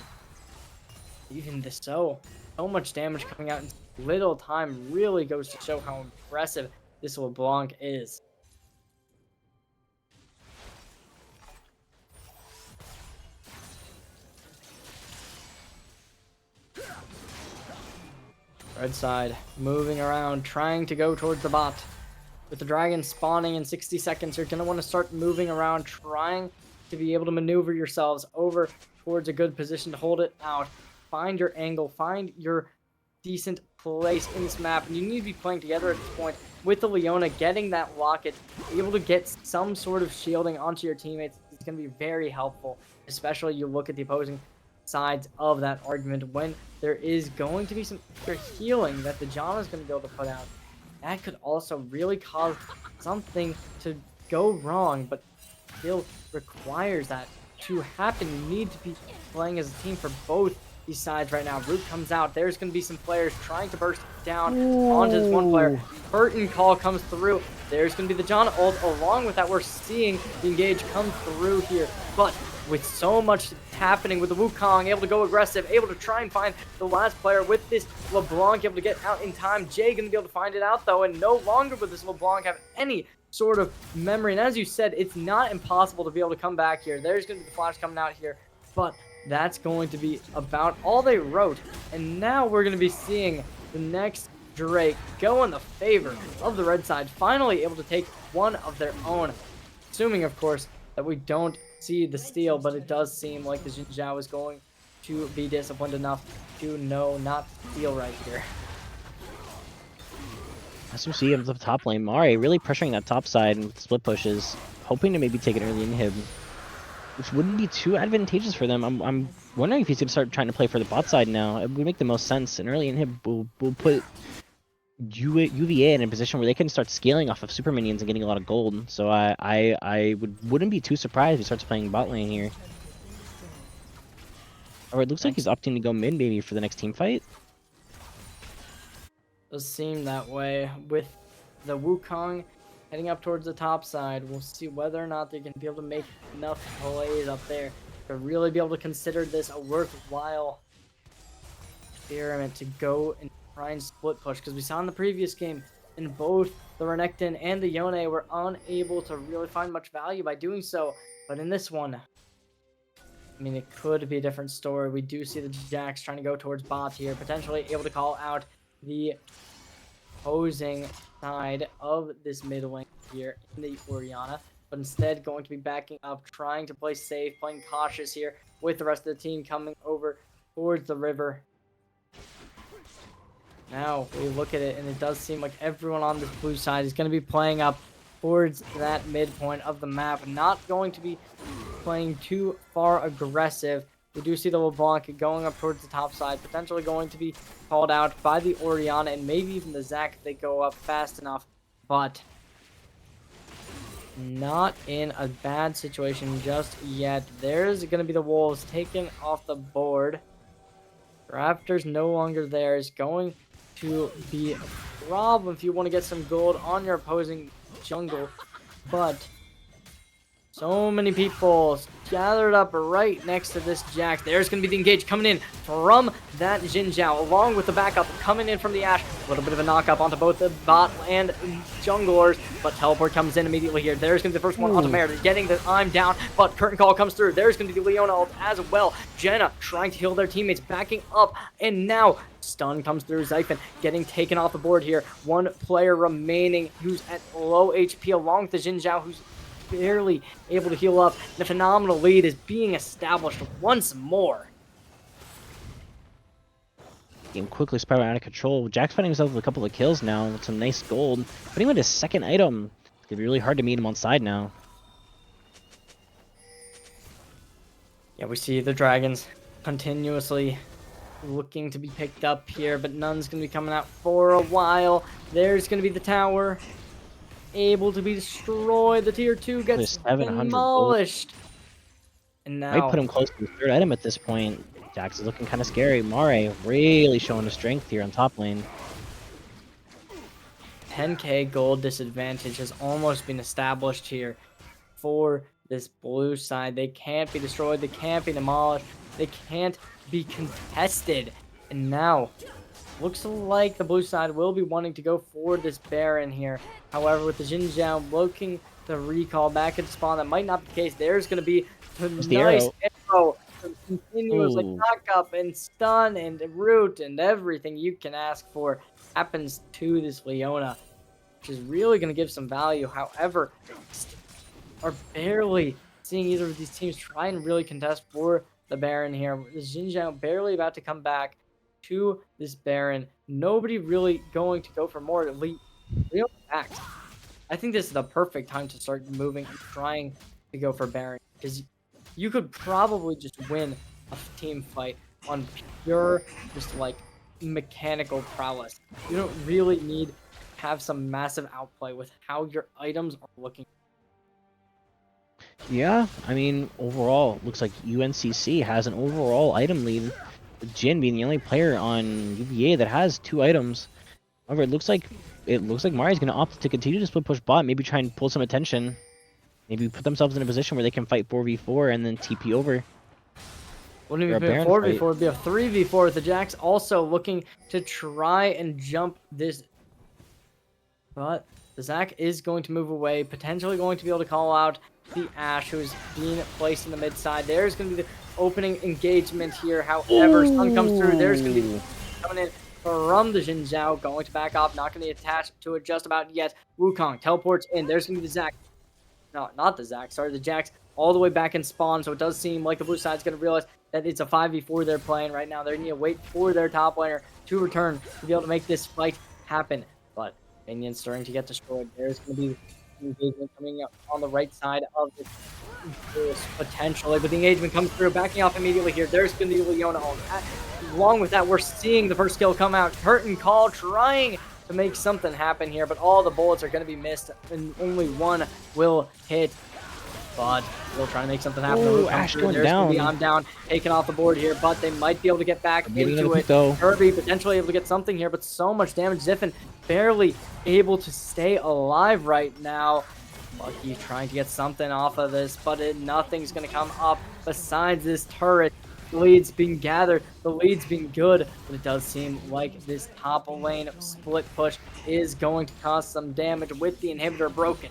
Even so much damage coming out in little time really goes to show how impressive this LeBlanc is. Red side moving around, trying to go towards the bot. With the dragon spawning in 60 seconds, you're going to want to start moving around, trying to be able to maneuver yourselves over towards a good position to hold it out. Find your angle, find your decent place in this map, and you need to be playing together at this point with the Leona, getting that locket, able to get some sort of shielding onto your teammates. It's going to be very helpful, especially you look at the opposing sides of that argument when there is going to be some healing that the Janna is going to be able to put out. That could also really cause something to go wrong, but still requires that to happen. You need to be playing as a team for both these sides right now. Root comes out. There's going to be some players trying to burst down onto this one player. Curtain call comes through. There's going to be the Janna ult. Along with that, we're seeing the engage come through here. But with so much happening with the Wukong, able to go aggressive, able to try and find the last player with this LeBlanc, able to get out in time. Jay going to be able to find it out, though, and no longer will this LeBlanc have any sort of memory. And as you said, it's not impossible to be able to come back here. There's going to be the flash coming out here, but that's going to be about all they wrote. And now we're going to be seeing the next Drake go in the favor of the red side, finally able to take one of their own. Assuming, of course, that we don't see the steal, but it does seem like the Jin Zhao is going to be disciplined enough to know not to steal right here. As we see of the top lane, Mare really pressuring that top side and split pushes, hoping to maybe take an early inhib, which wouldn't be too advantageous for them. I'm wondering if he's going to start trying to play for the bot side now. It would make the most sense. An early inhib will put UVA in a position where they can start scaling off of super minions and getting a lot of gold. So I wouldn't be too surprised if he starts playing bot lane here. Or it looks like he's opting to go mid maybe for the next team fight. Does seem that way with the Wukong heading up towards the top side. We'll see whether or not they're going to be able to make enough plays up there to really be able to consider this a worthwhile experiment to go and try and split push. Because we saw in the previous game, in both the Renekton and the Yone were unable to really find much value by doing so. But in this one, I mean, it could be a different story. We do see the Jax trying to go towards bot here, potentially able to call out the opposing side of this mid lane here in the Orianna, but instead going to be backing up, trying to play safe, playing cautious here with the rest of the team coming over towards the river. Now we look at it, and it does seem like everyone on this blue side is going to be playing up towards that midpoint of the map, not going to be playing too far aggressive. We do see the LeBlanc going up towards the top side, potentially going to be called out by the Orianna and maybe even the Zac if they go up fast enough, but not in a bad situation just yet. There's going to be the Wolves taken off the board. Raptors no longer there is going to be a problem if you want to get some gold on your opposing jungle, but so many people gathered up right next to this Jax. There's going to be the engage coming in from that Jin Zhao, along with the backup coming in from the Ashe. A little bit of a knock-up onto both the bot and junglers, but teleport comes in immediately here. There's going to be the first one onto Meredith, getting the I'm down, but curtain call comes through. There's going to be the Leona ult as well. Jenna trying to heal their teammates, backing up, and now stun comes through. Xiphon getting taken off the board here. One player remaining who's at low HP, along with the Jin Zhao, who's barely able to heal up, and a phenomenal lead is being established once more. Game quickly spiraling out of control. Jack's finding himself with a couple of kills now with some nice gold. But he went his second item It'd be really hard to meet him on side now. Yeah, we see the dragons continuously looking to be picked up here, but none's going to be coming out for a while. There's going to be the tower, able to be destroyed. The tier 2 There's gets 700 gold. demolished. And Might put now, him close to the third item at this point. Jax is looking kind of scary. Mare really showing the strength here on top lane. 10k gold disadvantage has almost been established here for this blue side. They can't be destroyed. They can't be demolished. They can't be contested. And now, looks like the blue side will be wanting to go for this Baron here. However, with the Xin Zhao looking to recall back into spawn, that might not be the case. There's going to be a the nice arrow. arrow. Continuous like Ooh. knock up and stun and root and everything you can ask for happens to this Leona, which is really going to give some value. However, are barely seeing either of these teams try and really contest for the Baron here. The Xin Zhao barely about to come back to this Baron. Nobody really going to go for more elite real attacks. I think this is the perfect time to start moving and trying to go for Baron, because you could probably just win a team fight on pure, just like mechanical prowess. You don't really need to have some massive outplay with how your items are looking. Yeah, I mean, overall, looks like UNCC has an overall item lead, with Jin being the only player on UVA that has 2 items. However, it looks like Mari's going to opt to continue to split push bot, maybe try and pull some attention. Maybe put themselves in a position where they can fight 4v4 and then TP over. Wouldn't For even a be a Baron 4v4, fight. it'd be a 3v4 with the Jax also looking to try and jump this. But the Zac is going to move away, potentially going to be able to call out the Ashe, who's being placed in the mid side. There's going to be the opening engagement here. However, Sun comes through. There's going to be coming in from the Xin Zhao, going to back off, not going to be attached to it just about yet. Wukong teleports in. There's going to be the Zac. No, not the Zac. Sorry, the Jax all the way back in spawn. So it does seem like the blue side's going to realize that it's a 5v4 they're playing right now. They're going to wait for their top laner to return to be able to make this fight happen. But Minion's starting to get destroyed. There's going to be engagement coming up on the right side of this potentially, but the engagement comes through, backing off immediately here. There's going to be Leona. Along with that, we're seeing the first kill come out. Curtain Call trying to make something happen here, but all the bullets are going to be missed, and only one will hit. But we'll try to make something happen. Ooh, Ashe going down. I'm down, taken off the board here, but they might be able to get back into it. Though. Kirby potentially able to get something here, but so much damage. Ziffin barely able to stay alive right now. Lucky trying to get something off of this, but nothing's going to come up besides this turret. The lead's being gathered, the lead's being good, but it does seem like this top lane split push is going to cause some damage with the inhibitor broken.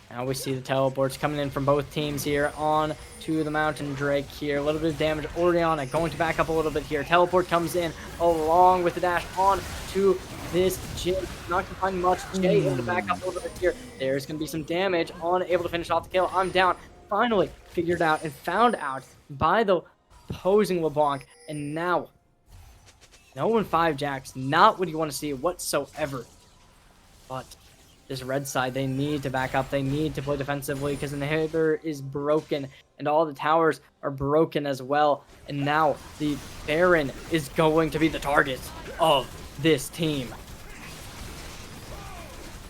Now we see the teleports coming in from both teams here on to the Mountain Drake here. A little bit of damage. Oriana going to back up a little bit here. Teleport comes in along with the dash on to this Jin. Not going to find much. Jay able to back up a little bit here. There's going to be some damage on, able to finish off the kill. I'm down. Finally figured out and found out by the opposing LeBlanc. And now, 0-5 Jax. Not what you want to see whatsoever. But this red side, they need to back up. They need to play defensively because the inhibitor is broken and all the towers are broken as well. And now the Baron is going to be the target of this team.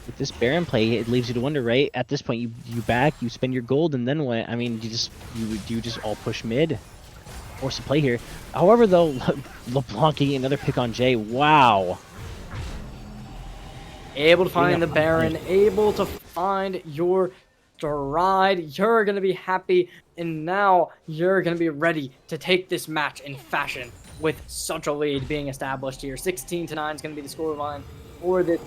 With this Baron play, it leaves you to wonder, right? At this point, you back, you spend your gold, and then what? I mean, you just all push mid, force to play here. However, though, LeBlanc getting another pick on Jay. Wow. Able to find the Baron, able to find your stride. You're going to be happy, and now you're going to be ready to take this match in fashion with such a lead being established here. 16-9 is going to be the scoreline for this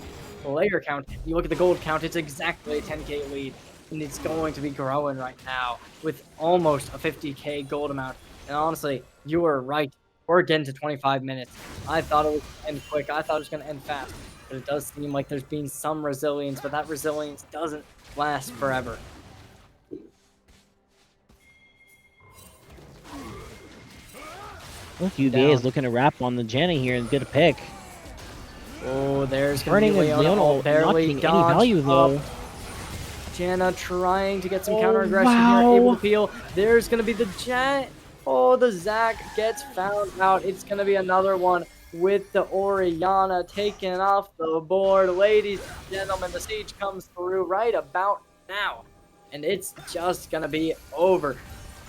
player count. You look at the gold count, it's exactly a 10k lead, and it's going to be growing right now with almost a 50k gold amount. And honestly, you were right. We're getting to 25 minutes. I thought it was going to end quick. I thought it was going to end fast. But it does seem like there's been some resilience, but that resilience doesn't last forever. Look, UVA is looking to wrap on the Janna here and get a pick. Oh, there's going to Burning be of Leona. Oh, Leona not barely getting any dodged value up. though. Janna trying to get some Oh, counter aggression here, able wow. to peel. There's going to be the Jet. Oh, the Zac gets found out. It's going to be another one with the Orianna taken off the board. Ladies and gentlemen, the siege comes through right about now. And it's just going to be over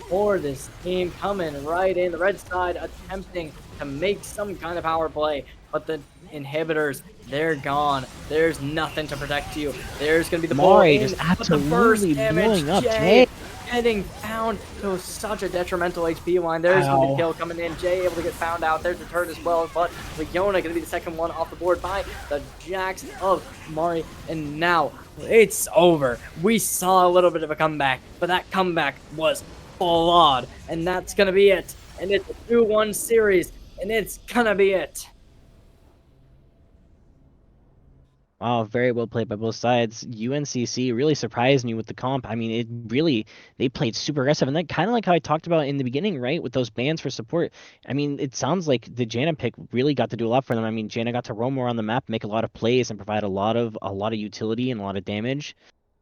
for this team coming right in. The red side attempting to make some kind of power play, but the inhibitors, they're gone. There's nothing to protect you. There's going to be the pull Mari in, just but the burst absolutely damage, blowing up Jay Jay. getting found to such a detrimental HP line. There's going to be the kill coming in. Jay able to get found out. There's the turret as well, but Leona going to be the second one off the board by the Jax of Mari. And now it's over. We saw a little bit of a comeback, but that comeback was flawed, and that's going to be it. And it's a 2-1 series, and it's going to be it. Wow, very well played by both sides. UNCC really surprised me with the comp. I mean, they played super aggressive, and that kind of like how I talked about in the beginning, right? With those bans for support. I mean, it sounds like the Janna pick really got to do a lot for them. I mean, Janna got to roam around the map, make a lot of plays, and provide a lot of utility and a lot of damage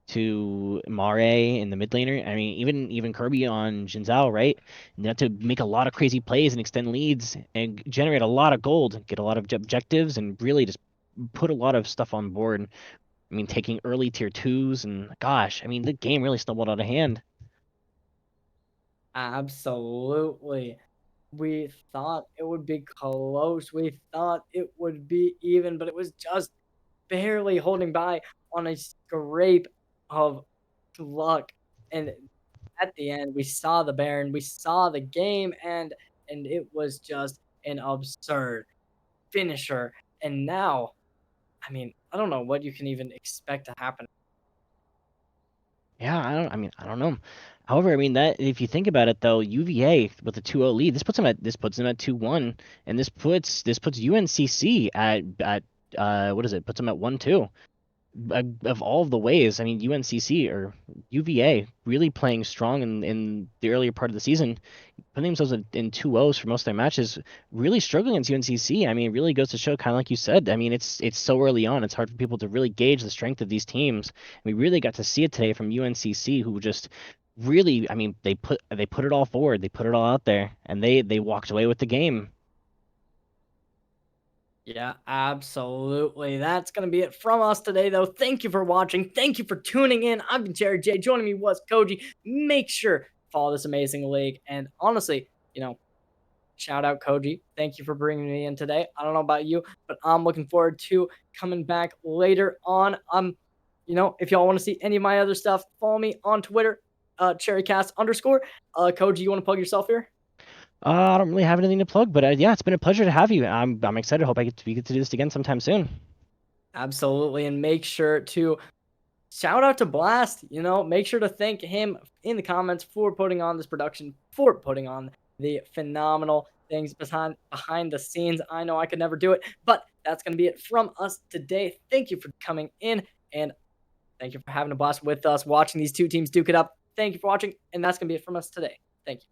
to Mare in the mid laner. I mean, even Kirby on Jinzhou, right? And they had to make a lot of crazy plays and extend leads and generate a lot of gold, get a lot of objectives, and really just put a lot of stuff on board. I mean, taking early tier 2s, and gosh, I mean, the game really snowballed out of hand. Absolutely. We thought it would be close. We thought it would be even, but it was just barely holding by on a scrape of luck. And at the end, we saw the Baron, we saw the game end, and it was just an absurd finisher. And now, I mean, I don't know what you can even expect to happen. Yeah, I don't know. However, I mean that if you think about it though, UVA with a 2-0 lead, this puts them at 2-1, and this puts UNCC at what is it? Puts them at 1-2. Of all of the ways, I mean, UNCC or UVA really playing strong in the earlier part of the season, putting themselves in 2-0s for most of their matches, really struggling against UNCC. I mean, it really goes to show, kind of like you said. I mean, it's so early on; it's hard for people to really gauge the strength of these teams. We really got to see it today from UNCC, who just really, I mean, they put it all forward, they put it all out there, and they walked away with the game. Yeah, absolutely. That's going to be it from us today, though. Thank you for watching. Thank you for tuning in. I've been Jared J. Joining me was Koji. Make sure to follow this amazing league. And honestly, shout out Koji. Thank you for bringing me in today. I don't know about you, but I'm looking forward to coming back later on. If y'all want to see any of my other stuff, follow me on Twitter, cherrycast_. Koji, you want to plug yourself here? I don't really have anything to plug, but yeah, it's been a pleasure to have you. I'm excited. Hope we get to do this again sometime soon. Absolutely. And make sure to shout out to Blast. Make sure to thank him in the comments for putting on this production, for putting on the phenomenal things behind the scenes. I know I could never do it, but that's going to be it from us today. Thank you for coming in, and thank you for having a blast with us, watching these two teams duke it up. Thank you for watching, and that's going to be it from us today. Thank you.